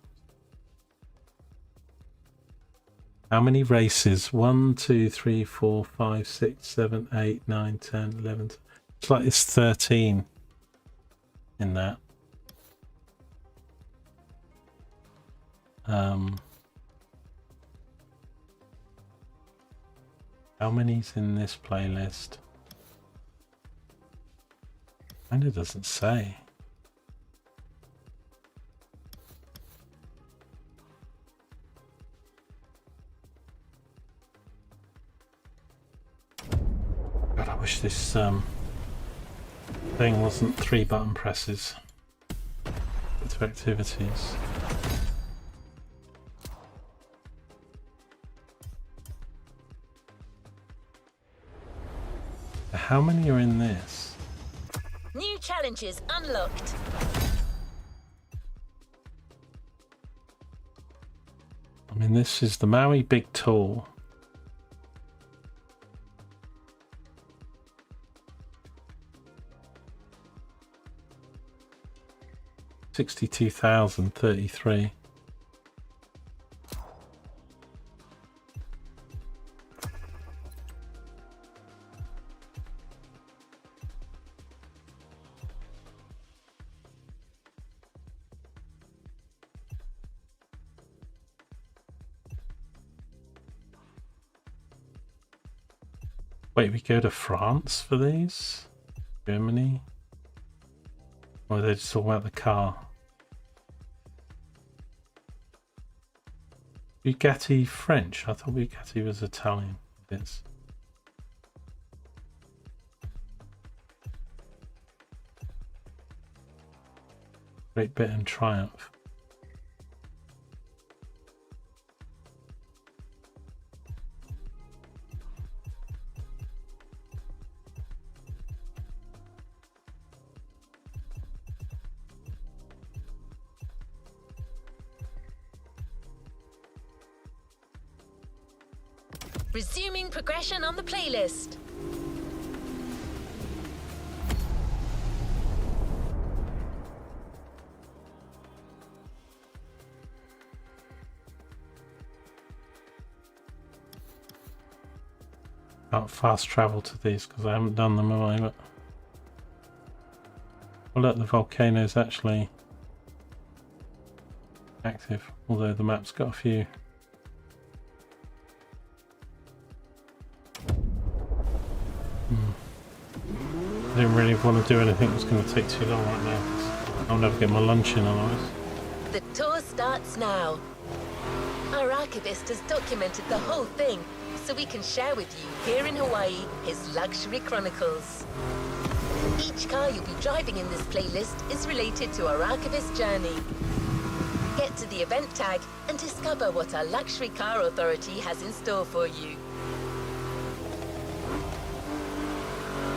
How many races? 1, 2, 3, 4, 5, 6, 7, 8, 9, 10, 11. It's like it's 13 in that. How many's in this playlist? Kinda doesn't say. God, I wish this thing wasn't 3 button presses to activities. How many are in this? New challenges unlocked. I mean, this is the Maui Big Tour. 62,033. Wait, we go to France for these? Germany? Or are they just talking about the car? Bugatti French? I thought Bugatti was Italian. It is. Great Britain Triumph. Resuming progression on the playlist. Can't fast travel to these because I haven't done them, have I? But well, look, the volcano's actually active, although the map's got a few. I didn't really want to do anything that's going to take too long right now. I'll never get my lunch in otherwise. The tour starts now. Our archivist has documented the whole thing, so we can share with you here in Hawaii his luxury chronicles. Each car you'll be driving in this playlist is related to our archivist journey. Get to the event tag and discover what our luxury car authority has in store for you.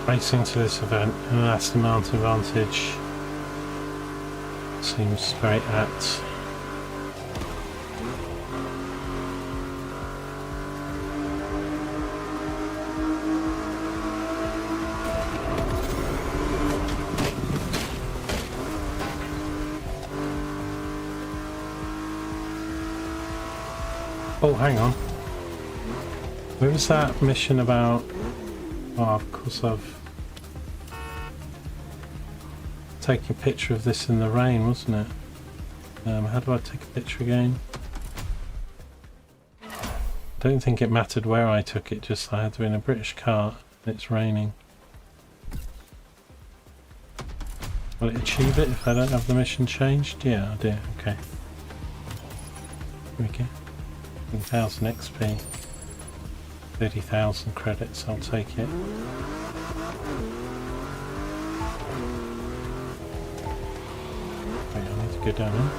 Racing to this event in an Aston Martin Vantage seems very apt. Oh, hang on. Where was that mission about? Oh, of course I've taken a picture of this in the rain, wasn't it? How do I take a picture again? I don't think it mattered where I took it, just I had to be in a British car and it's raining. Will it achieve it if I don't have the mission changed? Yeah, I do. Okay. Here we go. 10,000 XP. 30,000 credits, I'll take it. Wait, I need to go down here.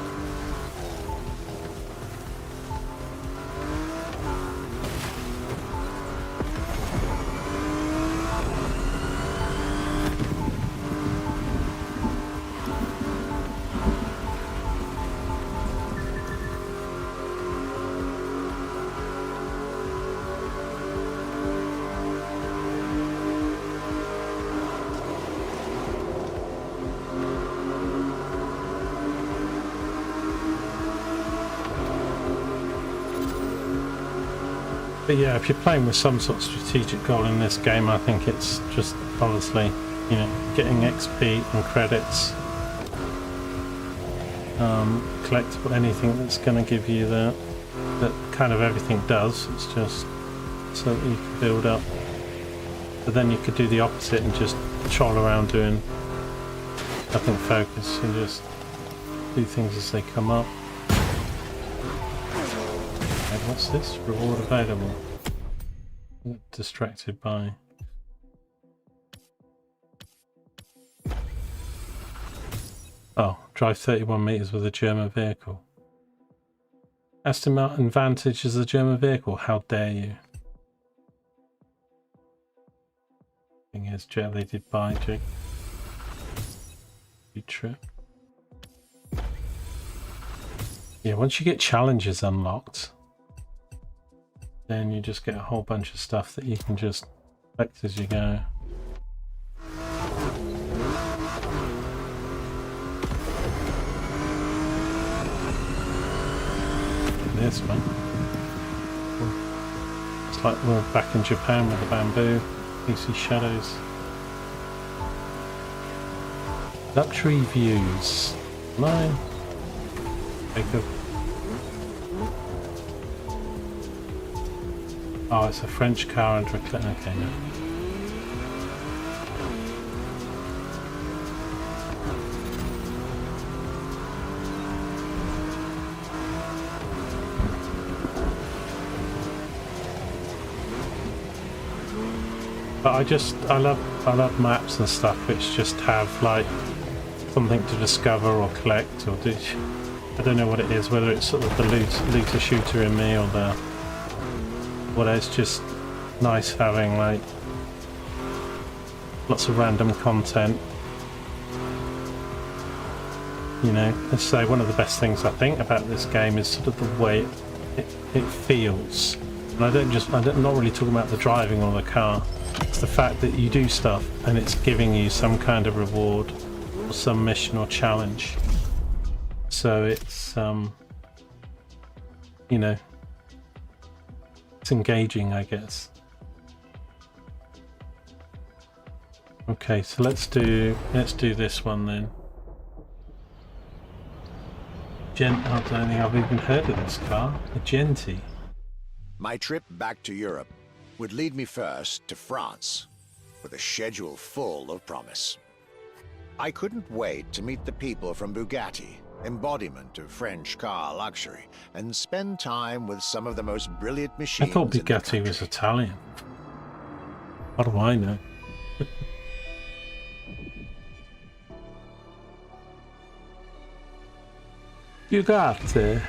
But yeah, if you're playing with some sort of strategic goal in this game, I think it's just honestly, you know, getting XP and credits, collectible, anything that's going to give you that kind of everything does. It's just so that you can build up. But then you could do the opposite and just troll around doing nothing focused and just do things as they come up. What's this? Reward available. Distracted by... Oh, drive 31 meters with a German vehicle. Aston Martin Vantage is a German vehicle. How dare you? Thing is, they did buy Jake. Trip. Yeah, once you get challenges unlocked, then you just get a whole bunch of stuff that you can just collect as you go. this one. It's like we're back in Japan with the bamboo. You see shadows. Luxury views. 9. Take a... Oh, it's a French car under a cliff. Okay, no. But I love maps and stuff which just have like something to discover or collect or do. I don't know what it is, whether it's sort of the looter shooter in me or the it's just nice having like lots of random content. You know, let's say one of the best things I think about this game is sort of the way it feels. And I'm not really talking about the driving or the car. It's the fact that you do stuff and it's giving you some kind of reward or some mission or challenge. So it's you know, it's engaging, I guess. Okay, so let's do this one then. I don't think I've even heard of this car. A Genti. My trip back to Europe would lead me first to France, with a schedule full of promise. I couldn't wait to meet the people from Bugatti, embodiment of French car luxury, and spend time with some of the most brilliant machines. I thought Bugatti was Italian. What do I know? Bugatti.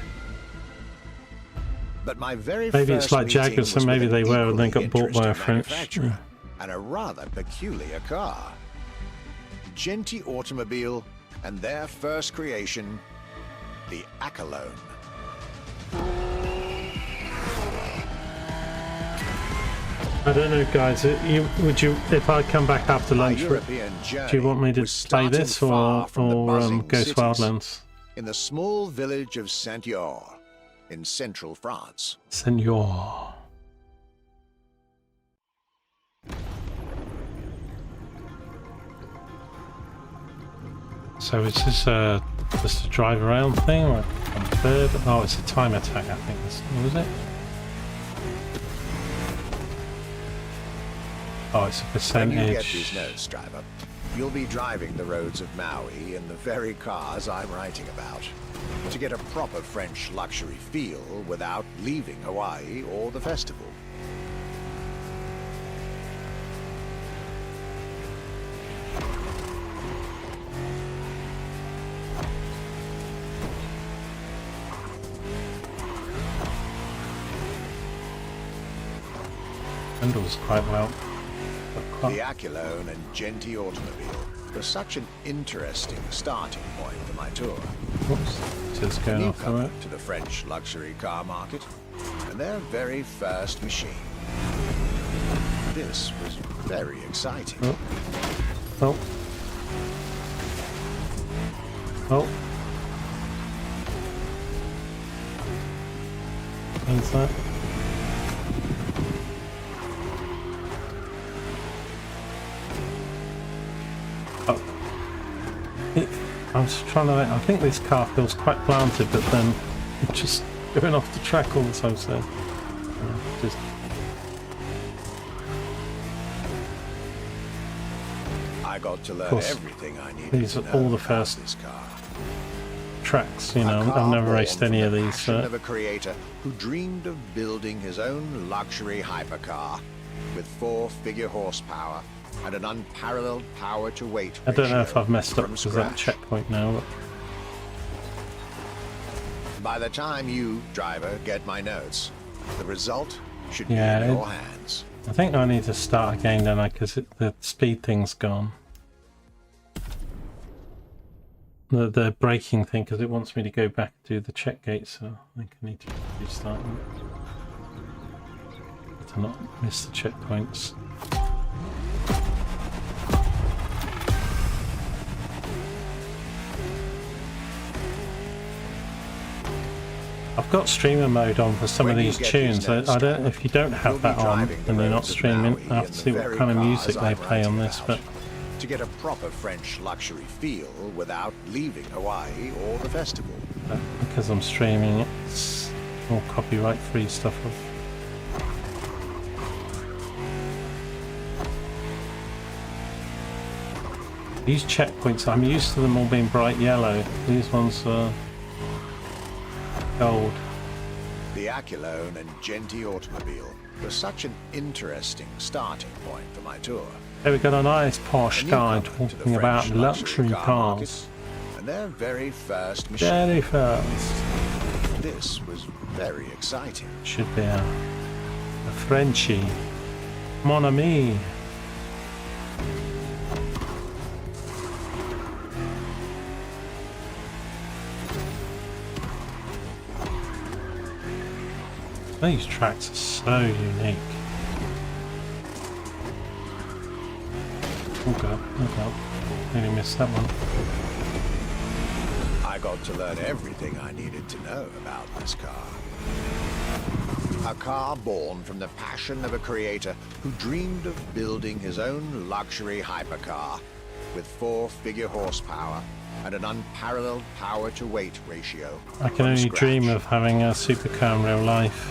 But my very maybe first it's like Jaguars, so maybe they were and they got bought by a French. And a rather peculiar car. Genti automobile and their first creation, the Accolone. I don't know, guys. If I come back after lunch, do you want me to play this or Ghost Wildlands? In the small village of Saint-Yor, in central France. Saint-Yor. So is this just a drive around thing or a third? Oh, it's a time attack, I think. What is it? Oh, it's a percentage. When you get these notes, driver, you'll be driving the roads of Maui in the very cars I'm writing about, to get a proper French luxury feel without leaving Hawaii or the festival. Handles quite well. The Accolone and Genti automobile was such an interesting starting point for my tour. Oops, just going off the road. To the French luxury car market and their very first machine. This was very exciting. Oh. Oh. Oh. What's that? I was trying to. I think this car feels quite planted, but then it's just going off the track all the time. So just. I got to learn everything I needed. These are all the first tracks. You know, I've never raced any of these. Of a creator who dreamed of building his own luxury hypercar with 4-figure horsepower and an unparalleled power-to-weight ratio. I don't know if I've messed up because that checkpoint now. But... By the time you, driver, get my notes, the result should be in your hands. I think I need to start again, don't I? Because the speed thing's gone. The braking thing, because it wants me to go back and do the check gate, so I think I need to restart them. To not miss the checkpoints. I've got streamer mode on for some of these tunes. I don't. If you don't have that on and you're not streaming, I have to see what kind of music they play on this. But to get a proper French luxury feel without leaving Hawaii or the festival. Because I'm streaming, it's all copyright-free stuff. These checkpoints, I'm used to them all being bright yellow. These ones are gold. The Aculone and Genti automobile was such an interesting starting point for my tour. There we got a nice posh guy talking about luxury cars. And their very first machine. Very first. This was very exciting. Should be a Frenchie. Mon ami. These tracks are so unique. Oh god, nearly missed that one. I got to learn everything I needed to know about this car. A car born from the passion of a creator who dreamed of building his own luxury hypercar with 4-figure horsepower and an unparalleled power-to-weight ratio. I can only dream of having a supercar in real life.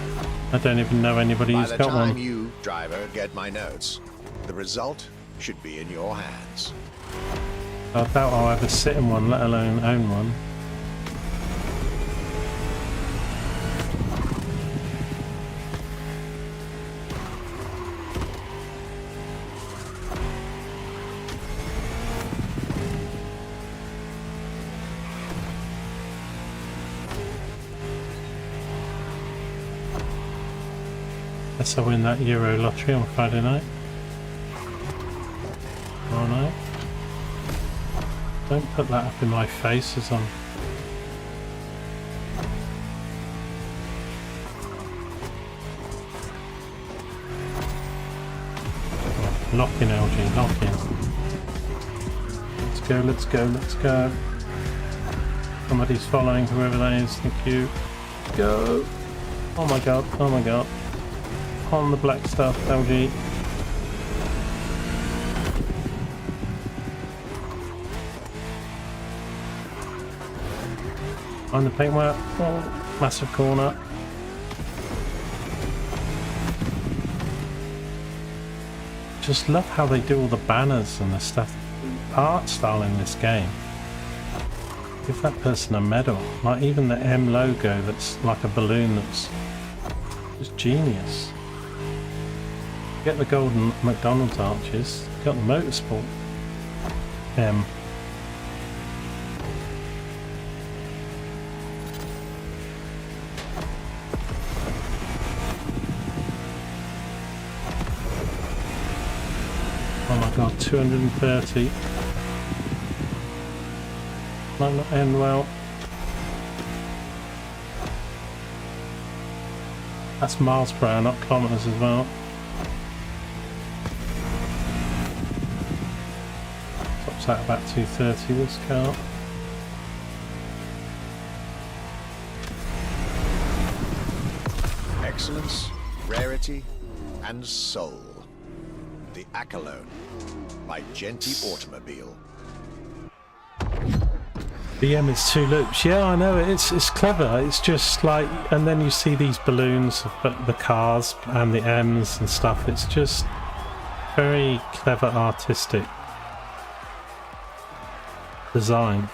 I don't even know anybody who's got one. By the time you, driver, get my notes, the result should be in your hands. I doubt I'll ever sit in one, let alone own one. Unless I win that Euro lottery on Friday night. Tomorrow night. Don't put that up in my face as I'm... Oh, lock in, LG, lock in. Let's go, let's go, let's go. Somebody's following, whoever that is, thank you. Go! Oh my god, oh my god. On the black stuff, LG. On the paintwork. Oh, massive corner. Just love how they do all the banners and the stuff. Art style in this game. Give that person a medal. Like even the M logo that's like a balloon that's just genius. Get the golden McDonald's arches. Got the motorsport M. Oh my god, 230. Might not end well. That's miles per hour, not kilometers as well. Tops out about 230 this car. Excellence, rarity, and soul. The Aculone by Genti Automobile. The M is 2 loops. Yeah, I know, it's clever. It's just like, and then you see these balloons of the cars and the M's and stuff. It's just very clever artistic design.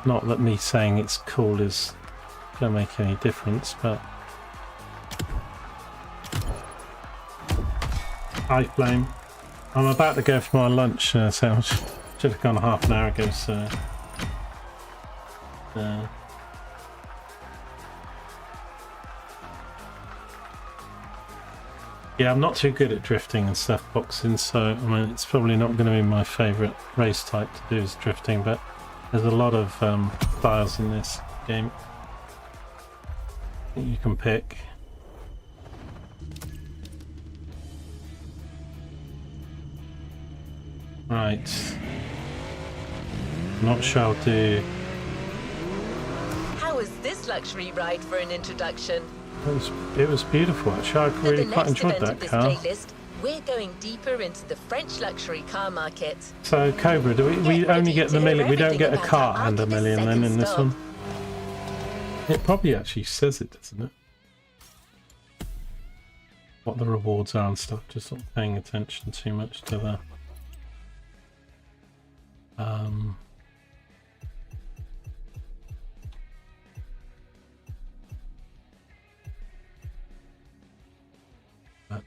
Not that me saying it's cool is gonna make any difference, but I flame. I'm about to go for my lunch, so I should have gone half an hour ago, so... Yeah, I'm not too good at drifting and stuff, boxing, so I mean, it's probably not going to be my favourite race type to do is drifting, but there's a lot of styles in this game that you can pick. Right. Not shall do. How was this luxury ride for an introduction? It was beautiful actually. I For really the quite next enjoyed event that of this car. playlist, we're going deeper into the French luxury car market. So Cobra, do we Get only ready get to the hear million? We don't everything get a about car our and a Archivist's million then second in this stop. one. It probably actually says it, doesn't it? What the rewards are and stuff. Just not paying attention too much to the. But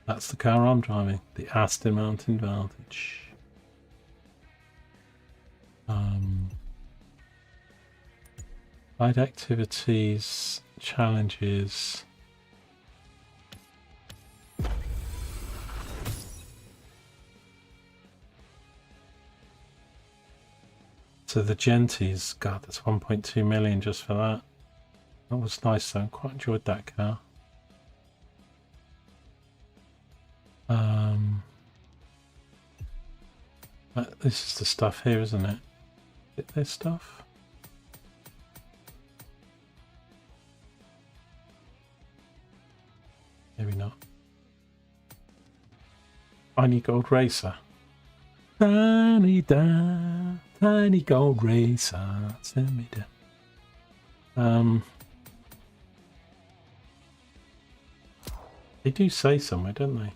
that's the car I'm driving, the Aston Martin Vantage. Ride activities, challenges. So the Genties, God, that's 1.2 million just for that. That was nice though, quite enjoyed that car. This is the stuff here, isn't it? Is it this stuff? Maybe not. Tiny Gold Racer. Tiny gold racer, send me down. They do say somewhere, don't they?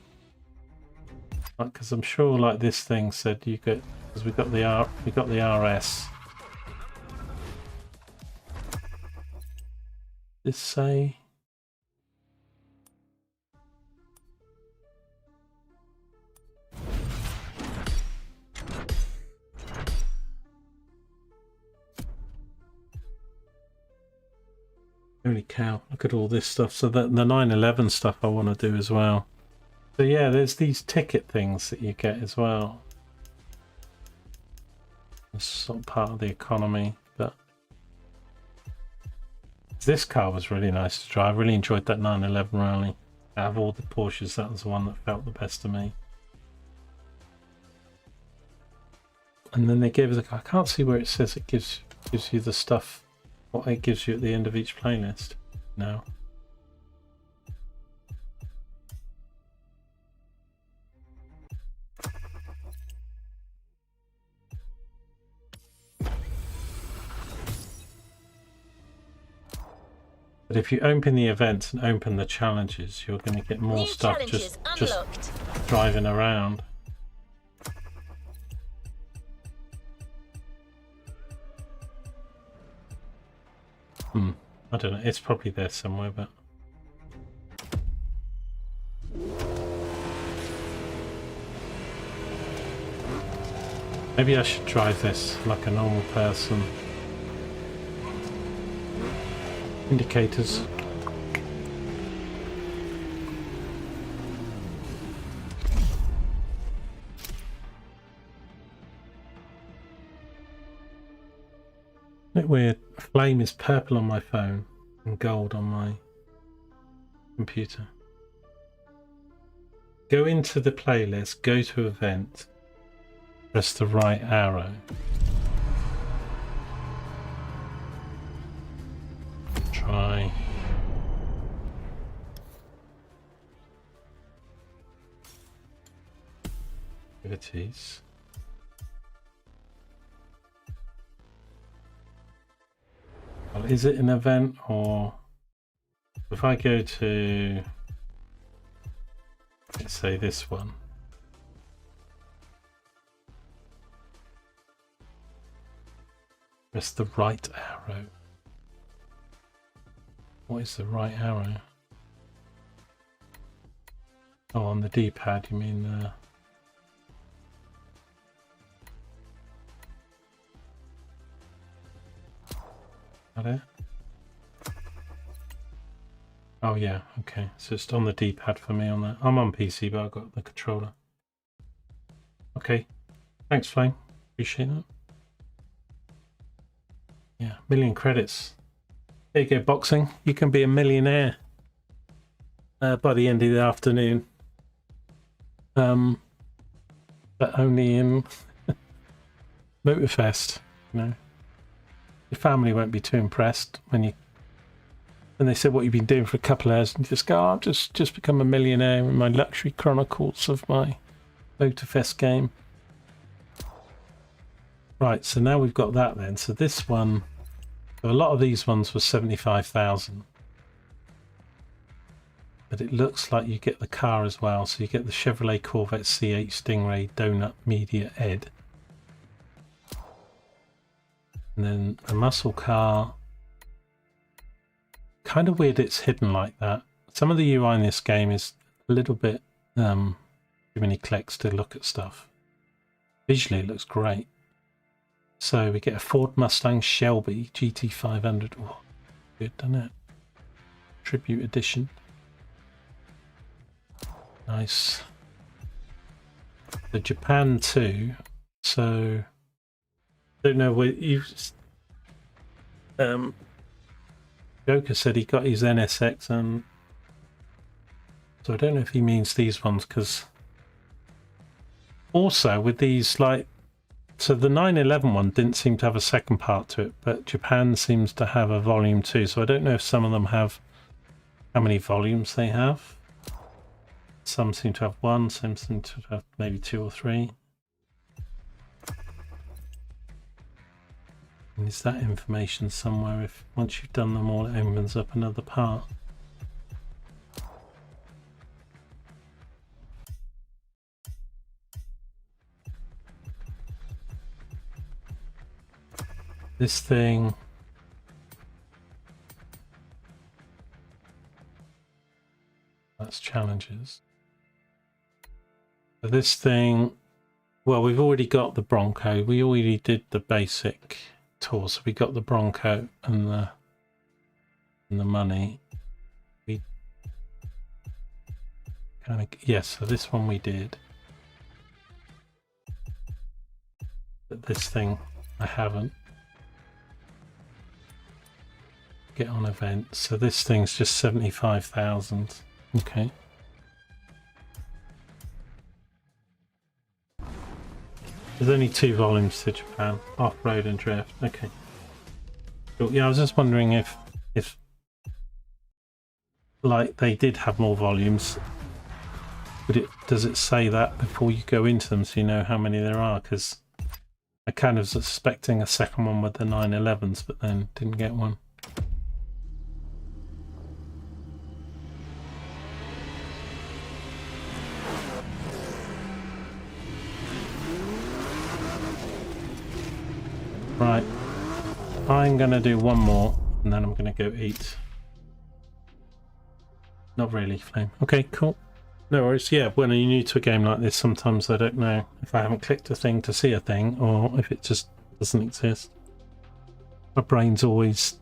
Because I'm sure, like this thing said, you get because we got the RS. This say. Holy cow, look at all this stuff. So that the 911 stuff I want to do as well. So yeah, there's these ticket things that you get as well. It's sort of part of the economy, but this car was really nice to drive. I really enjoyed that 911 rally. Out of all the Porsches, that was the one that felt the best to me. And then they gave us I can't see where it says it gives you the stuff. What it gives you at the end of each playlist now. But if you open the events and open the challenges, you're going to get more stuff just driving around. I don't know, it's probably there somewhere, but maybe I should drive this like a normal person. Indicators. Bit weird. Flame is purple on my phone and gold on my computer. Go into the playlist, go to event, press the right arrow. Try. Activities. Well, is it an event, or if I go to, let's say this one, press the right arrow. What is the right arrow? Oh, on the D-pad, you mean That it? Oh yeah, okay. So it's on the D-pad for me on that. I'm on PC, but I've got the controller. Okay. Thanks, Flame. Appreciate that. Yeah, 1,000,000 credits. There you go, boxing. You can be a millionaire by the end of the afternoon. But only in Motorfest, you know. Your family won't be too impressed when they said what you've been doing for a couple of hours, and you just go, oh, I've just become a millionaire in my luxury chronicles of my Motorfest game. Right, so now we've got that then. So this one, a lot of these ones were 75,000. But it looks like you get the car as well. So you get the Chevrolet Corvette C8 Stingray Donut Media Ed. And then a muscle car. Kind of weird it's hidden like that. Some of the UI in this game is a little bit too many clicks to look at stuff. Visually it looks great. So we get a Ford Mustang Shelby GT500. Oh, good, doesn't it? Tribute edition. Nice. The Japan 2. So don't know where you. Joker said he got his NSX, and so I don't know if he means these ones, because also with these, like, so the 911 one didn't seem to have a second part to it, but Japan seems to have a volume 2, so I don't know if some of them have how many volumes they have. Some seem to have 1, some seem to have maybe 2 or 3. And is that information somewhere if once you've done them all it opens up another part? This thing, that's challenges. So this thing, well, we've already got the Bronco. We already did the basic tour, so we got the Bronco and the money. We kind of, yes. So this one we did, but this thing I haven't. Get on events. So this thing's just 75,000. Okay. There's only 2 volumes to Japan, off-road and drift. Okay. Cool. Yeah, I was just wondering if like they did have more volumes. Does it say that before you go into them so you know how many there are? Because I kind of was expecting a second one with the 911s, but then didn't get one. Right, I'm going to do one more and then I'm going to go eat. Not really, Flame. Okay, cool. No worries. Yeah, when you're new to a game like this, sometimes I don't know if I haven't clicked a thing to see a thing or if it just doesn't exist. My brain's always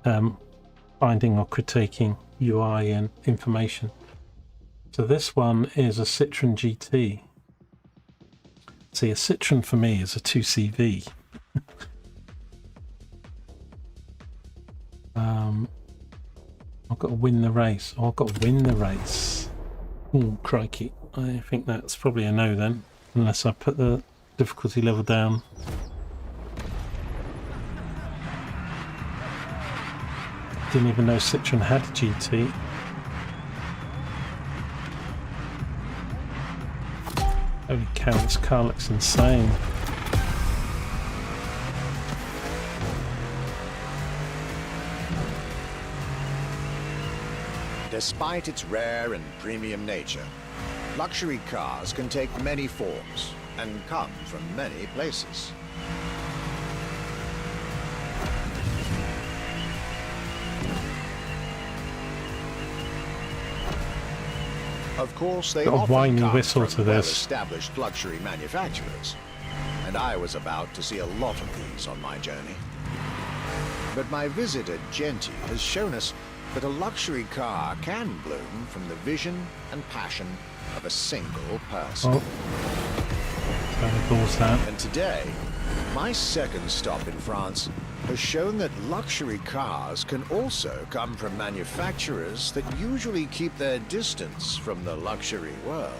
finding or critiquing UI and information. So this one is a Citroen GT. See, a Citroen for me is a 2CV. I've got to win the race. Oh, I've got to win the race. Oh, crikey. I think that's probably a no then, unless I put the difficulty level down. Didn't even know Citroen had a GT. Holy cow, this car looks insane. Despite its rare and premium nature, luxury cars can take many forms and come from many places. Of course, they got a often whiny come whistle from to this. well-established luxury manufacturers, and I was about to see a lot of these on my journey. But my visit at Genti has shown us that a luxury car can bloom from the vision and passion of a single person. And today, my second stop in France has shown that luxury cars can also come from manufacturers that usually keep their distance from the luxury world.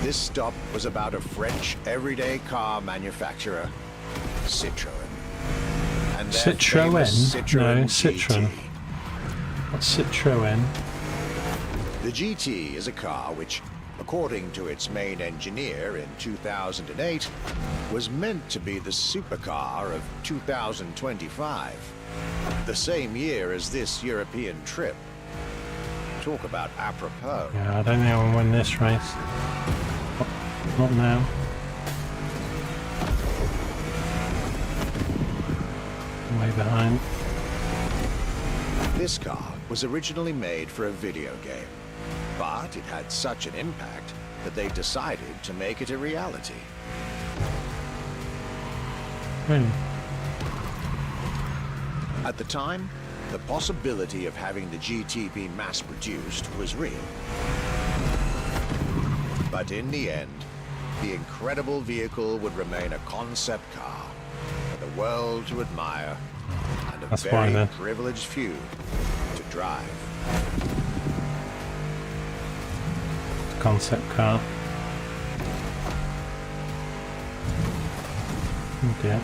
This stop was about a French everyday car manufacturer, Citroën. And their famous Citroën? Citroën No, GT. Citroën. What's Citroën? The GT is a car which, according to its main engineer in 2008, was meant to be the supercar of 2025, the same year as this European trip. Talk about apropos. Yeah, I don't think I'll win this race. Not now. Way behind. This car was originally made for a video game, but it had such an impact that they decided to make it a reality. Really? At the time, the possibility of having the GT be mass-produced was real. But in the end, the incredible vehicle would remain a concept car for the world to admire and a That's fine, very then. privileged few to drive. Concept car. Oh dear.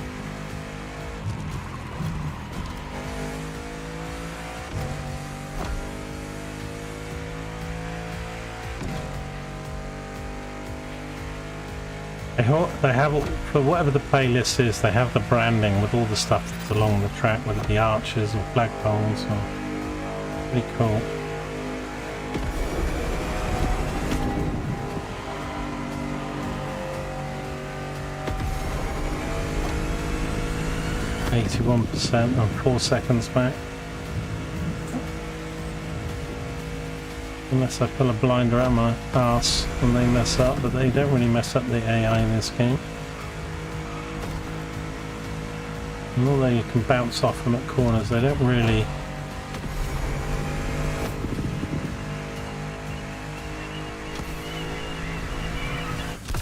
They have, for whatever the playlist is, they have the branding with all the stuff that's along the track, whether it be arches or flagpoles or... Pretty cool. %, and 4 seconds back. Unless I pull a blinder out my arse and they mess up, but they don't really mess up the AI in this game. And although you can bounce off them at corners, they don't really...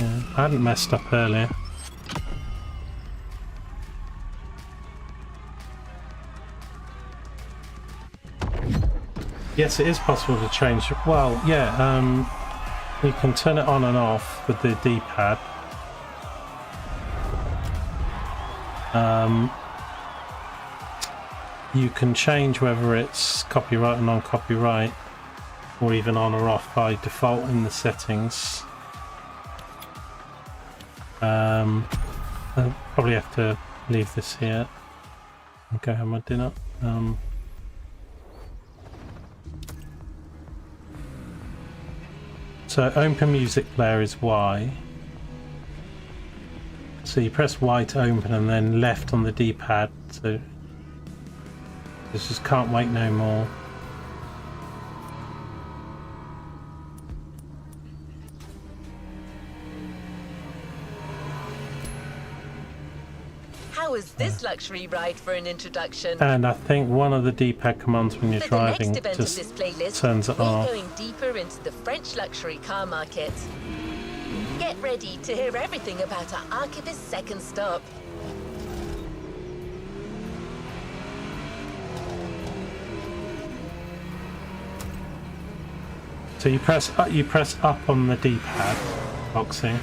Yeah, I hadn't messed up earlier. Yes, it is possible to change. Well, yeah, you can turn it on and off with the D-pad. You can change whether it's copyright or non-copyright, or even on or off by default in the settings. I'll probably have to leave this here and go have my dinner. So open music player is Y. So you press Y to open and then left on the D-pad. So this just can't wait no more. How was this luxury ride for an introduction? And I think one of the D-pad commands when you're For driving the next event just of this playlist, turns it we're off. going deeper into the French luxury car market. Get ready to hear everything about our archivist's second stop. So you press up on the D-pad, Foxy.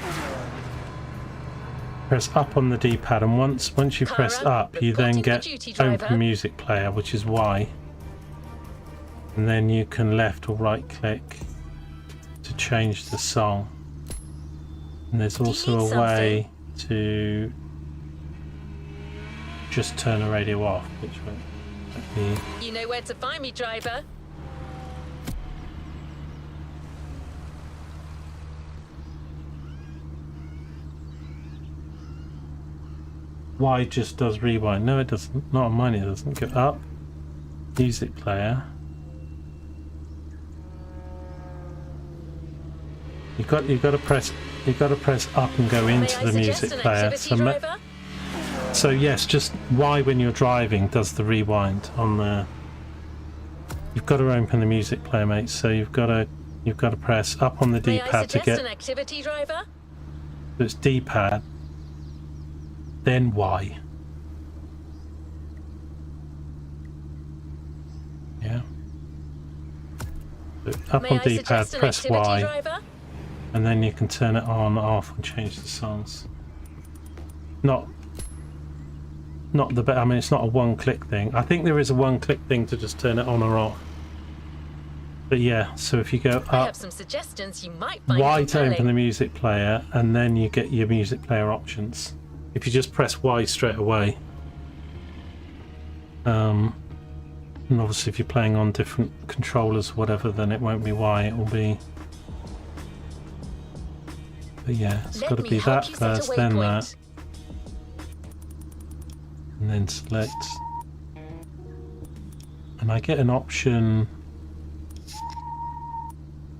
Press up on the D-pad, and once you press up, you then get open music player, which is Y. And then you can left or right click to change the song. And there's also a way to just turn the radio off, which would be... You know where to find me, driver. Y just does rewind. No, it doesn't. Not on mine. It doesn't. Go up. Music player. You got to press up and go into the music player. So yes, just Y when you're driving does the rewind on the. You've got to open the music player, mate. So you've got to press up on the D-pad to get. An activity, driver? So it's D-pad. Then Y. Yeah. So up on D-pad, press Y. Driver? and then you can turn it on, off, and change the songs. Not the I mean, it's not a one-click thing. I think there is a one-click thing to just turn it on or off. But yeah, so if you go I up have some suggestions you might find Y to open the compelling. music player, and then you get your music player options. If you just press Y straight away, and obviously if you're playing on different controllers or whatever, then it won't be Y, it will be. But yeah, it's got to be that first, then that, and then select. And I get an option.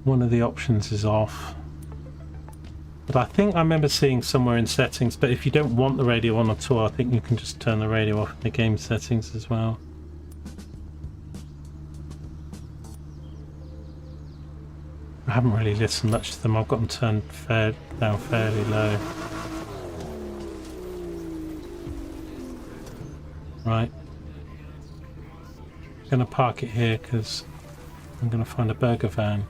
One of the options is off, but I think I remember seeing somewhere in settings, but if you don't want the radio on at all, I think you can just turn the radio off in the game settings as well. I haven't really listened much to them. I've got them turned down fairly low. Right, I'm going to park it here because I'm going to find a burger van.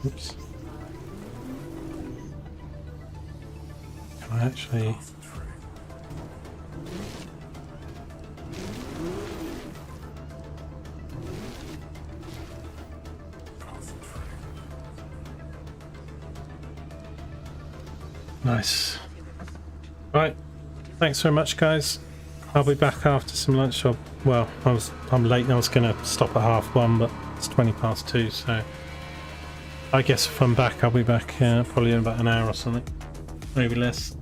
Oops. Can I actually... Nice. Right, thanks very much, guys. I'll be back after some lunch. Well, I'm late. I was going to stop at 1:30, but it's 2:20, so I guess if I'm back, I'll be back probably in about an hour or something, maybe less.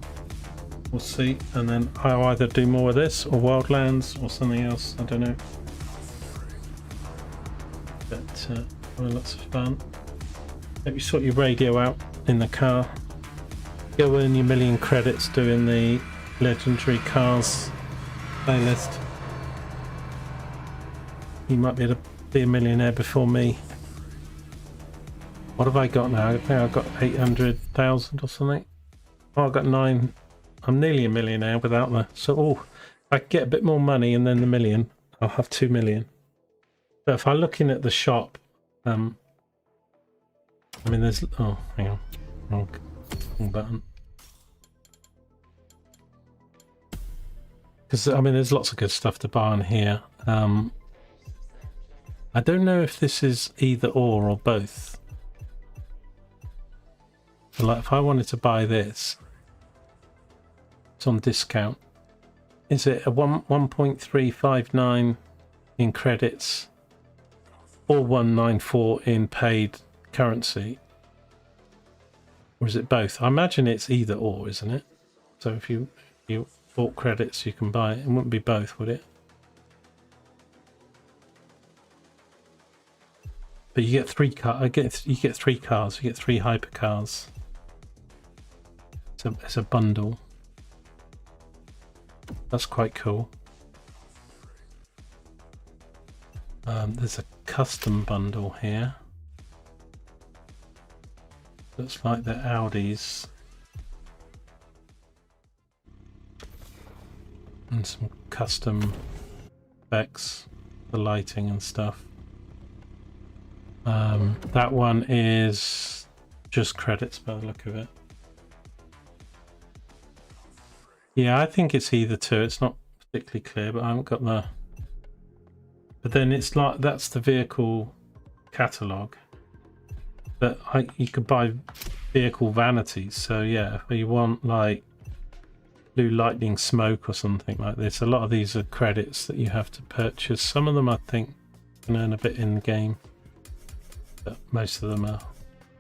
We'll see, and then I'll either do more of this or Wildlands or something else. I don't know. But lots of fun. Hope you sort your radio out in the car. Go earn your million credits doing the legendary cars playlist. You might be able to be a millionaire before me. What have I got now? I think I've got 800,000 or something. Oh, I've got 9. I'm nearly a millionaire without the... So, I can get a bit more money and then the million. I'll have 2 million. But if I'm looking at the shop, I mean, there's... Oh, hang on. Wrong button. Because, I mean, there's lots of good stuff to buy on here. I don't know if this is either or both. So, like, if I wanted to buy this, it's on discount. Is it a 1.359 in credits or 194 in paid currency? Or is it both? I imagine it's either or, isn't it? So if you bought credits, you can buy it. It wouldn't be both, would it? But you get 3 cars. You get 3 cars. You get 3 hypercars. It's a bundle. That's quite cool. There's a custom bundle here. Looks like they're Audis. And some custom specs, the lighting and stuff. That one is just credits by the look of it. Yeah, I think it's either two. It's not particularly clear, but I haven't got the... But then it's like, that's the vehicle catalogue. But you could buy vehicle vanities. So yeah, if you want like Blue Lightning Smoke or something like this, a lot of these are credits that you have to purchase. Some of them I think can earn a bit in the game, but most of them are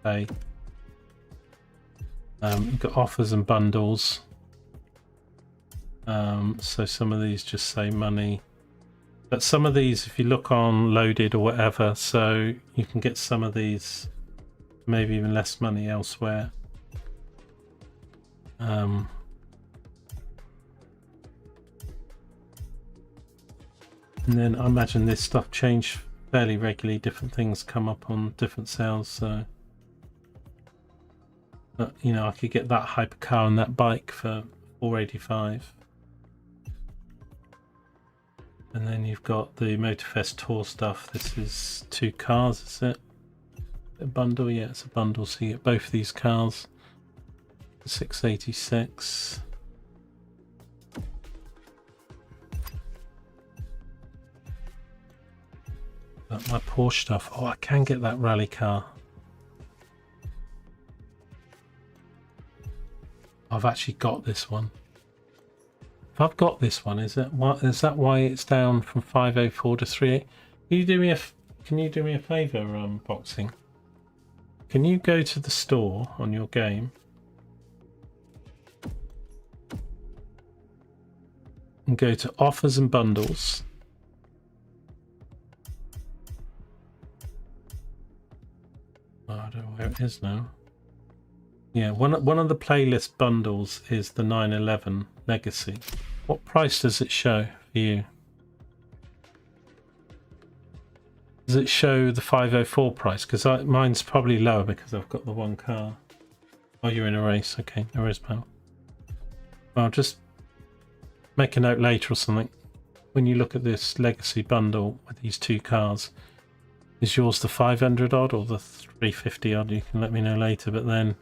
pay. You've got offers and bundles. So some of these just say money, but some of these, if you look on Loaded or whatever, so you can get some of these maybe even less money elsewhere. And then I imagine this stuff change fairly regularly. Different things come up on different sales, so you know, I could get that hypercar and that bike for $485. And then you've got the Motorfest Tour stuff. This is 2 cars, is it? A bundle? Yeah, it's a bundle, so you get both of these cars. 686. My Porsche stuff. Oh, I can get that rally car. I've actually got this one. If I've got this one, is that why it's down from 504 to 38? Can you do me a favour, Boxing? Can you go to the store on your game and go to offers and bundles? Oh, I don't know where it is now. Yeah, one of the playlist bundles is the 911 Legacy. What price does it show for you? Does it show the 504 price? Because mine's probably lower because I've got the 1 car. Oh, you're in a race. Okay, no worries, pal. Well, just make a note later or something. When you look at this Legacy bundle with these 2 cars, is yours the 500 odd or the 350 odd? You can let me know later, but then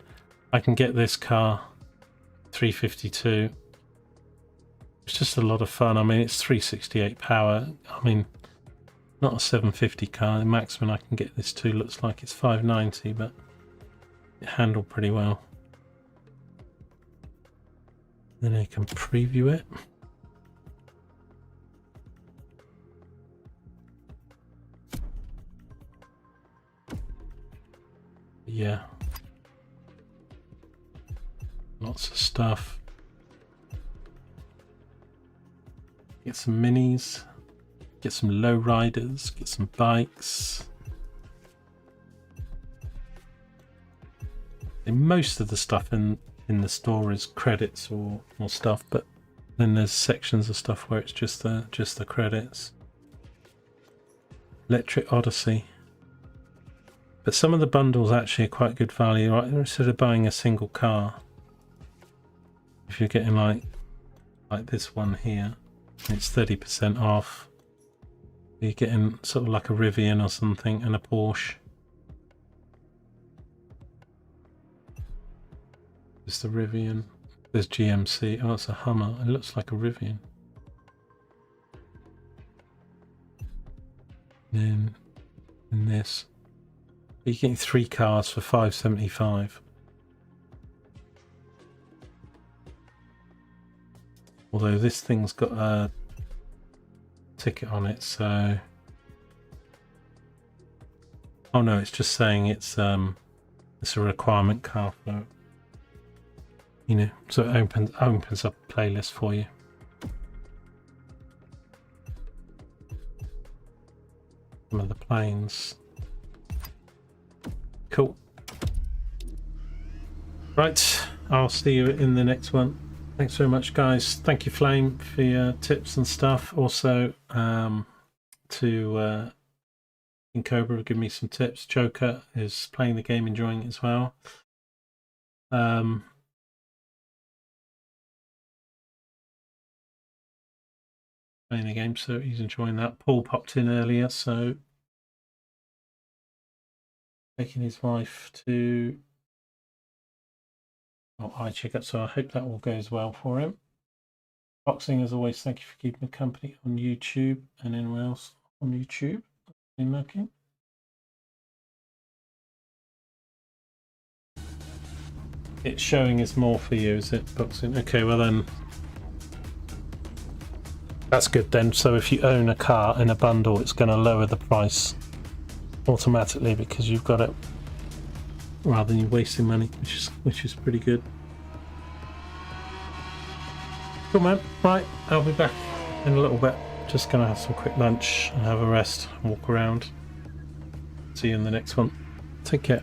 I can get this car 352. It's just a lot of fun. I mean, it's 368 power. I mean, not a 750 car. The maximum I can get this to looks like it's 590, but it handled pretty well. Then I can preview it. Yeah. Lots of stuff. Get some minis. Get some low riders. Get some bikes. And most of the stuff in the store is credits or stuff, but then there's sections of stuff where it's just the credits. Electric Odyssey. But some of the bundles actually are quite good value, right? Instead of buying a single car, if you're getting like this one here, it's 30% off. You're getting sort of like a Rivian or something and a Porsche. There's the Rivian. There's GMC. Oh, it's a Hummer. It looks like a Rivian. Then in this, you're getting 3 cars for $575. Although this thing's got a ticket on it, so oh no, it's just saying it's a requirement car for, you know, so it opens up a playlist for you. Some of the planes. Cool. Right, I'll see you in the next one. Thanks very much, guys. Thank you, Flame, for your tips and stuff. Also, to in Cobra, give me some tips. Joker is playing the game, enjoying it as well. Playing the game, so he's enjoying that. Paul popped in earlier, so taking his wife to eye checkup, so I hope that all goes well for him. Boxing, as always, thank you for keeping me company on YouTube and anyone else on YouTube. Looking. It's showing is more for you, is it, Boxing? Okay, well then that's good then. So if you own a car in a bundle, it's going to lower the price automatically because you've got it, rather than you wasting money, which is pretty good. Cool, man. Right, I'll be back in a little bit. Just gonna have some quick lunch and have a rest and walk around. See you in the next one. Take care.